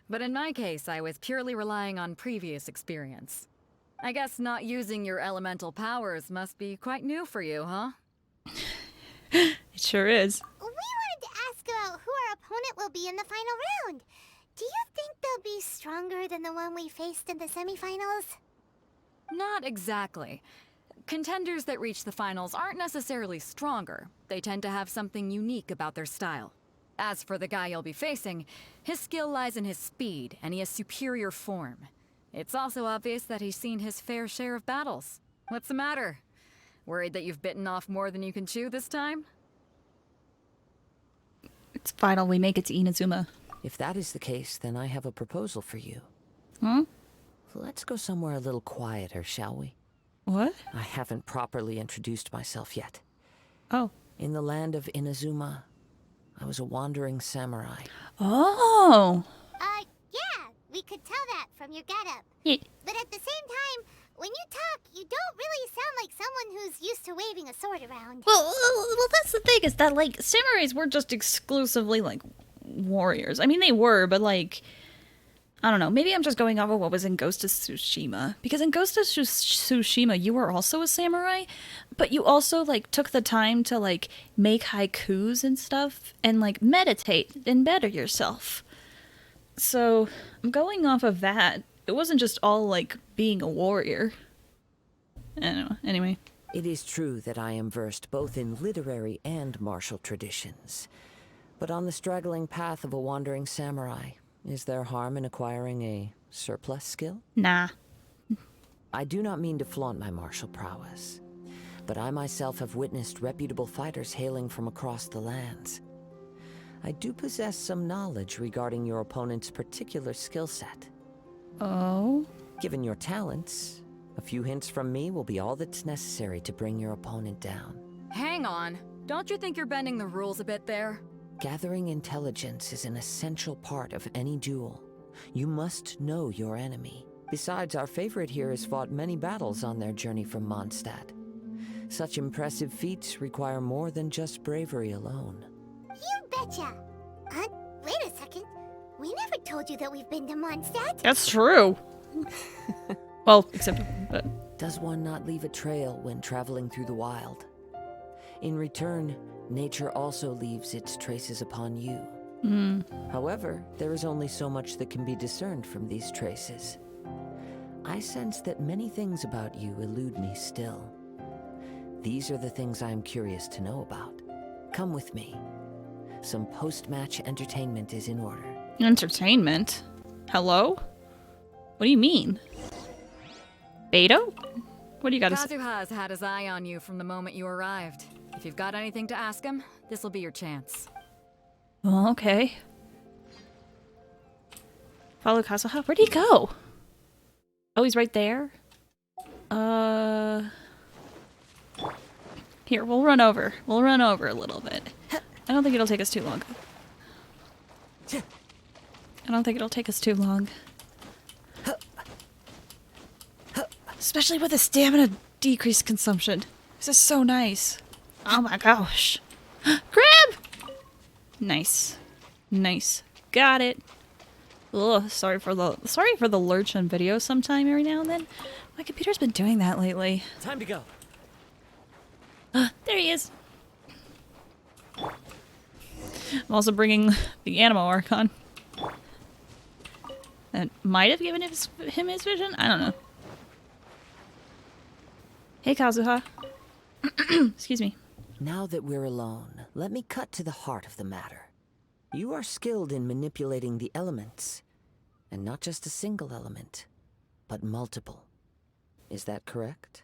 But in my case, I was purely relying on previous experience. I guess not using your elemental powers must be quite new for you, huh? It sure is. We wanted to ask about who our opponent will be in the final round. Do you think they'll be stronger than the one we faced in the semifinals? Not exactly. Contenders that reach the finals aren't necessarily stronger. They tend to have something unique about their style. As for the guy you'll be facing, his skill lies in his speed, and he has superior form. It's also obvious that he's seen his fair share of battles. What's the matter? Worried that you've bitten off more than you can chew this time? It's final, we make it to Inazuma. If that is the case, then I have a proposal for you. Hmm? Let's go somewhere a little quieter, shall we? What? I haven't properly introduced myself yet. Oh. In the land of Inazuma, I was a wandering samurai. Oh. Yeah, we could tell that from your getup. Yeah. But at the same time, when you talk, you don't really sound like someone who's used to waving a sword around. Well, that's the thing, is that, like, samurais were just exclusively, like, warriors. I mean, they were, but, like, I don't know. Maybe I'm just going off of what was in Ghost of Tsushima. Because in Ghost of Tsushima, you were also a samurai, but you also, like, took the time to, like, make haikus and stuff, and, like, meditate and better yourself. So, I'm going off of that. It wasn't just all, like, being a warrior. I don't know. Anyway. It is true that I am versed both in literary and martial traditions. But on the straggling path of a wandering samurai, is there harm in acquiring a surplus skill? Nah. I do not mean to flaunt my martial prowess, but I myself have witnessed reputable fighters hailing from across the lands. I do possess some knowledge regarding your opponent's particular skill set. Oh? Given your talents, a few hints from me will be all that's necessary to bring your opponent down. Hang on. Don't you think you're bending the rules a bit there? Gathering intelligence is an essential part of any duel. You must know your enemy. Besides, our favorite here has fought many battles on their journey from Mondstadt. Such impressive feats require more than just bravery alone. You betcha! Wait a second. We never told you that we've been to Mondstadt. That's true. Well, except, but... Does one not leave a trail when traveling through the wild? In return, nature also leaves its traces upon you. However, there is only so much that can be discerned from these traces. I sense that many things about you elude me still. These are the things I am curious to know about. Come with me. Some post-match entertainment is in order. Entertainment? Hello? What do you mean? Beto? What do you gotta say? Kazuha's had his eye on you from the moment you arrived. If you've got anything to ask him, this'll be your chance. Oh, okay. Follow Kazuha? Where'd he go? Oh, he's right there? Here, we'll run over. We'll run over a little bit. I don't think it'll take us too long. I don't think it'll take us too long. Especially with the stamina decrease consumption. This is so nice. Oh my gosh. Grab! Nice. Nice. Got it. Ugh, sorry for the lurch on video sometime every now and then. My computer's been doing that lately. Time to go. There he is. I'm also bringing the Animo Archon. That might have given him his vision? I don't know. Hey, Kazuha. Excuse me. Now that we're alone, let me cut to the heart of the matter. You are skilled in manipulating the elements. And not just a single element, but multiple. Is that correct?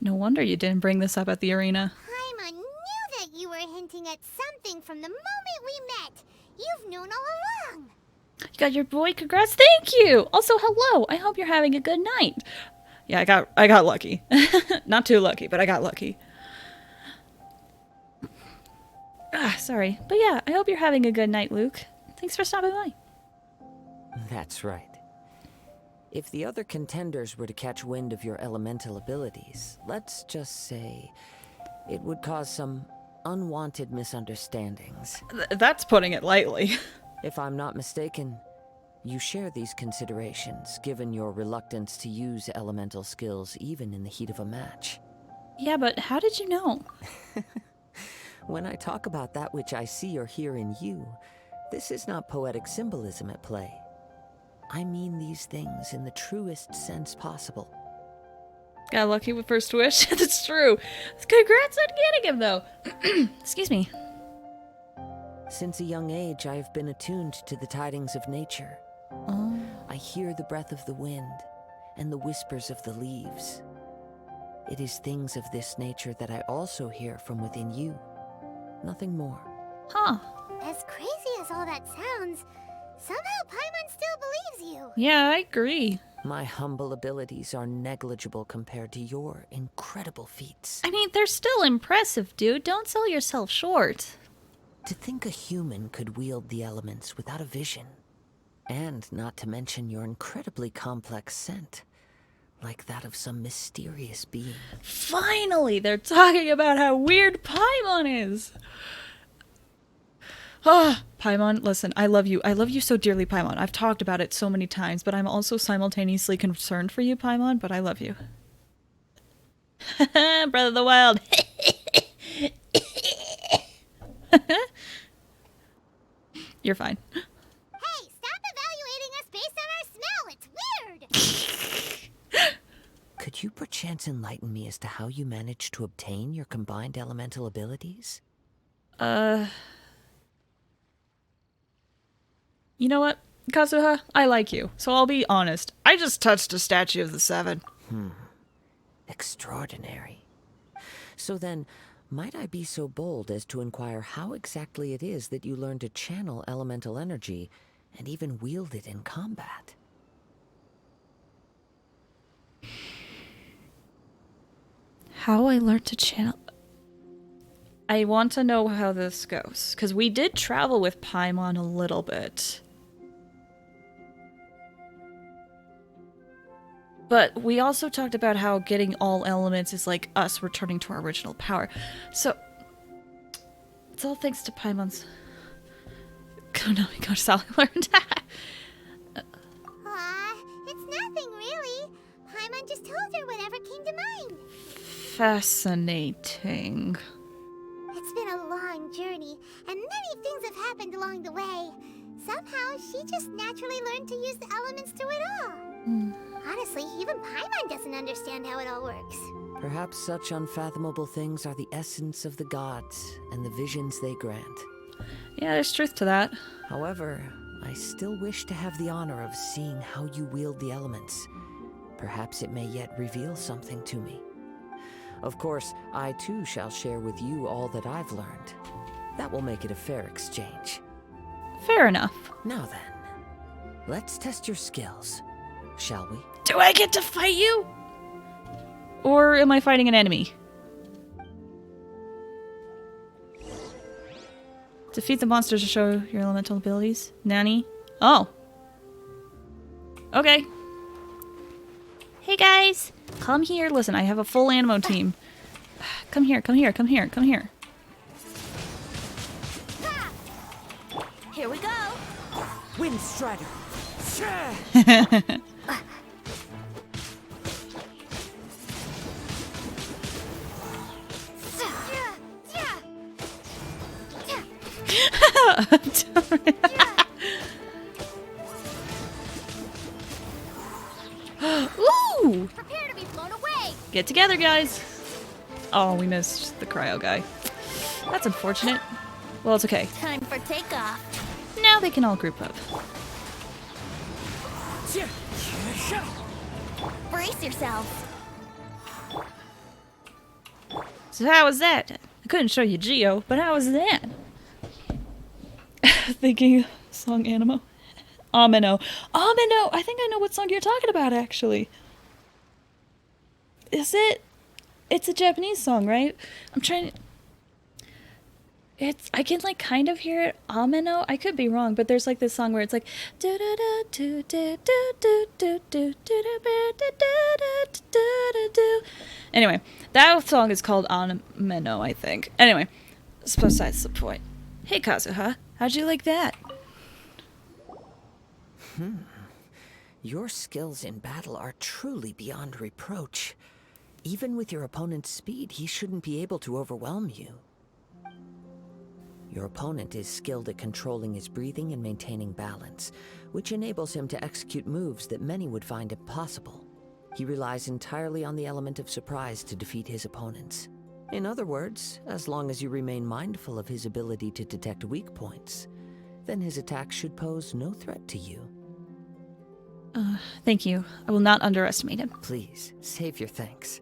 No wonder you didn't bring this up at the arena. Paimon knew that you were hinting at something from the moment we met. You've known all along. You got your boy. Congrats. Thank you. Also, hello. I hope you're having a good night. Yeah, I got lucky. Not too lucky, but I got lucky. Sorry. But yeah, I hope you're having a good night, Luke. Thanks for stopping by. That's right. If the other contenders were to catch wind of your elemental abilities, let's just say it would cause some unwanted misunderstandings. That's putting it lightly. If I'm not mistaken, you share these considerations, given your reluctance to use elemental skills even in the heat of a match. Yeah, but how did you know? When I talk about that which I see or hear in you, this is not poetic symbolism at play. I mean these things in the truest sense possible. Got lucky with first wish. That's true. Congrats on getting him, though. Excuse me. Since a young age, I have been attuned to the tidings of nature. Oh. I hear the breath of the wind and the whispers of the leaves. It is things of this nature that I also hear from within you. Nothing more. Huh. As crazy as all that sounds, somehow Paimon still believes you. Yeah, I agree. My humble abilities are negligible compared to your incredible feats. I mean, they're still impressive, dude. Don't sell yourself short. To think a human could wield the elements without a vision. And not to mention your incredibly complex scent. Like that of some mysterious being. Finally, they're talking about how weird Paimon is. Ah, Paimon, listen, I love you. I love you so dearly, Paimon. I've talked about it so many times, but I'm also simultaneously concerned for you, Paimon, but I love you. Breath of the Wild. You're fine. Hey, stop evaluating us based on our smell. It's weird. Could you perchance enlighten me as to how you managed to obtain your combined elemental abilities? You know what, Kazuha? I like you, so I'll be honest. I just touched a statue of the Seven. Extraordinary. So then, might I be so bold as to inquire how exactly it is that you learned to channel elemental energy and even wield it in combat? How I learned to channel... I want to know how this goes, because we did travel with Paimon a little bit. But we also talked about how getting all elements is like us returning to our original power. So, it's all thanks to Paimon's... Oh no, we got Sally learned. It's nothing really. Paimon just told her whatever came to mind. Fascinating. It's been a long journey, and many things have happened along the way. Somehow, she just naturally learned to use the elements through it all. Honestly, even Paimon doesn't understand how it all works. Perhaps such unfathomable things are the essence of the gods and the visions they grant. Yeah, there's truth to that. However, I still wish to have the honor of seeing how you wield the elements. Perhaps it may yet reveal something to me. Of course, I too shall share with you all that I've learned. That will make it a fair exchange. Fair enough. Now then, let's test your skills, shall we? Do I get to fight you? Or am I fighting an enemy? Defeat the monsters to show your elemental abilities. Nani? Oh. Okay. Hey guys! Come here. Listen, I have a full Anemo team. Come here, come here, come here, come here. Here we go. Wind Strider. Ooh! Prepare to be blown away. Get together, guys. Oh, we missed the cryo guy. That's unfortunate. Well, it's okay. Time for takeoff. Now they can all group up. Brace yourselves. So how was that? I couldn't show you Geo, but how was that? Thinking song Anemo. Ameno. Ameno! I think I know what song you're talking about, actually. Is it? It's a Japanese song, right? I'm trying to... I can like kind of hear it. Ameno? I could be wrong, but there's like this song where it's like... Anyway, that song is called Ameno, I think. Anyway, besides the point. Hey, Kazuha. How'd you like that? Your skills in battle are truly beyond reproach. Even with your opponent's speed, he shouldn't be able to overwhelm you. Your opponent is skilled at controlling his breathing and maintaining balance, which enables him to execute moves that many would find impossible. He relies entirely on the element of surprise to defeat his opponents. In other words, as long as you remain mindful of his ability to detect weak points, then his attack should pose no threat to you. Thank you. I will not underestimate him. Please, save your thanks.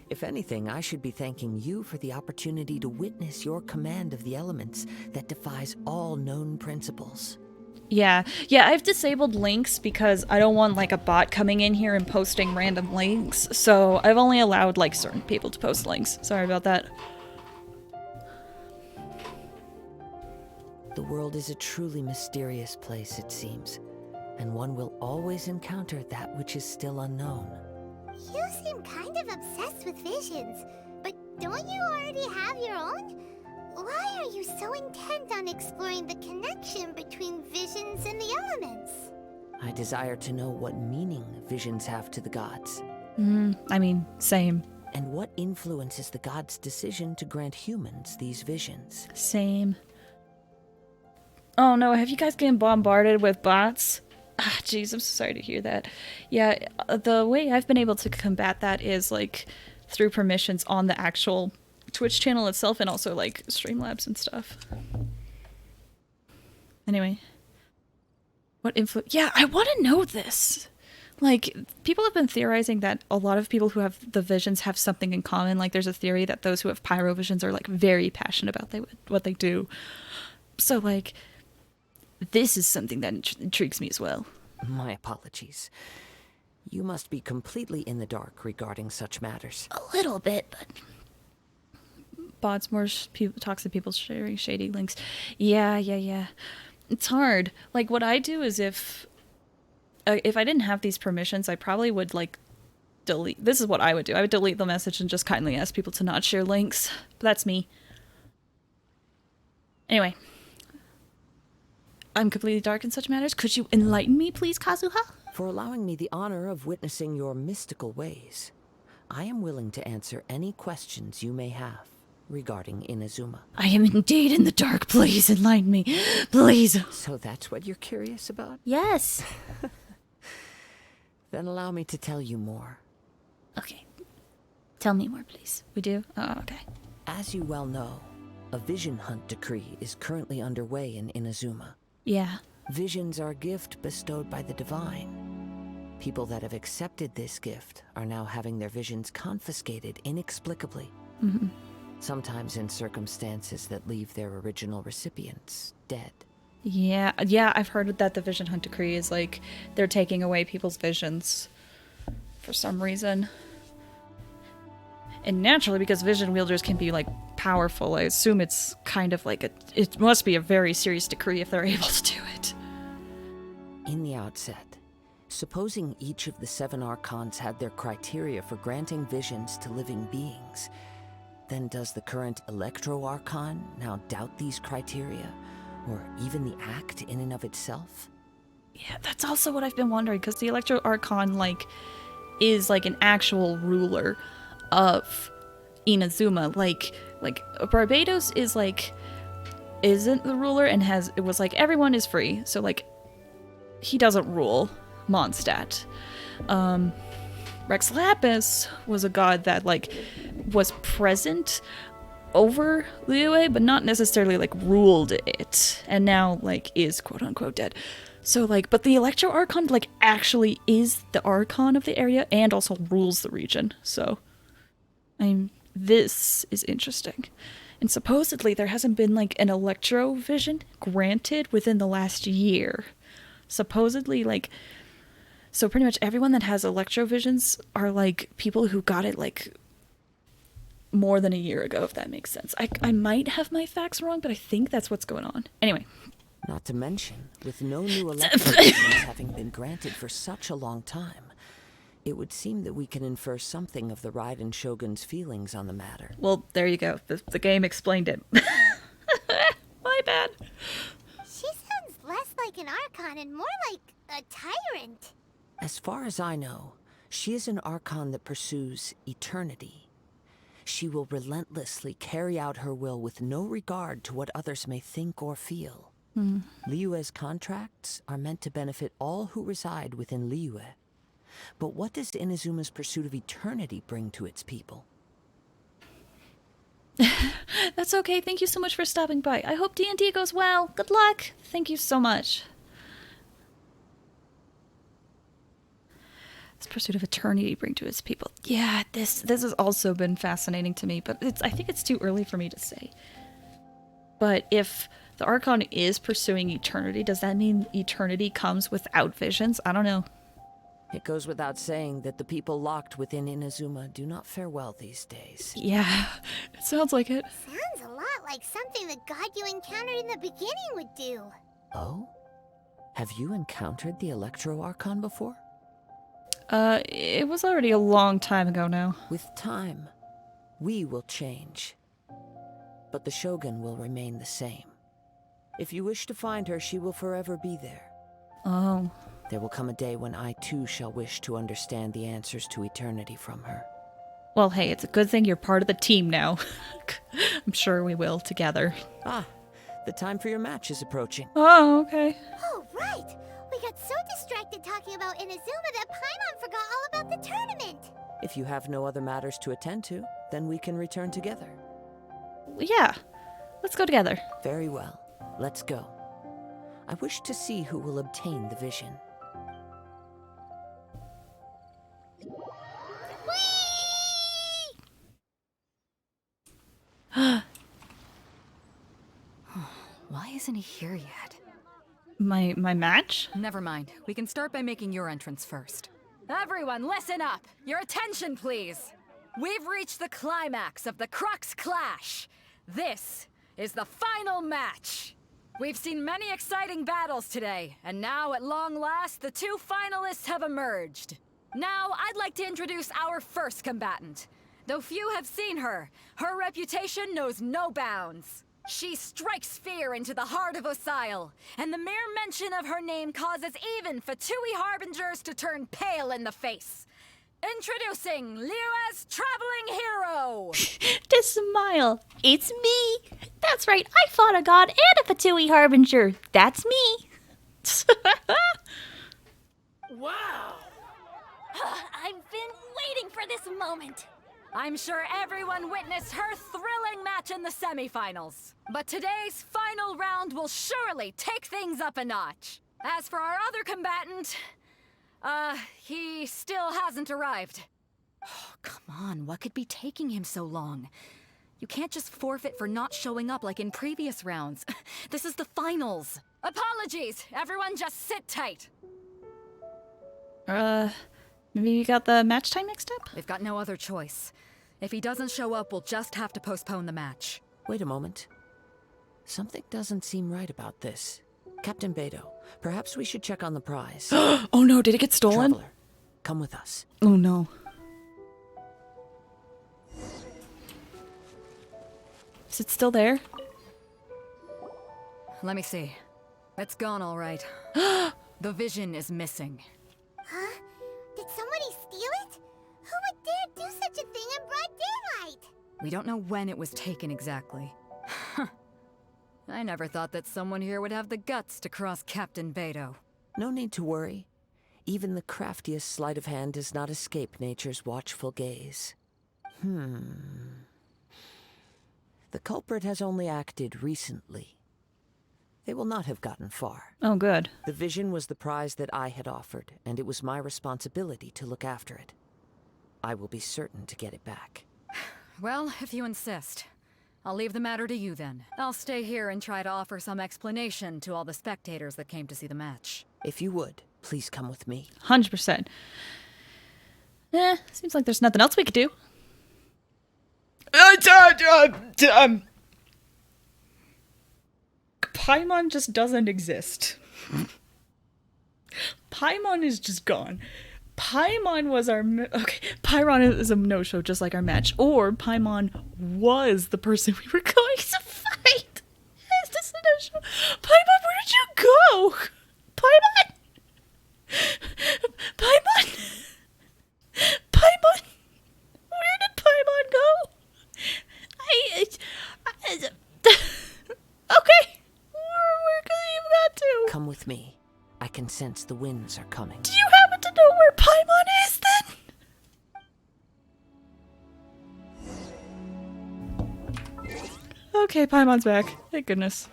If anything, I should be thanking you for the opportunity to witness your command of the elements that defies all known principles. Yeah, I've disabled links because I don't want like a bot coming in here and posting random links. So I've only allowed like certain people to post links. Sorry about that. The world is a truly mysterious place, it seems, and one will always encounter that which is still unknown. You seem kind of obsessed with visions, but don't you already have your own? Why are you so intent on exploring the connection between visions and the elements? I desire to know what meaning visions have to the gods. I mean, same. And what influences the gods' decision to grant humans these visions. Same. Oh no, have you guys getting bombarded with bots? Ah, jeez, I'm so sorry to hear that. Yeah, the way I've been able to combat that is like through permissions on the actual Twitch channel itself and also like Streamlabs and stuff. Anyway. What yeah, I want to know this. Like, people have been theorizing that a lot of people who have the visions have something in common. Like, there's a theory that those who have pyro visions are like very passionate about what they do. So like, this is something that intrigues me as well. My apologies. You must be completely in the dark regarding such matters. A little bit, but... Bots, more toxic people sharing shady links. Yeah. It's hard. Like, what I do is if I didn't have these permissions, I probably would, like, delete... This is what I would do. I would delete the message and just kindly ask people to not share links. But that's me. Anyway. I'm completely dark in such matters. Could you enlighten me, please, Kazuha? For allowing me the honor of witnessing your mystical ways, I am willing to answer any questions you may have regarding Inazuma. I am indeed in the dark. Please enlighten me. Please. So that's what you're curious about? Yes. Then allow me to tell you more. Okay. Tell me more, please. We do? Oh, okay. As you well know, a vision hunt decree is currently underway in Inazuma. Yeah. Visions are a gift bestowed by the divine. People that have accepted this gift are now having their visions confiscated inexplicably. Sometimes in circumstances that leave their original recipients dead. Yeah, I've heard that the Vision Hunt Decree is like they're taking away people's visions for some reason. And naturally, because vision wielders can be like powerful, I assume it's kind of like it must be a very serious decree if they're able to do it. In the outset, supposing each of the 7 archons had their criteria for granting visions to living beings, then does the current Electro Archon now doubt these criteria? Or even the act in and of itself? Yeah, that's also what I've been wondering, because the Electro Archon, like, is, like, an actual ruler of Inazuma. Like, Barbados is, like, isn't the ruler and it was, like, everyone is free. So, like, he doesn't rule Mondstadt. Rex Lapis was a god that, like, was present over Liyue, but not necessarily like ruled it, and now like is quote unquote dead. So like, but the Electro Archon like actually is the Archon of the area and also rules the region. So this is interesting. And supposedly there hasn't been like an Electro vision granted within the last year. Supposedly like, so pretty much everyone that has Electro visions are like people who got it like more than a year ago, if that makes sense. I might have my facts wrong, but I think that's what's going on. Anyway. Not to mention, with no new electro visions having been granted for such a long time, it would seem that we can infer something of the Raiden Shogun's feelings on the matter. Well, there you go. The game explained it. My bad. She sounds less like an Archon and more like a tyrant. As far as I know, she is an Archon that pursues eternity. She will relentlessly carry out her will with no regard to what others may think or feel. Liyue's contracts are meant to benefit all who reside within Liyue. But what does Inazuma's pursuit of eternity bring to its people? That's okay. Thank you so much for stopping by. I hope D&D goes well. Good luck. Thank you so much. This pursuit of eternity bring to its people. Yeah, this has also been fascinating to me, but I think it's too early for me to say. But if the Archon is pursuing eternity, does that mean eternity comes without visions? I don't know. It goes without saying that the people locked within Inazuma do not fare well these days. Yeah, it sounds like it. Sounds a lot like something the god you encountered in the beginning would do. Oh? Have you encountered the Electro Archon before? It was already a long time ago now. With time, we will change. But the Shogun will remain the same. If you wish to find her, she will forever be there. Oh. There will come a day when I too shall wish to understand the answers to eternity from her. Well, hey, it's a good thing you're part of the team now. I'm sure we will, together. Ah, the time for your match is approaching. Oh, okay. Oh, right! We got so distracted talking about Inazuma that Paimon forgot all about the tournament! If you have no other matters to attend to, then we can return together. Yeah, let's go together. Very well, let's go. I wish to see who will obtain the vision. Why isn't he here yet? My match? Never mind. We can start by making your entrance first. Everyone, listen up! Your attention, please! We've reached the climax of the Crux Clash! This is the final match! We've seen many exciting battles today, and now, at long last, the 2 finalists have emerged. Now, I'd like to introduce our first combatant. Though few have seen her, her reputation knows no bounds. She strikes fear into the heart of Osile, and the mere mention of her name causes even Fatui Harbingers to turn pale in the face. Introducing Liyue's traveling hero! To smile. It's me. That's right, I fought a god and a Fatui Harbinger. That's me. Wow! I've been waiting for this moment. I'm sure everyone witnessed her thrilling match in the semifinals. But today's final final round will surely take things up a notch. As for our other combatant, he still hasn't arrived. Oh, come on, what could be taking him so long? You can't just forfeit for not showing up like in previous rounds. This is the finals. Apologies, everyone just sit tight. Maybe you got the match time mixed up? We've got no other choice. If he doesn't show up, we'll just have to postpone the match. Wait a moment. Something doesn't seem right about this. Captain Beto, perhaps we should check on the prize. Oh no, did it get stolen? Traveler, come with us. Oh no. Is it still there? Let me see. It's gone all right. The vision is missing. Huh? Did somebody steal it? Who would dare do such a thing in broad daylight? We don't know when it was taken exactly. I never thought that someone here would have the guts to cross Captain Beto. No need to worry. Even the craftiest sleight of hand does not escape nature's watchful gaze. The culprit has only acted recently. They will not have gotten far. Oh, good. The vision was the prize that I had offered, and it was my responsibility to look after it. I will be certain to get it back. Well, if you insist. I'll leave the matter to you then. I'll stay here and try to offer some explanation to all the spectators that came to see the match. If you would, please come with me. 100%. Seems like there's nothing else we could do. Paimon just doesn't exist. Paimon is just gone. Paimon was our... Okay, Paimon is a no-show, just like our match. Or Paimon was the person we were going to fight. Is this a no-show? Paimon, where did you go? Paimon? Paimon? Paimon? Where did Paimon go? Okay. Where could he have got to? Come with me. I can sense the winds are coming. Do you happen to know where Paimon is, then? Okay, Paimon's back. Thank goodness.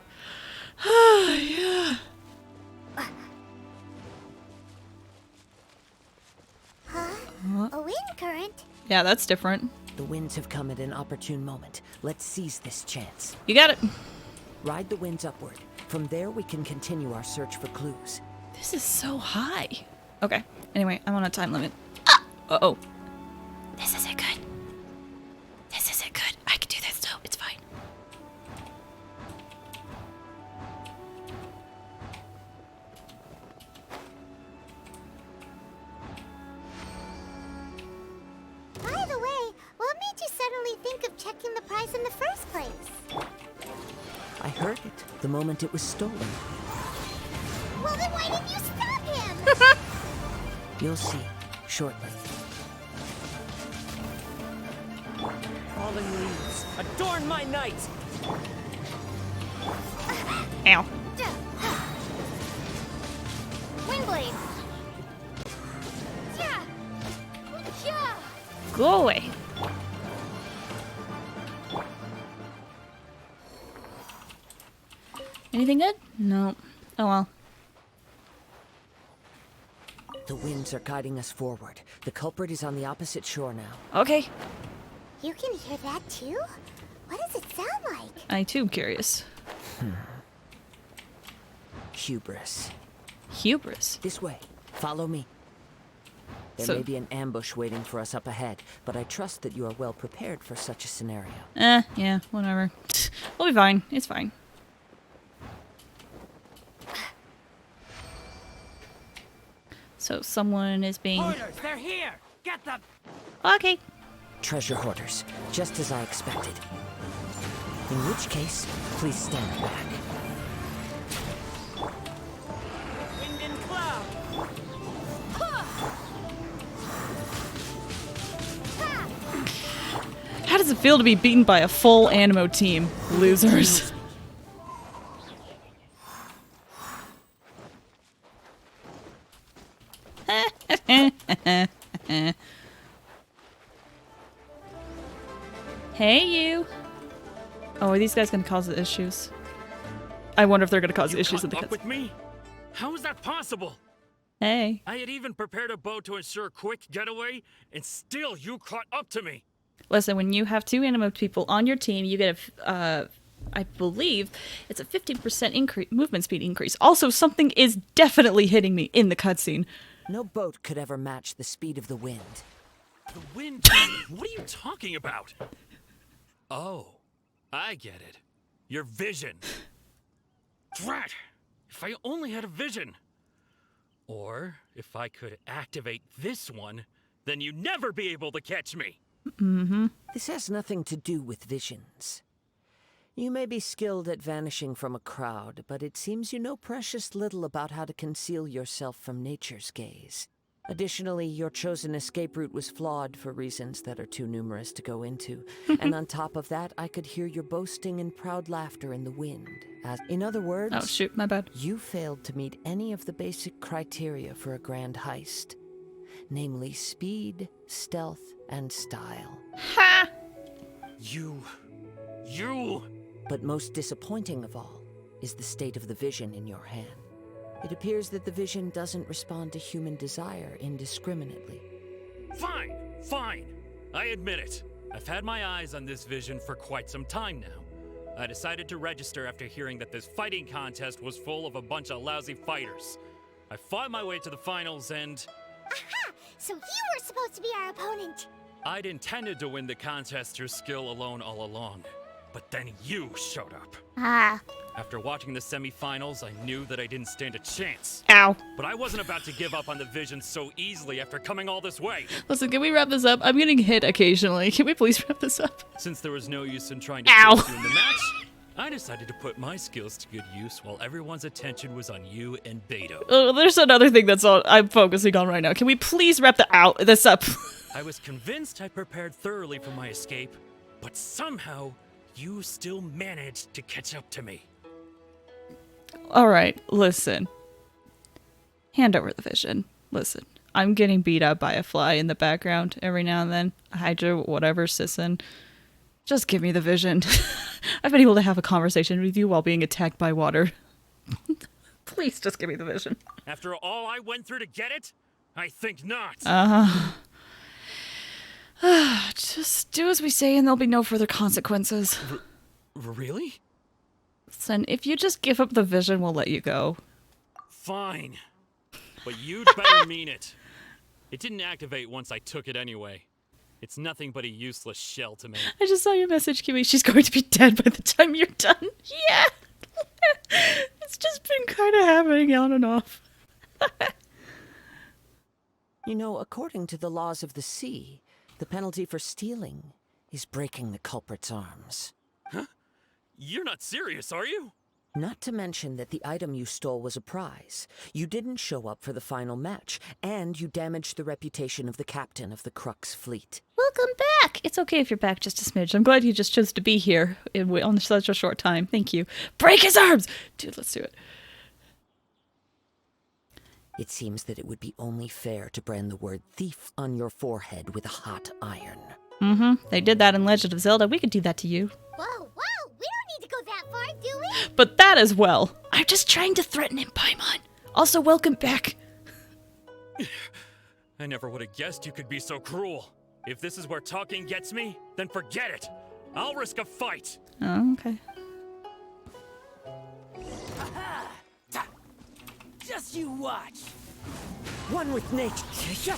Yeah. A wind current? Yeah, that's different. The winds have come at an opportune moment. Let's seize this chance. You got it. Ride the winds upward. From there, we can continue our search for clues. This is so high. Okay. Anyway, I'm on a time limit. Ah! Uh-oh. This isn't good. This isn't good. I can do this though. It's fine. By the way, what made you suddenly think of checking the prize in the first place? I heard it the moment it was stolen. Well, then why didn't you stop him? You'll see shortly. Fallen leaves, adorn my night! Ow. Windblade. Yeah. Yeah. Go away. Anything good? No. Oh well. The winds are guiding us forward. The culprit is on the opposite shore now. Okay. You can hear that too? What does it sound like? I too am curious. Hubris. Hubris? This way. Follow me. There may be an ambush waiting for us up ahead, but I trust that you are well prepared for such a scenario. Yeah, whatever. We'll be fine. It's fine. So someone is being... Hoarders, they're here! Get them! Okay. Treasure hoarders, just as I expected. In which case, please stand back. Wind and cloud! How does it feel to be beaten by a full Animo team? Losers. Hey, you. Oh, are these guys gonna cause the issues? I wonder if they're gonna cause You issues in the caught up cutscene. with me? How is that possible? Hey. I had even prepared a boat to ensure a quick getaway, and still you caught up to me. Listen, when you have 2 anima people on your team, you get a, I believe, it's a 15% movement speed increase. Also, something is definitely hitting me in the cutscene. No boat could ever match the speed of the wind. The wind? What are you talking about? Oh, I get it. Your vision. Drat! If I only had a vision. Or, if I could activate this one, then you'd never be able to catch me. Mm-hmm. This has nothing to do with visions. You may be skilled at vanishing from a crowd, but it seems you know precious little about how to conceal yourself from nature's gaze. Additionally, your chosen escape route was flawed for reasons that are too numerous to go into. And on top of that, I could hear your boasting and proud laughter in the wind. In other words... Oh, shoot, my bad. You failed to meet any of the basic criteria for a grand heist. Namely, speed, stealth, and style. Ha! You... But most disappointing of all is the state of the vision in your hand. It appears that the vision doesn't respond to human desire indiscriminately. Fine, fine. I admit it. I've had my eyes on this vision for quite some time now. I decided to register after hearing that this fighting contest was full of a bunch of lousy fighters. I fought my way to the finals and... Aha! So you were supposed to be our opponent! I'd intended to win the contest through skill alone all along. But then you showed up. Ah. After watching the semifinals, I knew that I didn't stand a chance. Ow. But I wasn't about to give up on the vision so easily after coming all this way. Listen, can we wrap this up? I'm getting hit occasionally. Can we please wrap this up? Since there was no use in trying to Ow. face you in the match, I decided to put my skills to good use while everyone's attention was on you and Beto. Oh, there's another thing that's all I'm focusing on right now. Can we please wrap this up? I was convinced I prepared thoroughly for my escape, but somehow you still managed to catch up to me. All right, listen. Hand over the vision. Listen, I'm getting beat up by a fly in the background every now and then. Hydra, whatever, Sisson. Just give me the vision. I've been able to have a conversation with you while being attacked by water. Please just give me the vision. After all I went through to get it? I think not. Just do as we say and there'll be no further consequences. Really? Listen, if you just give up the vision, we'll let you go. Fine. But you'd better mean it. It didn't activate once I took it anyway. It's nothing but a useless shell to me. I just saw your message, Kiwi. She's going to be dead by the time you're done. Yeah! It's just been kind of happening on and off. You know, according to the laws of the sea, the penalty for stealing is breaking the culprit's arms. Huh? You're not serious, are you? Not to mention that the item you stole was a prize. You didn't show up for the final match, and you damaged the reputation of the captain of the Crux fleet. Welcome back! It's okay if you're back just a smidge. I'm glad you just chose to be here on such a short time. Thank you. Break his arms! Dude, let's do it. It seems that it would be only fair to brand the word thief on your forehead with a hot iron. Mm-hmm. They did that in Legend of Zelda. We could do that to you. Whoa, whoa! We don't need to go that far, do we? But that as well. I'm just trying to threaten him, Paimon. Also, welcome back. I never would have guessed you could be so cruel. If this is where talking gets me, then forget it. I'll risk a fight. Oh, okay. Just you watch. One with nature.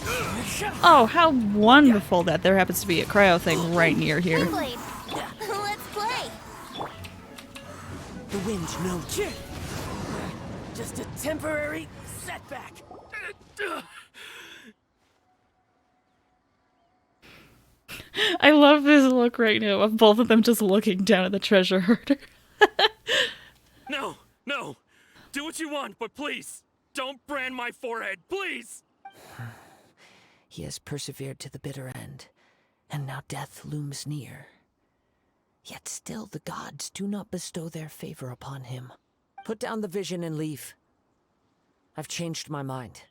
Oh, how wonderful that there happens to be a cryo thing right near here. Blade. Let's play. The wind's no joke. Just a temporary setback. I love this look right now of both of them just looking down at the treasure herder. No, no. Do what you want, but please, don't brand my forehead, please! He has persevered to the bitter end, and now death looms near. Yet still the gods do not bestow their favor upon him. Put down the vision and leave. I've changed my mind.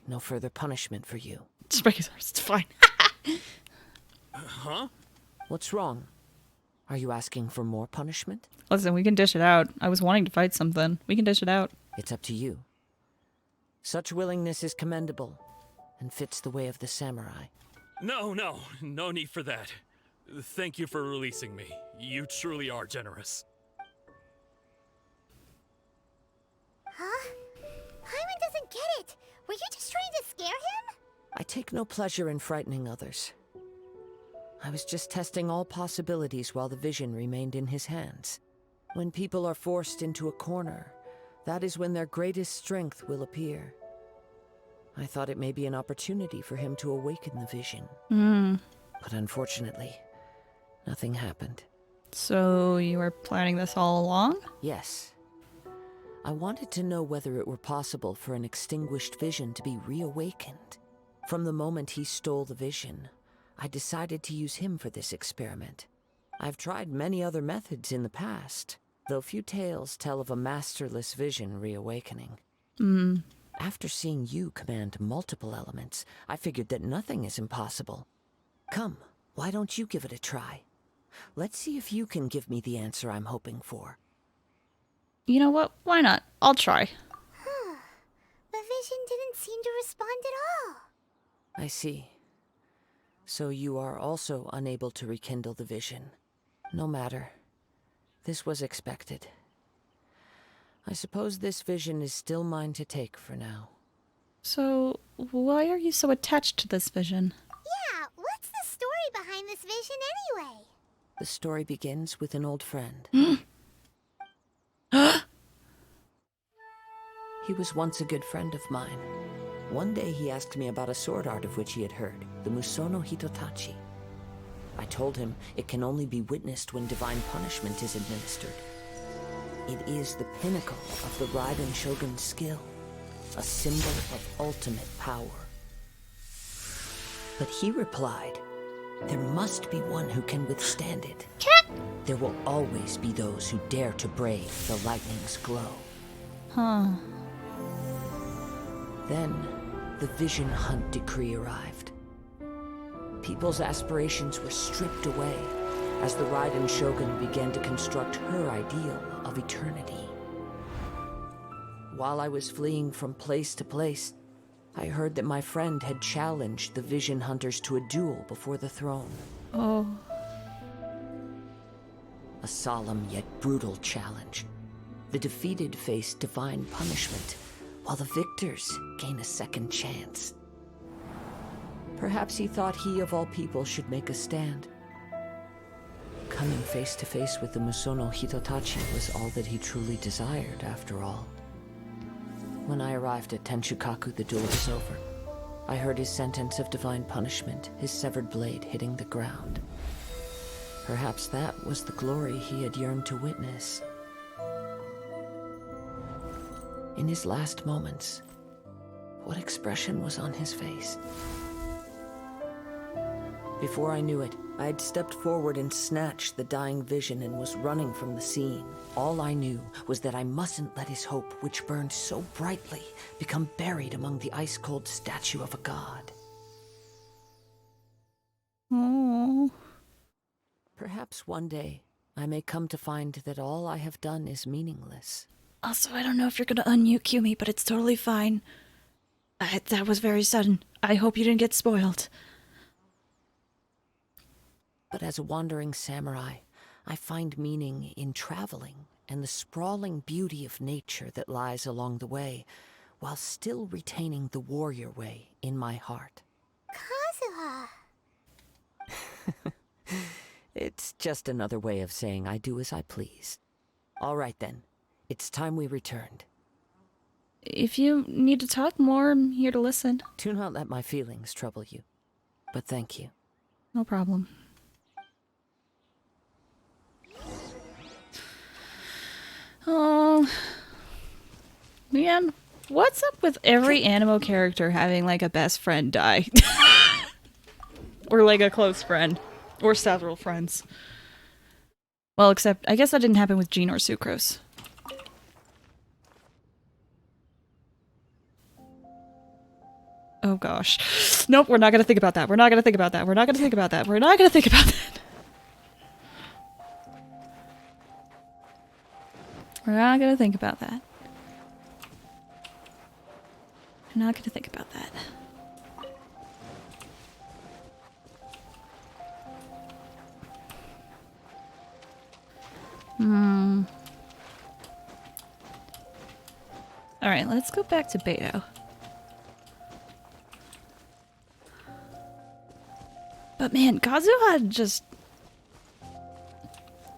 No further punishment for you. Just break his arms, it's fine. Huh? What's wrong? Are you asking for more punishment? Listen, we can dish it out. I was wanting to fight something. We can dish it out. It's up to you. Such willingness is commendable and fits the way of the samurai. No need for that. Thank you for releasing me. You truly are generous. Huh? Hyman doesn't get it. Were you just trying to scare him? I take no pleasure in frightening others. I was just testing all possibilities while the vision remained in his hands. When people are forced into a corner, that is when their greatest strength will appear. I thought it may be an opportunity for him to awaken the vision. But unfortunately, nothing happened. So you were planning this all along? Yes. I wanted to know whether it were possible for an extinguished vision to be reawakened. From the moment he stole the vision, I decided to use him for this experiment. I've tried many other methods in the past, though few tales tell of a masterless vision reawakening. After seeing you command multiple elements, I figured that nothing is impossible. Come, why don't you give it a try? Let's see if you can give me the answer I'm hoping for. You know what? Why not? I'll try. The vision didn't seem to respond at all. I see. So you are also unable to rekindle the vision. No matter. This was expected. I suppose this vision is still mine to take for now. So, why are you so attached to this vision? Yeah, what's the story behind this vision anyway? The story begins with an old friend. He was once a good friend of mine. One day he asked me about a sword art of which he had heard, the Musono Hitotachi. I told him it can only be witnessed when divine punishment is administered. It is the pinnacle of the Raiden Shogun's skill, a symbol of ultimate power. But he replied, there must be one who can withstand it. There will always be those who dare to brave the lightning's glow. Then, the Vision Hunt decree arrived. People's aspirations were stripped away as the Raiden Shogun began to construct her ideal of eternity. While I was fleeing from place to place, I heard that my friend had challenged the Vision Hunters to a duel before the throne. Oh. A solemn yet brutal challenge. The defeated face divine punishment, while the victors gain a second chance. Perhaps he thought he of all people should make a stand. Coming face to face with the Musono Hitotachi was all that he truly desired, after all. When I arrived at Tenshukaku, the duel was over. I heard his sentence of divine punishment, his severed blade hitting the ground. Perhaps that was the glory he had yearned to witness. In his last moments, what expression was on his face? Before I knew it, I had stepped forward and snatched the dying vision and was running from the scene. All I knew was that I mustn't let his hope, which burned so brightly, become buried among the ice-cold statue of a god. Oh. Perhaps one day, I may come to find that all I have done is meaningless. Also, I don't know if you're gonna unmute me, but it's totally fine. That was very sudden. I hope you didn't get spoiled. But as a wandering samurai, I find meaning in traveling and the sprawling beauty of nature that lies along the way, while still retaining the warrior way in my heart. Kazuha! It's just another way of saying I do as I please. All right then, it's time we returned. If you need to talk more, I'm here to listen. Do not let my feelings trouble you, but thank you. No problem. Oh, man, what's up with every anime character having, like, a best friend die? Or, like, a close friend. Or several friends. Well, except, I guess that didn't happen with Jean or Sucrose. Oh, gosh. Nope, we're not gonna think about that. We're not gonna think about that. We're not gonna think about that. We're not gonna think about that. We're not gonna think about that. We're not gonna think about that. Alright, let's go back to Beto. But man, Kazuha just...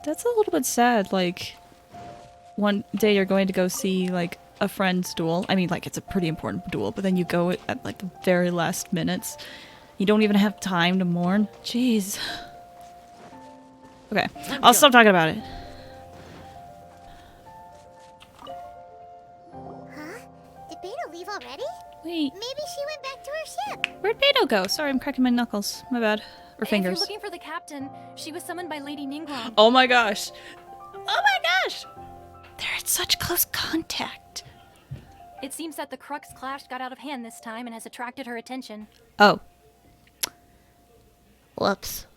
That's a little bit sad, like... One day you're going to go see, like, a friend's duel. I mean, like, it's a pretty important duel, but then you go at, like, the very last minutes. You don't even have time to mourn. Jeez. Okay, I'll stop talking about it. Did Beto leave already? Wait. Maybe she went back to her ship. Where'd Beto go? Sorry, I'm cracking my knuckles. My bad. Or fingers. If you're looking for the captain, she was summoned by Lady Ningguang. Oh my gosh. Oh my gosh! They're in such close contact. It seems that the Crux clash got out of hand this time and has attracted her attention. Oh. Whoops.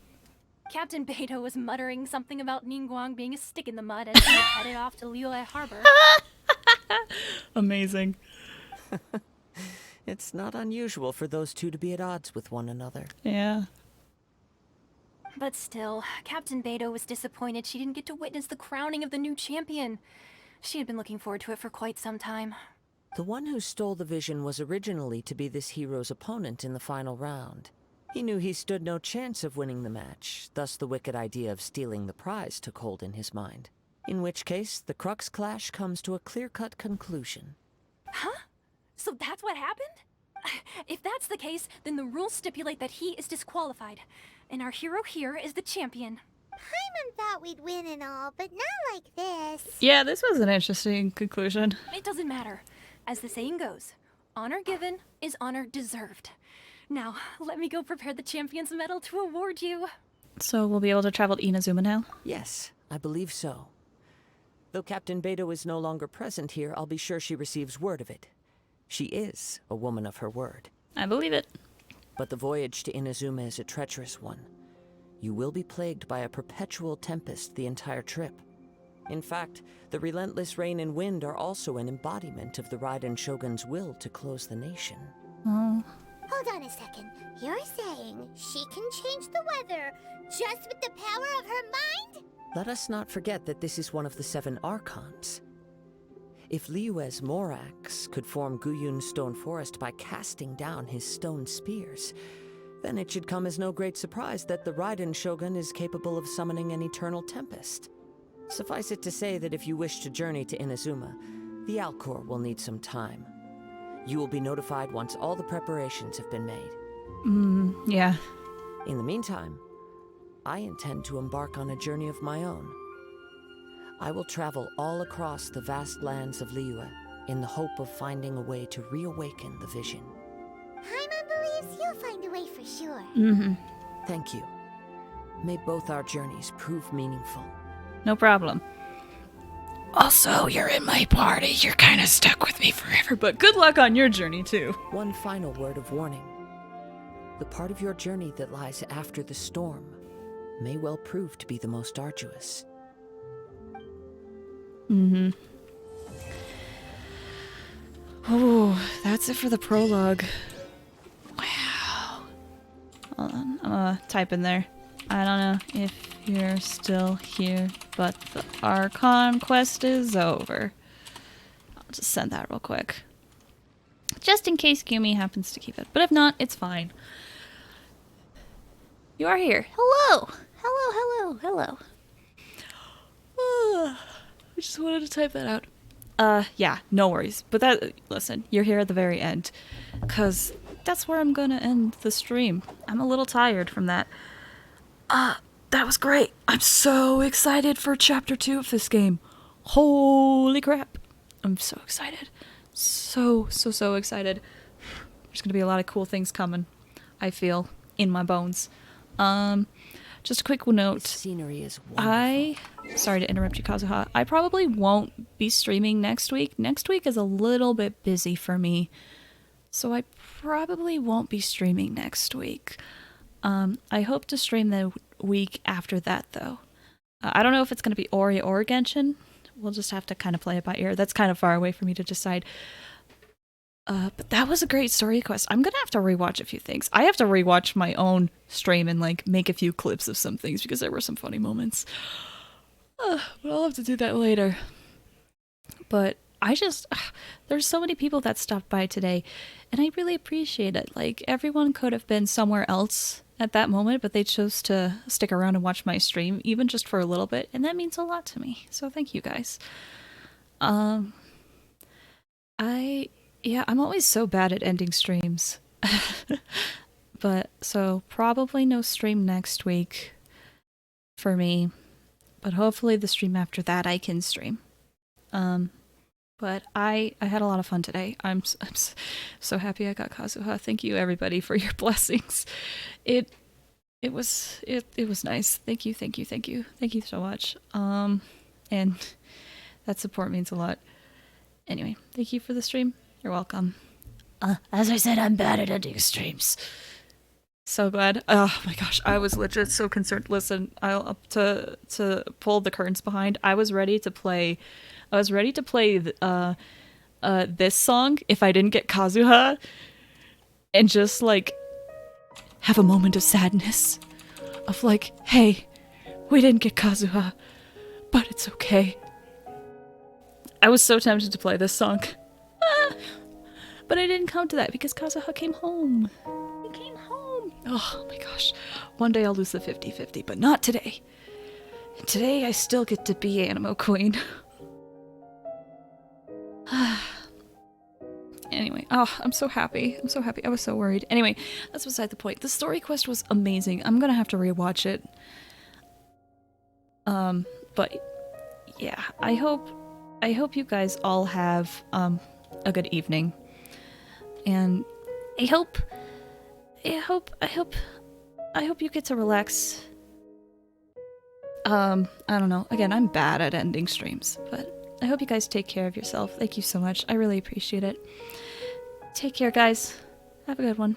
Captain Beto was muttering something about Ningguang being a stick in the mud as he headed off to Liyue Harbor. Amazing. It's not unusual for those two to be at odds with one another. Yeah. But still, Captain Beto was disappointed she didn't get to witness the crowning of the new champion. She had been looking forward to it for quite some time. The one who stole the vision was originally to be this hero's opponent in the final round. He knew he stood no chance of winning the match, thus the wicked idea of stealing the prize took hold in his mind. In which case, the Crux clash comes to a clear-cut conclusion. Huh? So that's what happened? If that's the case, then the rules stipulate that he is disqualified. And our hero here is the champion. Paimon thought we'd win and all, but not like this. Yeah, this was an interesting conclusion. It doesn't matter. As the saying goes, honor given is honor deserved. Now, let me go prepare the champion's medal to award you. So we'll be able to travel to Inazuma now? Yes, I believe so. Though Captain Beto is no longer present here, I'll be sure she receives word of it. She is a woman of her word. I believe it. But the voyage to Inazuma is a treacherous one. You will be plagued by a perpetual tempest the entire trip. In fact, the relentless rain and wind are also an embodiment of the Raiden Shogun's will to close the nation. Oh. Hold on a second. You're saying she can change the weather just with the power of her mind? Let us not forget that this is one of the 7 archons. If Liyue's Morax could form Guyun's stone forest by casting down his stone spears, then it should come as no great surprise that the Raiden Shogun is capable of summoning an eternal tempest. Suffice it to say that if you wish to journey to Inazuma, the Alcor will need some time. You will be notified once all the preparations have been made. Yeah. In the meantime, I intend to embark on a journey of my own. I will travel all across the vast lands of Liyue in the hope of finding a way to reawaken the vision. Paimon believes you'll find a way for sure. Thank you. May both our journeys prove meaningful. No problem. Also, you're in my party. You're kind of stuck with me forever, but good luck on your journey, too. One final word of warning. The part of your journey that lies after the storm may well prove to be the most arduous. Oh, that's it for the prologue. Wow. Hold on, I'm gonna type in there. I don't know if you're still here, but the Archon quest is over. I'll just send that real quick. Just in case Gumi happens to keep it. But if not, it's fine. You are here. Hello! Hello, hello, hello. I just wanted to type that out. Yeah, no worries. But listen, you're here at the very end. Because that's where I'm gonna end the stream. I'm a little tired from that. That was great. I'm so excited for chapter 2 of this game. Holy crap. I'm so excited. So excited. There's gonna be a lot of cool things coming, I feel, in my bones. Just a quick note. The scenery is wonderful. Sorry to interrupt you, Kazuha. I probably won't be streaming next week. Next week is a little bit busy for me. So I probably won't be streaming next week. I hope to stream the week after that, though. I don't know if it's going to be Ori or Genshin, we'll just have to kind of play it by ear. That's kind of far away for me to decide. But that was a great story quest. I'm gonna have to rewatch a few things. I have to rewatch my own stream and like make a few clips of some things because there were some funny moments. But I'll have to do that later. But I just, there's so many people that stopped by today, and I really appreciate it. Like, everyone could have been somewhere else at that moment, but they chose to stick around and watch my stream, even just for a little bit, and that means a lot to me. So thank you guys. Yeah, I'm always so bad at ending streams. But, so, probably no stream next week for me. But hopefully the stream after that I can stream. But I had a lot of fun today. I'm so happy I got Kazuha. Thank you everybody for your blessings. It was nice. Thank you so much. And that support means a lot. Anyway, thank you for the stream. You're welcome. As I said, I'm bad at ending streams. So glad. Oh my gosh, I was legit so concerned. Listen, I'll to pull the curtains behind. I was ready to play this song if I didn't get Kazuha, and just like have a moment of sadness of like, hey, we didn't get Kazuha, but it's okay. I was so tempted to play this song. But I didn't come to that because Kazuha came home. He came home. Oh my gosh. One day I'll lose the 50-50, but not today. And today I still get to be Animo Queen. Anyway, I'm so happy. I was so worried. Anyway, that's beside the point. The story quest was amazing. I'm gonna have to rewatch it. But yeah, I hope you guys all have a good evening. And I hope you get to relax. I don't know. Again, I'm bad at ending streams, but I hope you guys take care of yourself. Thank you so much. I really appreciate it. Take care, guys. Have a good one.